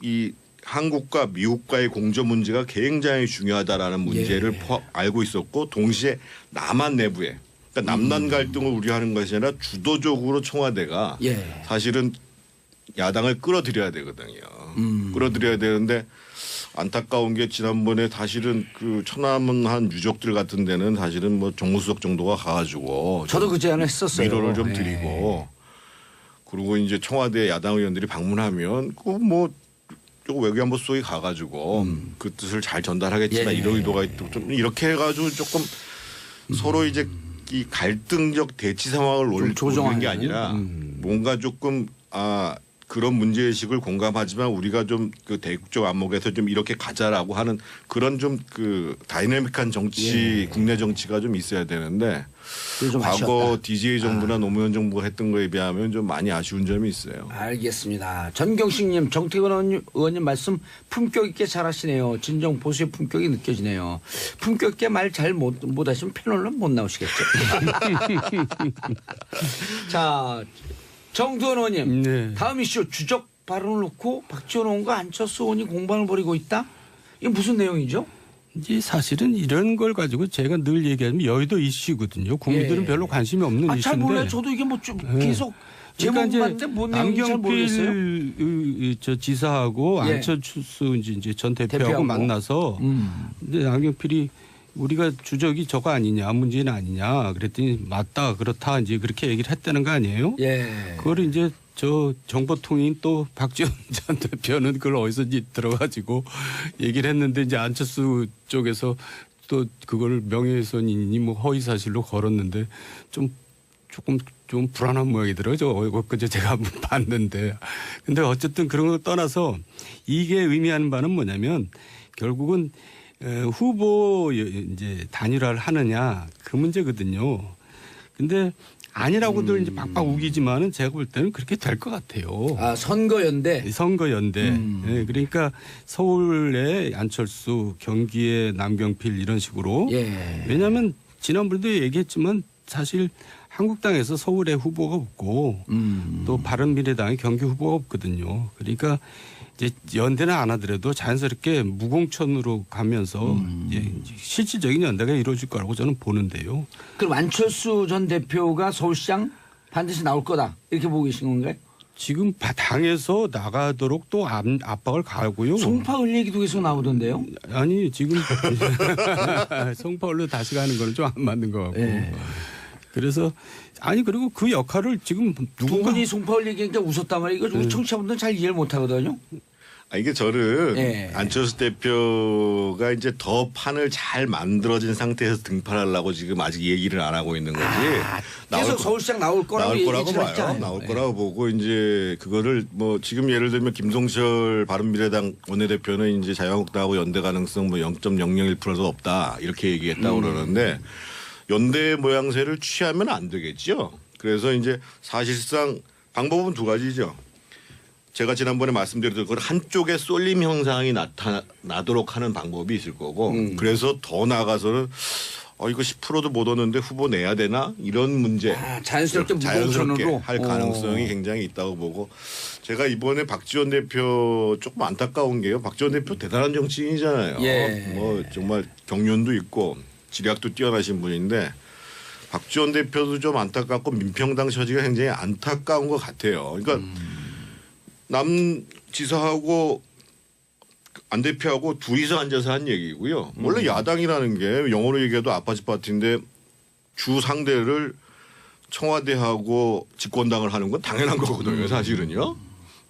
이 한국과 미국과의 공조 문제가 굉장히 중요하다라는 문제를 알고 있었고 동시에 남한 내부에 그러니까 남남 갈등을 우려하는 것이 아니라 주도적으로 청와대가 사실은 야당을 끌어들여야 되거든요. 끌어들여야 되는데 안타까운 게 지난번에 사실은 그 천안함 유족들 같은 데는 사실은 뭐 정무수석 정도가 가가지고 저도 그 제안을 했었어요. 위로를 좀 드리고 그리고 이제 청와대 야당 의원들이 방문하면 그 뭐 외교안보 수석이 가가지고 그 뜻을 잘 전달하겠지만 이런 의도가 좀 이렇게 해가지고 조금 서로 이제 이 갈등적 대치 상황을 올리는 게 아니라 뭔가 조금 그런 문제의식을 공감하지만 우리가 좀 그 대국적 안목에서 좀 이렇게 가자라고 하는 그런 좀 그 다이내믹한 정치 국내 정치가 좀 있어야 되는데 그게 좀 과거 아쉬웠다. DJ 정부나 노무현 정부가 했던 거에 비하면 좀 많이 아쉬운 점이 있어요. 알겠습니다. 전경식님, 정태근 의원님 말씀 품격 있게 잘하시네요. 진정 보수의 품격이 느껴지네요. 품격 있게 말 잘 못하시면 패널로 못 나오시겠죠. 자, 정두원 의원님, 네. 다음 이슈 주적 발언을 놓고 박지원 의원과 안철수 의원이 공방을 벌이고 있다? 이게 무슨 내용이죠? 이제 사실은 이런 걸 가지고 제가 늘 얘기하면 여의도 이슈거든요. 국민들은 예. 별로 관심이 없는 잘 이슈인데. 몰라요. 저도 이게 뭐 좀 계속 그러니까 제목 봤는데 뭔 내용인지 잘 모르겠어요. 남경필 저 지사하고 예. 안철수 이제 전 대표하고 대표하고. 만나서 근데 남경필이 우리가 주적이 저거 아니냐 문재인 아니냐 그랬더니 맞다 그렇다 이제 그렇게 얘기를 했다는 거 아니에요? 예. 그걸 이제 저 정보통인 또 박지원 전 대표는 그걸 어디서 들어가지고 얘기를 했는데 이제 안철수 쪽에서 또 그걸 명예훼손이니 뭐 허위사실로 걸었는데 조금 좀 불안한 모양이더라고요. 저 엊그제 제가 한번 봤는데. 근데 어쨌든 그런 거 떠나서 이게 의미하는 바는 뭐냐면 결국은 후보 이제 단일화를 하느냐 그 문제거든요. 근데 아니라고들 이제 박박 우기지만은 제가 볼 때는 그렇게 될 것 같아요. 아, 선거연대. 선거연대. 예, 그러니까 서울에 안철수, 경기에 남경필 이런 식으로. 예. 왜냐하면 지난번에도 얘기했지만 사실 한국당에서 서울에 후보가 없고 또 바른미래당에 경기 후보가 없거든요. 그러니까 이제 연대는 안 하더라도 자연스럽게 무공천으로 가면서 이제 실질적인 연대가 이루어질 거라고 저는 보는데요. 그럼 안철수 전 대표가 서울시장 반드시 나올 거다 이렇게 보고 계신 건가요? 지금 당에서 나가도록 또 압박을 가하고요. 송파을 얘기도 계속 나오던데요. 아니 지금 송파울로 다시 가는 거는 좀 안 맞는 것 같고. 예. 그래서 아니 그리고 그 역할을 지금 두 누군가 분이 송파을 얘기하니까 웃었단 말이에요. 이거 우리 청취자분들은 잘 이해를 못 하거든요. 아, 이게 저는 예. 안철수 대표가 이제 더 판을 잘 만들어진 상태에서 등판하려고 지금 아직 얘기를 안 하고 있는 거지. 계속 서울시장 나올 거라고 나올 거라고 얘기를 봐요. 했잖아요. 나올 예. 거라고 보고 이제 그거를 뭐 지금 예를 들면 김동철 바른미래당 원내대표는 이제 자유한국당하고 연대 가능성 뭐 0.001%도 없다 이렇게 얘기했다고 그러는데 연대 모양새를 취하면 안 되겠죠. 그래서 이제 사실상 방법은 두 가지죠. 제가 지난번에 말씀드렸던 그 한쪽에 쏠림 현상이 나타나도록 하는 방법이 있을 거고 그래서 더 나아가서는 이거 10%도 못 얻는데 후보 내야 되나 이런 문제 자연스럽게 자연스럽게 무공천으로 할 가능성이 굉장히 있다고 보고 제가 이번에 박지원 대표 조금 안타까운 게요. 박지원 대표 대단한 정치인이잖아요. 예. 뭐 정말 경륜도 있고 지략도 뛰어나신 분인데 박지원 대표도 좀 안타깝고 민평당 처지가 굉장히 안타까운 것 같아요. 그러니까 남 지사하고 안 대표하고 둘이서 앉아서 한 얘기고요. 원래 야당이라는 게 영어로 얘기해도 아파트 파티인데 주 상대를 청와대하고 집권당을 하는 건 당연한 거거든요. 사실은요.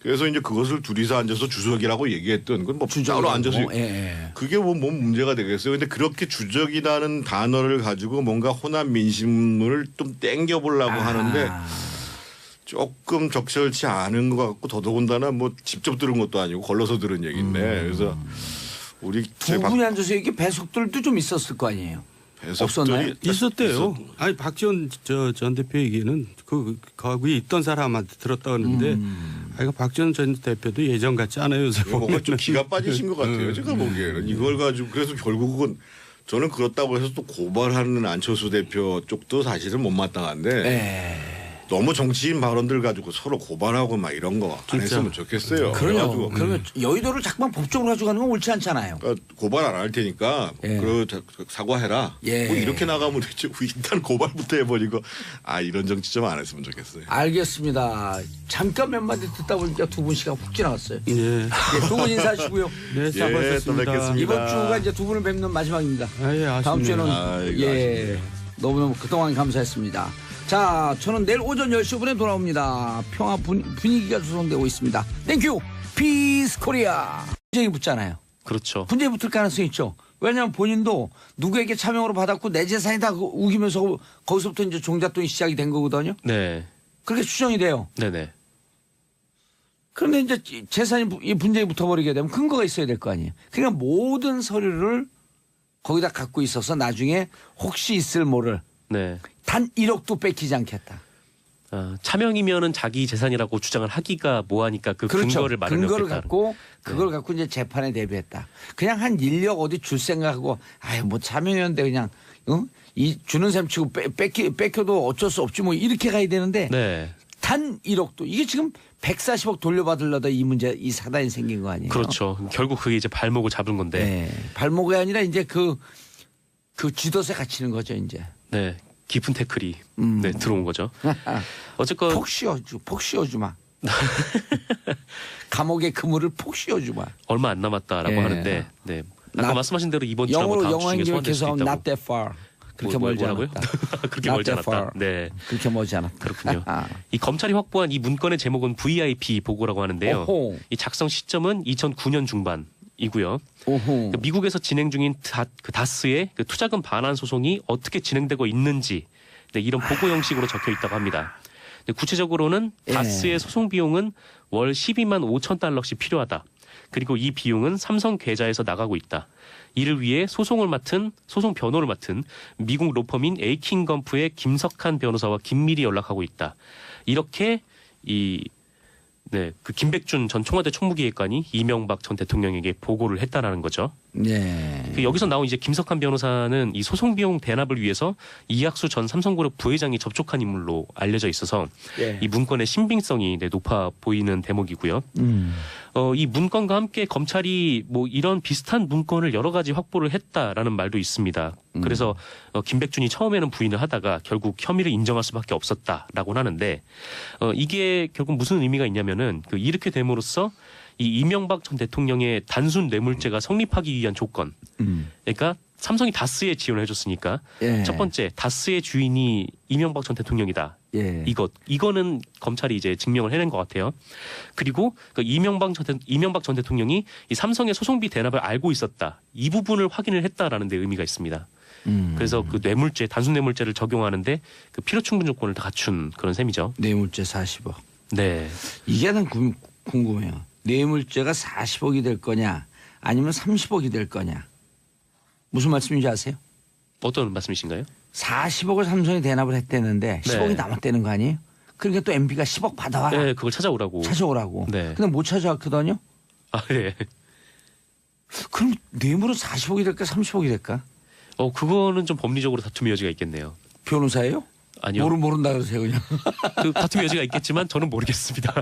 그래서 이제 그것을 둘이서 앉아서 주석이라고 얘기했던 건 뭐 따로 앉아서 그게 뭐 문제가 되겠어요. 근데 그렇게 주적이라는 단어를 가지고 뭔가 호남 민심을 좀 땡겨보려고 하는데 조금 적절치 않은 것 같고 더더군다나 뭐 직접 들은 것도 아니고 걸러서 들은 얘기인데 그래서 우리 두 분이 앉아서 이게 배석들도 좀 있었을 거 아니에요. 없었나요? 있었대요. 아니 박지원 전 대표 얘기는 거기에 있던 사람한테 들었다 그러는데 박지원 전 대표도 예전 같지 않아요. 요새 뭔가 좀 기가 빠지신 것 같아요. 제가 보기에는 이걸 가지고 그래서 결국은 저는 그렇다고 해서 또 고발하는 안철수 대표 쪽도 사실은 못마땅한데 너무 정치인 발언들 가지고 서로 고발하고 막 이런 거 안 했으면 좋겠어요. 그래요. 그러면 여의도를 자꾸만 법적으로 가져가는 건 옳지 않잖아요. 그러니까 고발 안 할 테니까 사과해라. 예. 뭐 이렇게 나가면 되지. 일단 고발부터 해버리고 이런 정치 좀 안 했으면 좋겠어요. 알겠습니다. 잠깐 몇 마디 듣다 보니까 두 분 시간 훅 지나갔어요. 예. 두 분 인사하시고요. 네, 또 수고하셨습니다. 뵙겠습니다. 이번 주가 이제 두 분을 뵙는 마지막입니다. 다음 주에는 아쉽네요. 너무너무 그동안 감사했습니다. 자, 저는 내일 오전 10시 5분에 돌아옵니다. 평화 분위기가 조성되고 있습니다. 땡큐 피스 코리아. 분쟁이 붙잖아요. 그렇죠. 분쟁이 붙을 가능성이 있죠. 왜냐하면 본인도 누구에게 차명으로 받았고 내 재산이다 우기면서 거기서부터 이제 종잣돈이 시작이 된 거거든요. 네. 그렇게 추정이 돼요. 네네. 그런데 이제 재산이 이 분쟁이 붙어버리게 되면 근거가 있어야 될 거 아니에요. 그러니까 모든 서류를 거기다 갖고 있어서 나중에 혹시 있을 모를 네. 단 1억도 뺏기지 않겠다. 차명이면은 자기 재산이라고 주장을 하기가 뭐하니까 그 그렇죠. 근거를 마련했다. 근거를 갖고 그걸 갖고 이제 재판에 대비했다. 그냥 한 인력 어디 줄 생각하고 아유 뭐 차명이었는데 그냥 이 주는 셈 치고 뺏겨도 어쩔 수 없지 뭐 이렇게 가야 되는데 네. 단 1억도 이게 지금 140억 돌려받으려다 이 문제 이 사단이 생긴 거 아니에요? 그렇죠. 결국 그게 이제 발목을 잡은 건데. 네. 발목이 아니라 이제 그 쥐덫에 갇히는 거죠 이제. 네. 깊은 태클이 네, 들어온 거죠. 어쨌건 폭 씌워주마. 감옥의 그물을 폭 씌워주마. 얼마 안 남았다라고 예. 하는데 네. 아까 Not- 말씀하신 대로 이번 주나 뭐 영어로 다음 주 영어 중에 소환될 수 행정에서 있다고. not that far. 그렇게 멀지 뭐라고요? 않았다. 그렇게 Not 멀지 that 않았다. far. 네. 그렇게 멀지 않았다. 그렇군요. 아. 이 검찰이 확보한 이 문건의 제목은 VIP 보고라고 하는데요. 오호. 이 작성 시점은 2009년 중반이고요. 오호. 미국에서 진행 중인 다스의 그 투자금 반환 소송이 어떻게 진행되고 있는지 네, 이런 보고 형식으로 적혀 있다고 합니다. 네, 구체적으로는 예. 다스의 소송 비용은 월 12만 5천 달러씩 필요하다. 그리고 이 비용은 삼성 계좌에서 나가고 있다. 이를 위해 소송 변호를 맡은 미국 로펌인 에이킹건프의 김석한 변호사와 긴밀히 연락하고 있다. 이렇게 그 김백준 전 청와대 총무기획관이 이명박 전 대통령에게 보고를 했다라는 거죠. 네. 그 여기서 나온 이제 김석한 변호사는 이 소송 비용 대납을 위해서 이학수 전 삼성그룹 부회장이 접촉한 인물로 알려져 있어서 예. 이 문건의 신빙성이 높아 보이는 대목이고요. 이 문건과 함께 검찰이 뭐 이런 비슷한 문건을 여러 가지 확보를 했다라는 말도 있습니다. 그래서 김백준이 처음에는 부인을 하다가 결국 혐의를 인정할 수밖에 없었다라고 하는데 이게 결국 무슨 의미가 있냐면은 이렇게 됨으로써 이 이명박 전 대통령의 단순 뇌물죄가 성립하기 위한 조건. 그러니까 삼성이 다스에 지원을 해줬으니까 예. 첫 번째 다스의 주인이 이명박 전 대통령이다. 예. 이거는 검찰이 이제 증명을 해낸 것 같아요. 그리고 이명박 전 대통령이 이 삼성의 소송비 대납을 알고 있었다. 이 부분을 확인을 했다라는 데 의미가 있습니다. 그래서 그 뇌물죄, 단순 뇌물죄를 적용하는데 그 필요 충분 조건을 다 갖춘 그런 셈이죠. 뇌물죄 40억. 네. 이게 난 궁금해요. 뇌물죄가 40억이 될 거냐 아니면 30억이 될 거냐. 무슨 말씀인지 아세요? 어떤 말씀이신가요? 40억을 삼성이 대납을 했대는데 10억이 남았다는 거 아니에요? 그러니까 또 MB가 10억 받아와라. 네, 그걸 찾아오라고. 찾아오라고. 네. 근데 못 찾아왔거든요. 아, 네. 그럼 뇌물은 40억이 될까 30억이 될까? 그거는 좀 법리적으로 다툼의 여지가 있겠네요. 변호사예요? 아니요. 모른다 그러세요 그냥. 그 다툼의 여지가 있겠지만 저는 모르겠습니다.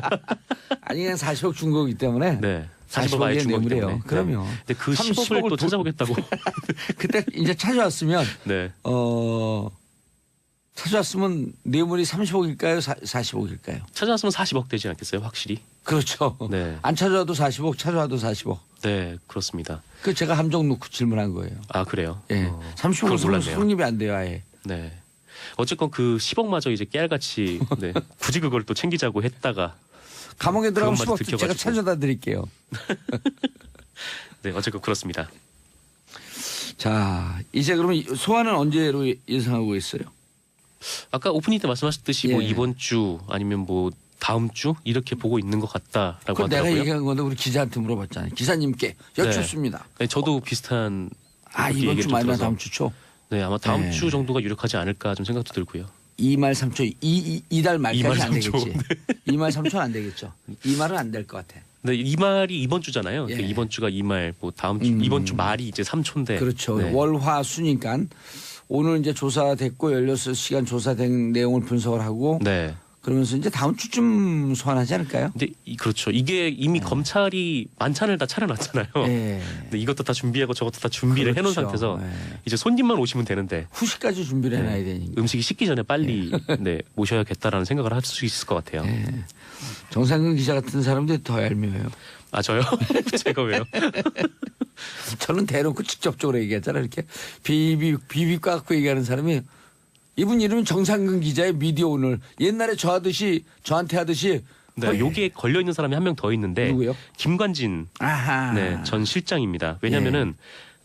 아니 그냥 40억 준 거기 때문에. 네. 40억 아예 40억이 준 거기 뇌물이에요. 때문에. 그럼요. 네. 근데 그 10억을 또 찾아보겠다고. 그때 이제 찾아왔으면 네. 찾아왔으면 뇌물이 30억일까요? 40억일까요? 찾아왔으면 40억 되지 않겠어요? 확실히. 그렇죠. 네. 안 찾아와도 40억, 찾아와도 40억. 네, 그렇습니다. 그 제가 함정 놓고 질문한 거예요. 아, 그래요? 예. 그건 30억은 몰랐네요. 성립이 안 돼요, 아예. 네. 어쨌건 그 10억마저 이제 깨알같이 네. 굳이 그걸 또 챙기자고 했다가 감옥에 들어가면 그것만 10억 제가 들켜가지고. 찾아다 드릴게요. 네, 어쨌건 그렇습니다. 자, 이제 그러면 소환은 언제로 예상하고 있어요? 아까 오프닝 때 말씀하셨듯이 뭐 예. 이번 주 아니면 뭐 다음 주 이렇게 보고 있는 것 같다라고 그건 내가 하더라고요. 얘기한 건데 우리 기자한테 물어봤잖아요. 기사님께 여쭙습니다. 네, 저도 비슷한 아, 그렇게 이번 얘기를 주 좀 말이나 들어서. 다음 주 초? 네, 아마 다음 네. 주 정도가 유력하지 않을까 좀 생각도 들고요. 2말 3초, 이달 말까지 2말 안 3초. 되겠지. 2말 3초는 안 되겠죠. 2말은 안 될 것 같아. 네, 이 말이 이번 주잖아요. 예. 이번 주가 이 말, 뭐 다음 주 이번 주 말이 이제 3초인데. 그렇죠. 네. 월화 수니까 오늘 이제 조사됐고 16시간 조사된 내용을 분석을 하고 네. 그러면서 이제 다음 주쯤 소환하지 않을까요? 근데 그렇죠. 이게 이미 검찰이 만찬을 다 차려놨잖아요. 네. 근데 이것도 다 준비하고 저것도 다 준비를 해놓은 그렇죠. 상태에서 네. 이제 손님만 오시면 되는데 후식까지 준비를 해놔야 되니까. 음식이 식기 전에 빨리 네, 모셔야겠다라는 생각을 할 수 있을 것 같아요. 네. 정상근 기자 같은 사람들이 더 얄미워요. 아 저요? 제가 왜요? 저는 대놓고 직접적으로 얘기했잖아요. 이렇게 비비 깎고 얘기하는 사람이 이분 이름은 정상근 기자의 미디어 오늘 옛날에 저한테 하듯이 네, 요게 걸려 있는 사람이 한 명 더 있는데 누구요? 김관진 아하. 네, 전 실장입니다. 왜냐면은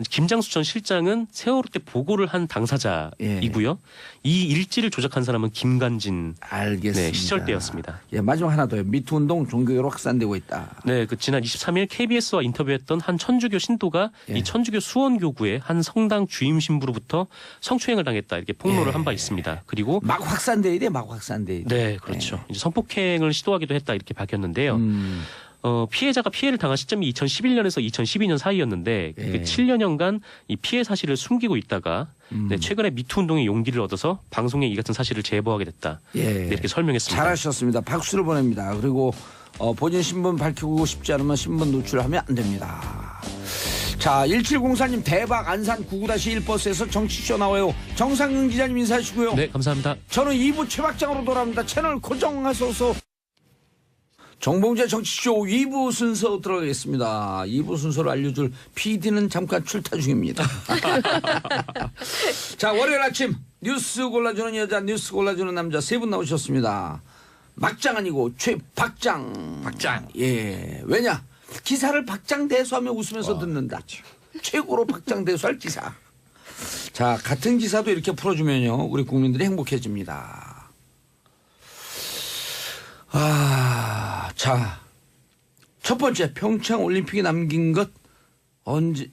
김장수 전 실장은 세월호 때 보고를 한 당사자이고요. 이 일지를 조작한 사람은 김관진 알겠습니다. 네, 시절 때였습니다. 예, 마지막 하나 더요. 미투 운동 종교로 확산되고 있다. 네, 그 지난 23일 KBS와 인터뷰했던 한 천주교 신도가 이 천주교 수원교구의 한 성당 주임 신부로부터 성추행을 당했다 이렇게 폭로를 한 바 있습니다. 그리고 막 확산돼야 돼, 막 확산돼야 돼. 네, 그렇죠. 이제 성폭행을 시도하기도 했다 이렇게 밝혔는데요. 피해자가 피해를 당한 시점이 2011년에서 2012년 사이였는데 그 7년여간 이 피해 사실을 숨기고 있다가 네, 최근에 미투 운동의 용기를 얻어서 방송에 이 같은 사실을 제보하게 됐다. 네, 이렇게 설명했습니다. 잘하셨습니다. 박수를 보냅니다. 그리고 본인 신분 밝히고 싶지 않으면 신분 노출하면 안 됩니다. 자, 1704님 대박 안산 99-1버스에서 정치쇼 나와요. 정상근 기자님 인사하시고요. 네, 감사합니다. 저는 2부 최박장으로 돌아옵니다. 채널 고정하소서. 정봉재 정치쇼 2부 순서 들어가겠습니다. 2부 순서를 알려줄 PD는 잠깐 출타 중입니다. 자, 월요일 아침 뉴스 골라주는 여자, 뉴스 골라주는 남자 세 분 나오셨습니다. 막장 아니고 최박장. 박장. 예. 왜냐? 기사를 박장대소하며 웃으면서 듣는다. 최고로 박장대소할 기사. 자, 같은 기사도 이렇게 풀어주면요, 우리 국민들이 행복해집니다. 자, 첫 번째 평창 올림픽에 남긴 것 언제?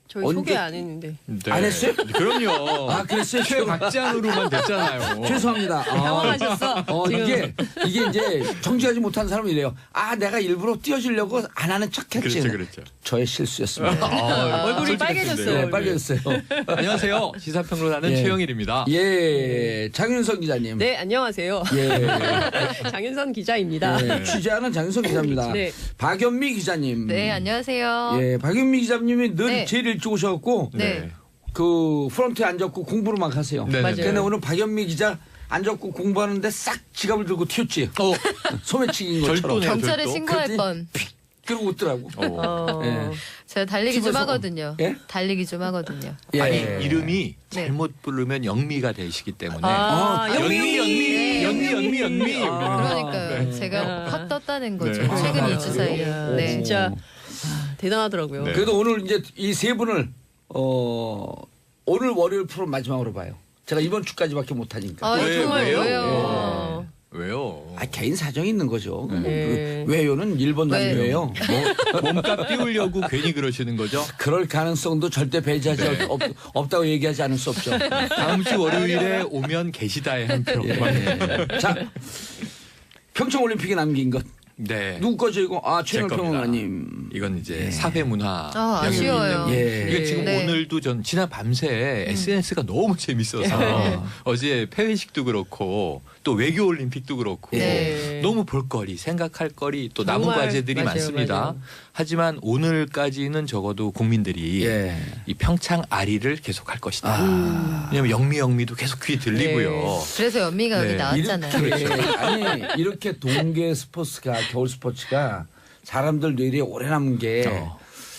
저희 언제- 소개 안 했는데. 네. 안 했어요? 그럼요. 아, 그랬어요? 최박장으로만 됐잖아요. 죄송합니다. 당황하셨어? 지금. 이게 이제 정지하지 못한 사람이 이래요. 아, 내가 일부러 띄워주려고 안 하는 척했지. 그렇죠. 저의 실수였습니다. 얼굴이 빨개졌어요. 네, 빨개졌어요. 안녕하세요. 시사평론가는 예. 최영일입니다. 예, 장윤선 기자님. 네, 안녕하세요. 예, 장윤선 기자입니다. 취재하는 장윤선 기자입니다. 네. 박연미 기자님. 네, 안녕하세요. 예, 박연미 기자님이 늘 네. 제일 일찍 오셔갖고 네. 그 프런트에 앉았고 공부를 막 하세요. 네, 맞아요. 근데 오늘 박연미 기자 앉았고 공부하는데 싹 지갑을 들고 튀었지. 소매치기인 것처럼. 절도네요. 경찰에 또? 신고할 그랬더니 뻔. 그러고 웃더라고. 예. 제가 달리기 좀 집에서- 하거든요. 예? 달리기 좀 하거든요. 예. 아니 이름이 네. 잘못 부르면 영미가 되시기 때문에 연미. 그러니까 제가 확 떴다는 거죠. 네. 최근 아, 2주 사이에. 그래요? 네. 진짜 대단하더라고요. 네. 그래도 오늘 이제 이 세 분을 오늘 월요일 프로 마지막으로 봐요. 제가 이번 주까지밖에 못 하니까. 아, 정말 왜요? 왜요? 왜요? 아, 개인 사정이 있는 거죠. 네. 그 외요는 1번 왜? 단위예요. 몸값 띄우려고 괜히 그러시는 거죠? 그럴 가능성도 절대 배제하지 네. 없다고 얘기하지 않을 수 없죠. 다음 주 월요일에 오면 계시다의 한 표. 자, 평창 올림픽에 남긴 것 네. 누구 거죠 이거? 아, 제 최영 겁니다. 평론가님. 이건 이제 사회 문화. 아, 아쉬워요. 예. 이게 지금 네. 오늘도 전 지난 밤새 SNS가 너무 재밌어서 어제 폐회식도 그렇고 또 외교 올림픽도 그렇고 네. 너무 볼거리, 생각할 거리 또 남은 정말 과제들이 맞아요, 많습니다. 맞아요. 하지만 오늘까지는 적어도 국민들이 예. 이 평창 아리를 계속할 것이다. 왜냐하면 영미도 계속 귀에 들리고요. 네. 그래서 연미가 네. 여기 나왔잖아요. 이렇게 동계 스포츠가 겨울 스포츠가 사람들 뇌리에 오래 남은 게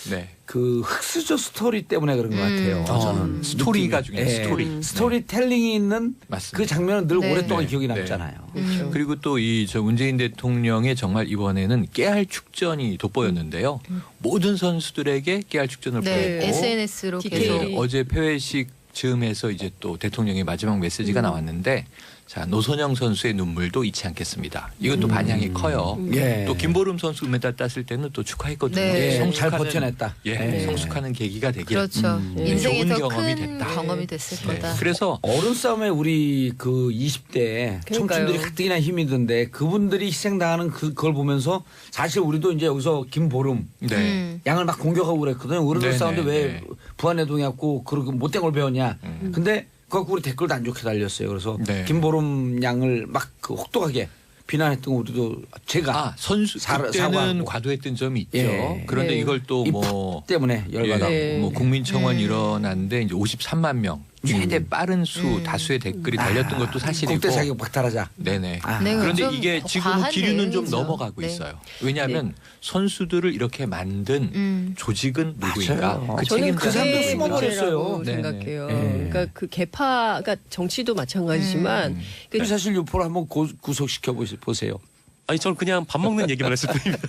네. 그 흑수저 스토리 때문에 그런 것 같아요. 저는 스토리가 느낌이. 중요해요. 스토리. 스토리텔링이 있는 맞습니다. 그 장면은 늘 네. 오랫동안 네. 기억이 네. 남잖아요. 그렇죠. 그리고 또 이 저 문재인 대통령의 정말 이번에는 깨알 축전이 돋보였는데요. 모든 선수들에게 깨알 축전을 네, 보였고 SNS로 디테일이. 계속. 네, 어제 폐회식 즈음에서 이제 또 대통령의 마지막 메시지가 나왔는데 자 노선영 선수의 눈물도 잊지 않겠습니다. 이것도 반향이 커요. 예. 또 김보름 선수 은메달 땄을 때는 또 축하했거든요. 네. 예, 잘 버텨냈다. 예, 예. 성숙하는 계기가 되길. 그렇죠. 좋은 인생에서 경험이 큰 됐다. 경험이 됐을 네. 거다. 그래서 어른 싸움에 우리 그 20대 그러니까요. 청춘들이 가뜩이나 힘이 든데 그분들이 희생당하는 그걸 보면서 사실 우리도 이제 여기서 김보름 네. 양을 막 공격하고 그랬거든요. 어른들 네네, 싸움인데 왜 네. 부안해동해갖고 그렇게 못된 걸 배웠냐. 근데 그거 갖고 우리 댓글도 안 좋게 달렸어요. 그래서 네. 김보름 양을 막 그 혹독하게 비난했던 거 우리도 제가 선수 그때는 사과하고. 과도했던 점이 있죠. 예. 그런데 네. 이걸 또 이 뭐 때문에 열받아. 네. 뭐 국민청원 일어났는데 이제 53만 명 최대 빠른 수 다수의 댓글이 달렸던 것도 사실이고. 국대 자격 박탈하자. 네네. 아. 네, 그런데 좀 이게 지금은 과한 기류는 좀 내용이죠. 넘어가고 네. 있어요. 왜냐하면 선수들을 이렇게 만든 조직은 누구인가? 맞아요. 그 저는 책임자는 그 사람도 그게 누구인가? 숨어버렸어요. 문제라고 네네. 생각해요. 네. 그러니까 그 개파가 정치도 마찬가지지만 그 사실 유포를 한번 구속시켜 보세요. 아니 저는 그냥 밥 먹는 얘기만 했을 뿐입니다.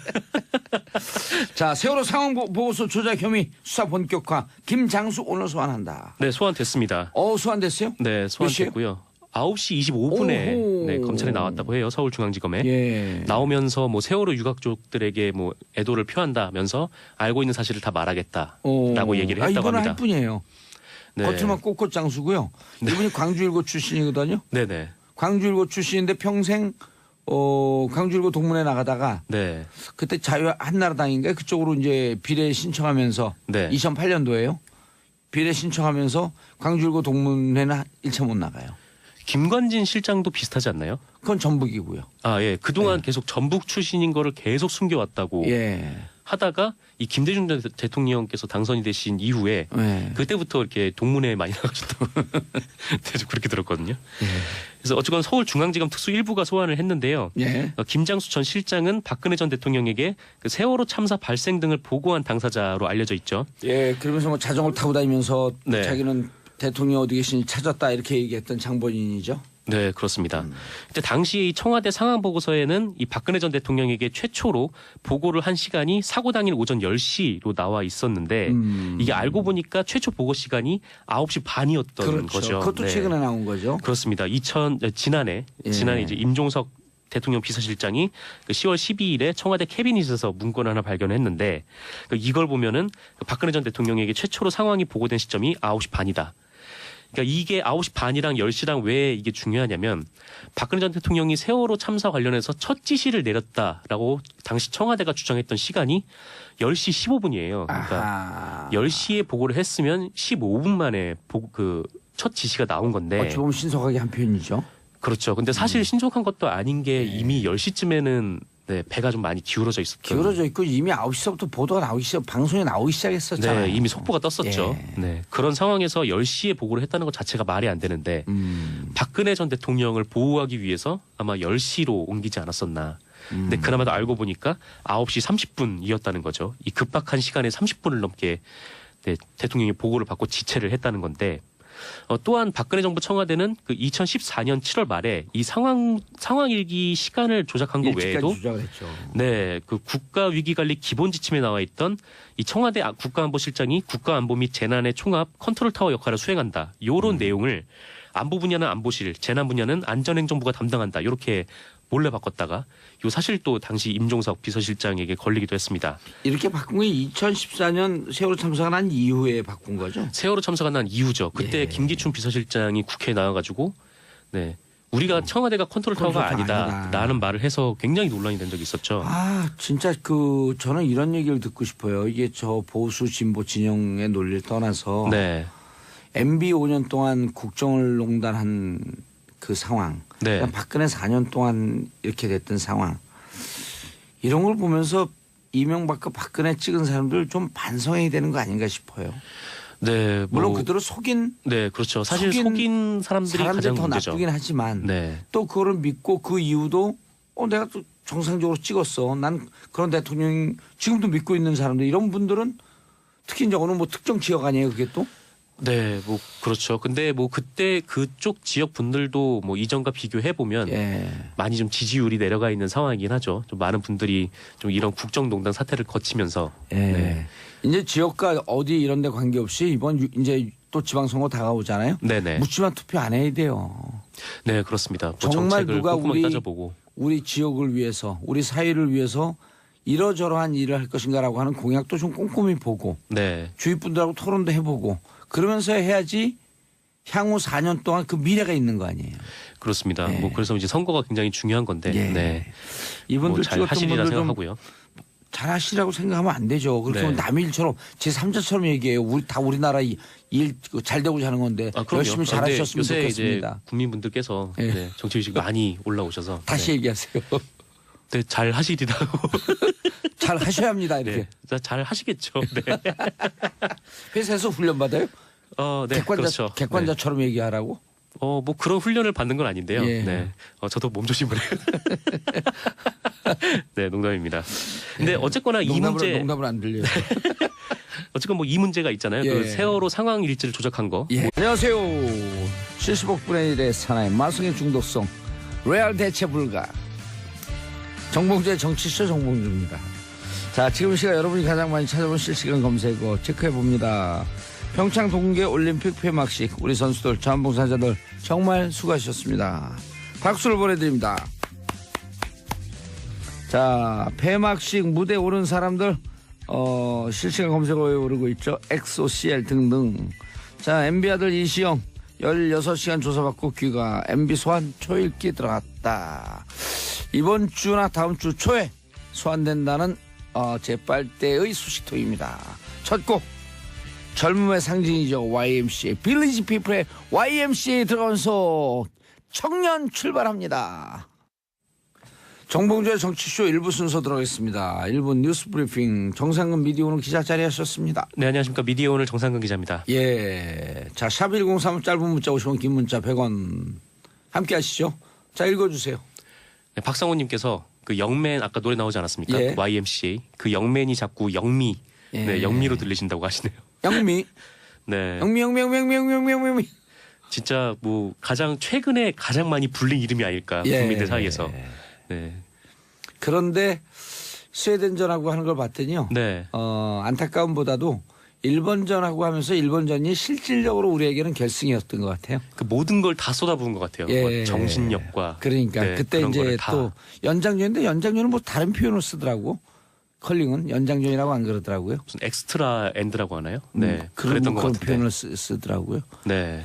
자, 세월호 상황 보고서 조작 혐의 수사 본격화. 김장수 오늘 소환한다. 네, 소환됐습니다. 소환됐어요? 네, 소환됐고요. 9시 25분에 오호. 네, 검찰에 나왔다고 해요. 서울중앙지검에. 예. 나오면서 뭐 세월호 유가족들에게 뭐 애도를 표한다면서 알고 있는 사실을 다 말하겠다라고 얘기를 했다고 이번은 합니다. 할 뿐이에요. 네. 겉으로만 꼿꼿 장수고요. 이분이 광주일고 출신이거든요. 네네. 광주일고 출신인데 평생 광주일고 동문회 나가다가 네. 그때 자유한나라당인가 그쪽으로 이제 비례 신청하면서 네. 2008년도에요. 비례 신청하면서 광주일고 동문회는 1차 못 나가요. 김관진 실장도 비슷하지 않나요? 그건 전북이고요. 아, 예. 그동안 계속 전북 출신인 거를 계속 숨겨왔다고 예. 하다가 이 김대중 대통령께서 당선이 되신 이후에 예. 그때부터 이렇게 동문회에 많이 나가셨다고 계속 그렇게 들었거든요. 예. 그래서 어쨌건 서울중앙지검 특수 1부가 소환을 했는데요. 예. 김장수 전 실장은 박근혜 전 대통령에게 그 세월호 참사 발생 등을 보고한 당사자로 알려져 있죠. 예. 그러면서 뭐 자전거를 타고 다니면서 네. 자기는 대통령 어디 계시니 찾았다 이렇게 얘기했던 장본인이죠. 네, 그렇습니다. 그때 당시 이 청와대 상황 보고서에는 이 박근혜 전 대통령에게 최초로 보고를 한 시간이 사고 당일 오전 10시로 나와 있었는데 이게 알고 보니까 최초 보고 시간이 9시 반이었던 그렇죠. 거죠. 그것도 네. 최근에 나온 거죠. 그렇습니다. 지난해 예. 이제 임종석 대통령 비서실장이 그 10월 12일에 청와대 캐비닛에서 문건을 하나 발견했는데 이걸 보면은 박근혜 전 대통령에게 최초로 상황이 보고된 시점이 9시 반이다. 그러니까 이게 9시 반이랑 10시랑 왜 이게 중요하냐면 박근혜 전 대통령이 세월호 참사 관련해서 첫 지시를 내렸다라고 당시 청와대가 주장했던 시간이 10시 15분이에요. 그러니까 아하. 10시에 보고를 했으면 15분 만에 그 첫 지시가 나온 건데 어찌 보면 신속하게 한 편이죠. 그렇죠. 근데 사실 신속한 것도 아닌 게 이미 10시쯤에는 네, 배가 좀 많이 기울어져 있었던. 기울어져 있고 이미 9시부터 보도가 나오기 시작, 방송에 나오기 시작했었잖아요. 네, 이미 속보가 떴었죠. 예. 네, 그런 상황에서 10시에 보고를 했다는 것 자체가 말이 안 되는데 박근혜 전 대통령을 보호하기 위해서 아마 10시로 옮기지 않았었나. 근데 그나마도 알고 보니까 9시 30분이었다는 거죠. 이 급박한 시간에 30분을 넘게 네, 대통령이 보고를 받고 지체를 했다는 건데 또한 박근혜 정부 청와대는 그 2014년 7월 말에 이 상황 일기 시간을 조작한 것 일찍까지 외에도 조작을 했죠. 네, 그 국가위기관리 기본 지침에 나와 있던 이 청와대 국가안보실장이 국가안보 및 재난의 총합 컨트롤타워 역할을 수행한다. 요런 내용을 안보 분야는 안보실, 재난 분야는 안전행정부가 담당한다. 이렇게 몰래 바꿨다가 요 사실 또 당시 임종석 비서실장에게 걸리기도 했습니다. 이렇게 바꾼 게 2014년 세월호 참사가 난 이후에 바꾼 거죠. 세월호 참사가 난 이후죠. 그때 예. 김기춘 비서실장이 국회에 나와가지고 네. 우리가 청와대가 컨트롤타워가 컨트롤타워 아니다라는 말을 해서 굉장히 논란이 된 적이 있었죠. 아, 진짜 저는 이런 얘기를 듣고 싶어요. 이게 저 보수 진보 진영의 논리를 떠나서 네. MB 5년 동안 국정을 농단한 그 상황, 네. 박근혜 4년 동안 이렇게 됐던 상황, 이런 걸 보면서 이명박과 박근혜 찍은 사람들 좀 반성해야 되는 거 아닌가 싶어요. 네, 물론 그대로 속인 네, 그렇죠. 사실 속인 사람들이 가장 더 문제죠. 나쁘긴 하지만 네. 또 그거를 믿고 그 이유도 내가 또 정상적으로 찍었어. 난 그런 대통령 지금도 믿고 있는 사람들 이런 분들은 특히 이제 어느 뭐 특정 지역 아니에요 그게 또? 네, 뭐 그렇죠. 근데 뭐 그때 그쪽 지역 분들도 뭐 이전과 비교해 보면 예. 많이 좀 지지율이 내려가 있는 상황이긴 하죠. 좀 많은 분들이 좀 이런 국정농단 사태를 거치면서 예. 네. 이제 지역과 어디 이런 데 관계없이 이번 이제 또 지방선거 다가오잖아요. 네네. 묻지마 투표 안 해야 돼요. 네, 그렇습니다. 뭐 정말 정책을 누가 꼼꼼하게 따져보고. 우리 지역을 위해서 우리 사회를 위해서 이러저러한 일을 할 것인가라고 하는 공약도 좀 꼼꼼히 보고 네. 주위 분들하고 토론도 해보고 그러면서 해야지 향후 4년 동안 그 미래가 있는 거 아니에요. 그렇습니다. 네. 뭐 그래서 이제 선거가 굉장히 중요한 건데. 예. 네. 이분들 뭐 잘 찍었던 하시리라 분들 좀 생각하고요. 잘하시라고 생각하면 안 되죠. 그렇게 네. 남의 일처럼 제3자처럼 얘기해요. 우리나라 일 잘 되고 자는 건데 아, 그럼요. 열심히 잘하셨으면 요새 좋겠습니다. 이제 국민분들께서 예. 네, 정치의식 많이 올라오셔서 다시 네. 얘기하세요. 네, 잘 하시리라고. 잘 하셔야 합니다. 이렇게. 네. 잘 하시겠죠. 네. 회사에서 훈련 받아요? 네, 그렇죠. 객관자처럼 얘기하라고? 뭐 그런 훈련을 받는 건 아닌데요. 예. 네. 저도 몸조심을 해요. 네, 농담입니다. 근데 어쨌거나 이 문제 농담을 안 들려요. 어쨌건 뭐 이 문제가 있잖아요. 예. 그 세월호 상황 일지를 조작한 거. 예. 안녕하세요. 75분의 1의 사나이 마성의 중독성 레알 대체 불가. 정봉주의 정치쇼 정봉주입니다. 자, 지금 시각 여러분이 가장 많이 찾아본 실시간 검색어 체크해봅니다. 평창 동계 올림픽 폐막식 우리 선수들 자원봉사자들 정말 수고하셨습니다. 박수를 보내드립니다. 자, 폐막식 무대에 오른 사람들 실시간 검색어에 오르고 있죠. XOCL 등등. 자, MB 아들 이시영 16시간 조사받고 귀가 MB 소환 초읽기 들어갔다. 이번 주나 다음 주 초에 소환된다는 재빨대의 소식통입니다. 첫 곡 젊음의 상징이죠. YMCA 빌리지 피플의 YMCA 들어가면서 청년 출발합니다. 정봉주의 정치쇼 1부 순서 들어가겠습니다. 1부 뉴스 브리핑 정상근 미디어오늘 기자 자리하셨습니다. 네, 안녕하십니까. 미디어오늘 정상근 기자입니다. 예, 자, 샵 1035 짧은 문자 50원 긴 문자 100원 함께 하시죠. 자, 읽어주세요. 네, 박상호님께서 그 영맨 아까 노래 나오지 않았습니까? 예. YMCA 그 영맨이 자꾸 영미, 예. 네, 영미로 들리신다고 하시네요. 영미 네, 영미 진짜 뭐 최근에 가장 많이 불린 이름이 아닐까 예. 국민들 사이에서. 네, 그런데 스웨덴전하고 하는 걸 봤더니요. 네, 안타까움보다도 일본전하고 하면서 일본전이 실질적으로 우리에게는 결승이었던 것 같아요. 그 모든 걸 다 쏟아부은 것 같아요. 예. 뭐 정신력과. 그러니까 네, 그때 그런 이제 거를 다. 또 연장전인데 연장전은 뭐 다른 표현을 쓰더라고. 컬링은 연장전이라고 안 그러더라고요. 무슨 엑스트라 엔드라고 하나요? 네, 그랬던 것 그런 같은데. 표현을 쓰더라고요. 네,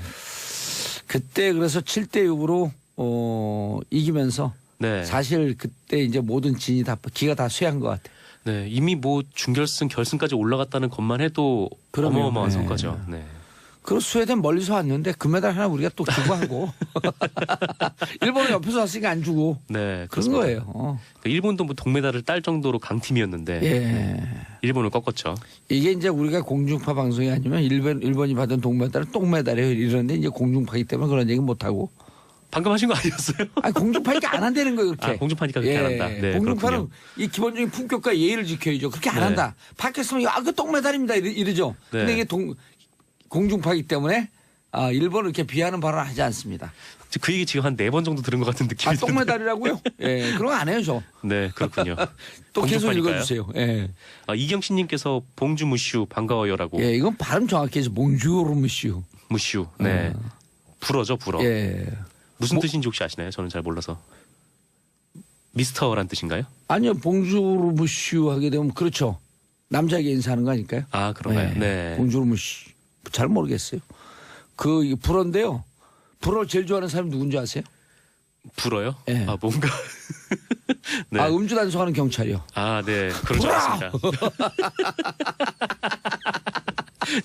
그때 그래서 7대6으로 이기면서 네, 사실 그때 이제 모든 진이 다 기가 다 쇠한 것 같아요. 네, 이미 뭐 중결승, 결승까지 올라갔다는 것만 해도 그럼요. 어마어마한 네. 성과죠. 네. 그리고 스웨덴 멀리서 왔는데 금메달 하나 우리가 또 주고 하고 일본은 옆에서 왔으니까 안 주고 네, 그런 그렇습니다. 거예요. 그 일본도 뭐 동메달을 딸 정도로 강팀이었는데 예. 일본을 꺾었죠. 이게 이제 우리가 공중파 방송이 아니면 일본이 받은 동메달은 똥메달이에요. 이러는데 이제 공중파이기 때문에 그런 얘기 못 하고. 방금 하신 거 아니었어요? 아니 공중파니까 안 한다는 거예요. 그렇게. 아, 공중파니까 그렇게 안 한다. 네, 공중파는 그렇군요. 이 기본적인 품격과 예의를 지켜야죠. 그렇게 안 네. 한다. 밖에서는 그 똥메달입니다 이러죠. 네. 근데 이게 공중파이기 때문에 일본을 이렇게 비하는 발언을 하지 않습니다. 그 얘기 지금 한 4번 정도 들은 것 같은 느낌이 드는데. 똥메달이라고요? 예, 그런 거 안 해요, 저. 네, 그렇군요. 또 계속 공중파니까요. 읽어주세요. 예. 이경신님께서 봉주 무슈 반가워요라고. 예, 이건 발음 정확히 해서 몽주르무슈. 무슈. 네. 불어죠, 불어. 예. 무슨 뜻인지 혹시 아시나요? 저는 잘 몰라서. 미스터란 뜻인가요? 아니요, 봉주르무슈 하게 되면 그렇죠. 남자에게 인사하는 거 아닐까요? 아, 그런가요? 네. 봉주르무슈. 잘 모르겠어요. 그 불어인데요. 불어를 제일 좋아하는 사람이 누군지 아세요? 불어요? 예. 아, 뭔가. 네. 음주 단속하는 경찰이요. 아, 네. 그런 줄 알았습니다.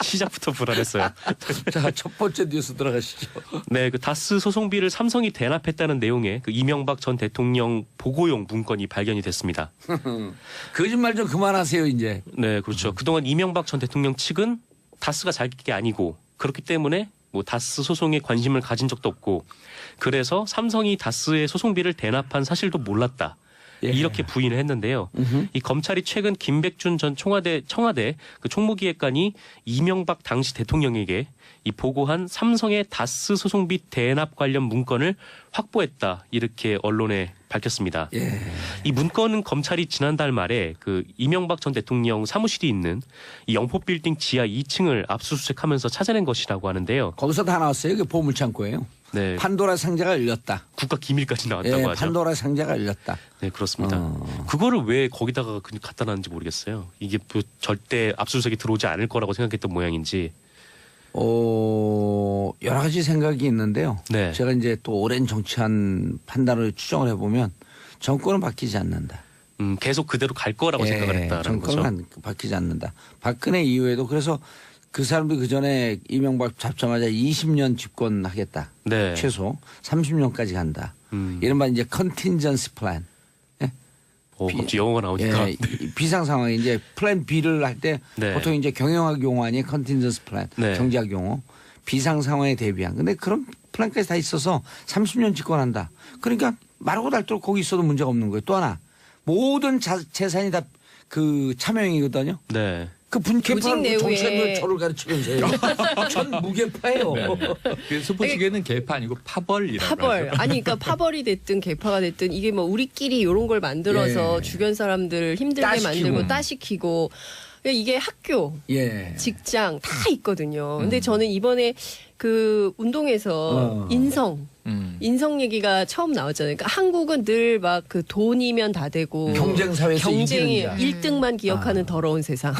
시작부터 불안했어요. 자, 첫 번째 뉴스 들어가시죠. 네, 그 다스 소송비를 삼성이 대납했다는 내용의 그 이명박 전 대통령 보고용 문건이 발견이 됐습니다. 거짓말 좀 그만하세요, 이제. 네, 그렇죠. 그동안 이명박 전 대통령 측은 다스가 자기게 아니고 그렇기 때문에 뭐 다스 소송에 관심을 가진 적도 없고 그래서 삼성이 다스의 소송비를 대납한 사실도 몰랐다. 예. 이렇게 부인을 했는데요. 이 검찰이 최근 김백준 전 청와대 그 총무기획관이 이명박 당시 대통령에게 이 보고한 삼성의 다스 소송비 대납 관련 문건을 확보했다. 이렇게 언론에 밝혔습니다. 예. 이 문건은 검찰이 지난달 말에 그 이명박 전 대통령 사무실이 있는 이 영포빌딩 지하 2층을 압수수색하면서 찾아낸 것이라고 하는데요. 거기서 다 나왔어요. 이게 보물창고예요. 네, 판도라 상자가 열렸다. 국가 기밀까지 나왔다고 예, 하죠. 판도라 상자가 열렸다. 네, 그렇습니다. 그거를 왜 거기다가 그냥 갖다 놨는지 모르겠어요. 이게 뭐 절대 압수수색이 들어오지 않을 거라고 생각했던 모양인지. 여러 가지 생각이 있는데요. 네. 제가 이제 또 오랜 정치한 판단을 추정을 해보면 정권은 바뀌지 않는다. 계속 그대로 갈 거라고 생각을 했다라는 거죠. 정권은 바뀌지 않는다. 박근혜 이후에도 그래서 그 사람들이 그 전에 이명박 잡자마자 20년 집권하겠다. 네. 최소 30년까지 간다. 이른바 이제 컨틴전시 플랜. 갑자기 영어가 나오니까. 예, 이 비상 상황에 이제 플랜 B를 할 때 네. 보통 이제 경영학 용어 아니에요. 컨틴전시 플랜. 네. 경제학 용어. 비상 상황에 대비한. 근데 그런 플랜까지 다 있어서 30년 집권한다. 그러니까 마르고 닳도록 거기 있어도 문제가 없는 거예요. 또 하나 모든 재산이 다 그 차명이거든요. 네. 그 분개파는 조직 내부에- 정치인을 저를 가르치면서요. 전 무개파예요. 그 스포츠계는 개파 아니고 파벌이라고 파벌. 하죠. 아니, 그러니까 파벌이 됐든 개파가 됐든 이게 뭐 우리끼리 이런 걸 만들어서 예. 주변 사람들 힘들게 따시키고. 만들고 따시키고 이게 학교, 예. 직장 다 있거든요. 근데 저는 이번에 그 운동에서 인성 얘기가 처음 나왔잖아요. 그러니까 한국은 늘 막 그 돈이면 다 되고 경쟁 사회에서 경쟁이 이기는 자. 1등만 기억하는 더러운 세상.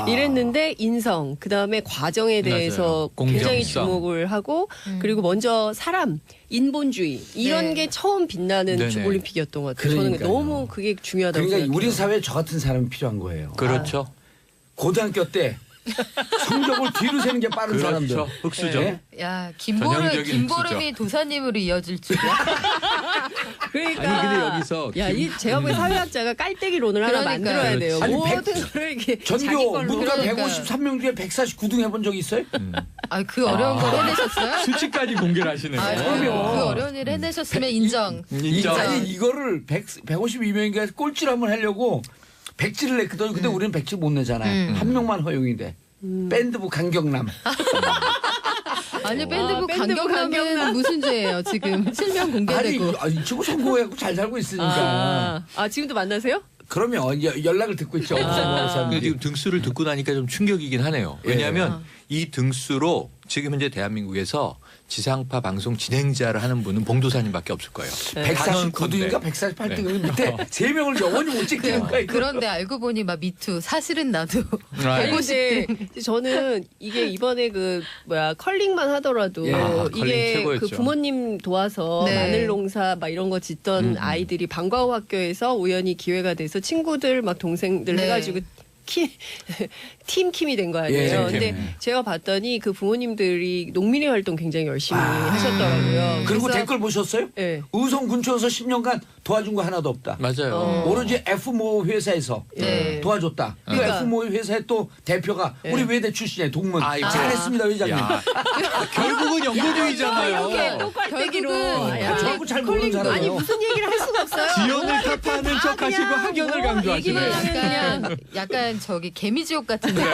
이랬는데 인성, 그다음에 과정에 대해서 맞아요. 굉장히 공정성. 주목을 하고 그리고 먼저 사람, 인본주의 이런 네. 게 처음 빛나는 네네. 올림픽이었던 것 같아요. 저는 그러니까요. 너무 그게 중요하다고 그러니까 생각해요. 우리 사회에 저 같은 사람이 필요한 거예요. 그렇죠. 고등학교 때 성적을 뒤로 세는 게 빠른 사람들. 그렇죠. 흑수저. 예? 야 전형적인 김보름이 도사님으로 이어질 줄이야. 그러니까 아니 근데 여기서 야, 이 제가 보기엔 사회학자가 깔때기론을 하나 그러니까요. 만들어야 돼요. 아니, 모든 걸 이렇게 자기 전교 걸로. 문과 그러니까요. 153명 중에 149등 해본 적 있어요? 아, 그 어려운 걸 해내셨어요? 수치까지 공개를 하시네요. 아, 그럼요. 그 어려운 일 해내셨으면 인정. 인정. 아니 이거를 152명인가 꼴찌를 한번 하려고 백지를 냈거든요. 근데 우리는 백지 못 내잖아요. 한 명만 허용이 돼. 밴드부 강경남. 아니 밴드부 밴드부 강경남은 강경남. 무슨 죄예요? 지금 실명 공개되고. 아니 이 친구 성공해갖고 잘 살고 있으니까. 지금도 만나세요? 그러면 연락을 듣고 있죠. 근데 지금 등수를 듣고 나니까 좀 충격이긴 하네요. 왜냐하면 이 등수로 지금 현재 대한민국에서 지상파 방송 진행자를 하는 분은 봉도사님밖에 없을 거예요. 149등인가 148등 밑에 3명을 영원히 못 찍히는 거예요. 그런데 알고 보니 막 미투 사실은 나도 아니, 근데 저는 이게 이번에 그 컬링만 하더라도 예. 컬링 이게 최고였죠. 그 부모님 도와서 네. 마늘 농사 막 이런 거 짓던 아이들이 방과후 학교에서 우연히 기회가 돼서 친구들 막 동생들 네. 해가지고 팀킴이 된 거 아니에요. 예, 근데 제가 봤더니 그 부모님들이 농민의 활동 굉장히 열심히 하셨더라고요. 그리고 그래서- 댓글 보셨어요? 예. 의성 군청에서 10년간 도와준 거 하나도 없다. 맞아요. 오로지 F모 회사에서 네. 도와줬다. 그 그러니까- F모 회사의 또 대표가 우리 외대 출신의 동문. 아이고. 잘했습니다 회장님. 야, 결국은 연고주의잖아요. 이렇게 또 깔때기로. 결국은 야, 저하고 잘 모르는 사람이에요. 아니 무슨 얘기를 할 수가 없어요. 지연을 탓하는 척하시고 학연을 강조하시네요. 약간 저기 개미지옥 같은 네, 느낌.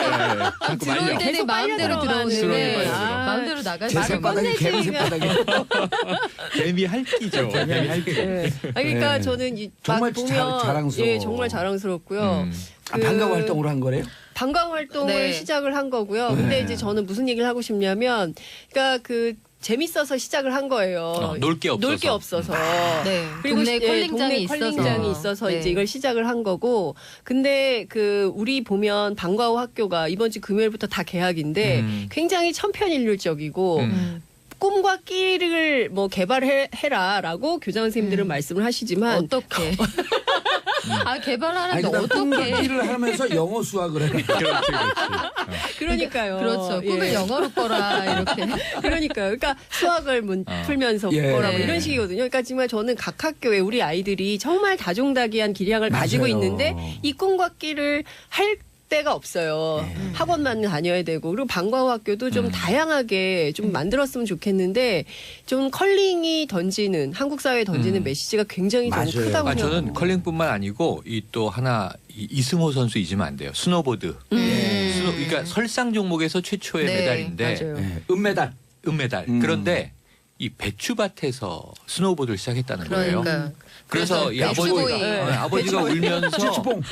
자꾸 들어올 말려. 때는 계속 마음대로 빨려 들어오는데 들어가는. 마음대로 나가지 제 않아요. 새바닥이 개미 새바닥이. 개미 할기죠. 개미 할기. 네. 그러니까 네. 저는 정말 보면 자랑스러워. 예, 정말 자랑스럽고요. 방과 활동으로 한 거래요? 방과 활동을 네. 시작을 한 거고요. 근데 이제 저는 무슨 얘기를 하고 싶냐면, 그러니까 그 재밌어서 시작을 한 거예요. 놀 게 없어서. 놀 게 없어서. 네. 그리고 동네 예, 컬링장이 동네 컬링장이 있어서. 있어서 네. 이제 이걸 시작을 한 거고, 근데 그 우리 보면 방과후 학교가 이번 주 금요일부터 다 개학인데 굉장히 천편일률적이고. 꿈과 끼를 뭐 개발해라라고 교장 선생님들은 말씀을 하시지만 어떻게? 아 개발하는데 그다음 꿈과 어떻게? 끼를 하면서 영어 수학을 해. 그렇지, 그렇지. 그러니까요. 그렇죠. 꿈을 예. 영어로 꿔라 이렇게. 그러니까요. 그러니까 수학을 풀면서 예. 뭐라 뭐 네. 이런 식이거든요. 그러니까 정말 저는 각 학교에 우리 아이들이 정말 다종다기한 기량을 가지고 맞아요. 있는데 이 꿈과 끼를 할 때가 없어요. 학원만 다녀야 되고 그리고 방과후 학교도 좀 다양하게 좀 만들었으면 좋겠는데 좀 컬링이 던지는 한국 사회에 던지는 메시지가 굉장히 좀 맞아요. 크다고 저는 생각합니다. 컬링뿐만 아니고 이 또 하나 이승호 선수 잊으면 안 돼요. 스노보드. 그러니까 설상 종목에서 최초의 네, 메달인데 맞아요. 네. 은메달. 은메달. 그런데 이 배추밭에서 스노보드를 시작했다는 거예요. 그러니까. 그래서 이 배추보이. 아버지가 울면서 찌찌뽕.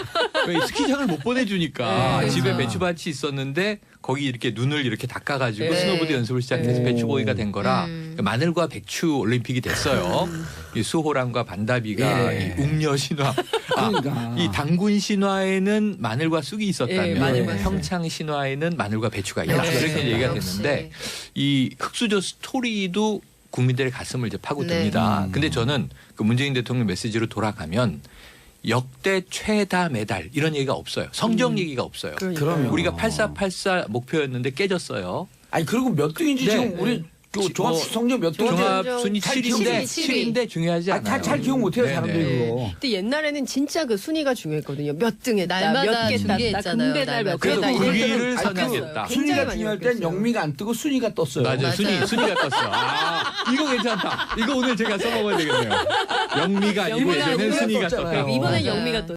왜 스키장을 못 보내주니까 네, 집에 그렇죠. 배추밭이 있었는데 거기 이렇게 눈을 이렇게 닦아가지고 네. 스노보드 연습을 시작해서 네. 배추보이가 된 거라 마늘과 배추 올림픽이 됐어요. 이 수호랑과 반다비가 예. 이 웅녀 신화, 그러니까. 이 당군 신화에는 마늘과 쑥이 있었다면 예, 마늘과 쑥. 평창 신화에는 마늘과 배추가 있다. 네. 이렇게 얘기가 역시. 됐는데 이 흑수저 스토리도 국민들의 가슴을 이제 파고듭니다. 근데 저는 그 문재인 대통령 메시지로 돌아가면 역대 최다 메달 이런 얘기가 없어요. 성적 얘기가 없어요. 그럼요. 우리가 8484 목표였는데 깨졌어요. 아니 그리고 몇 등인지 네. 지금 우리 종합 뭐, 성적 몇 등인지 종합 순위 잘 7인데 칠위. 7인데 중요하지 않아요. 잘 기억 못해요 네네. 사람들이 그거. 근데 옛날에는 진짜 그 순위가 중요했거든요. 몇 등 했다, 날마다 몇 개 땄다, 중계했잖아요, 금메달 몇 날마다. 그래도 개다 그 이런 위를 거는 선양했다. 굉장히 순위가 많이 중요할 땐 바뀌었어요. 영미가 안 뜨고 순위가 떴어요. 맞아요. 맞아요. 순위가 떴어. 이거 괜찮다. 이거 오늘 제가 써먹어야 되겠네요. 영미가 아니고 영미가 예전엔 아니고 순위가 떴잖아요. 떴다. 이번엔 맞아요. 영미가 또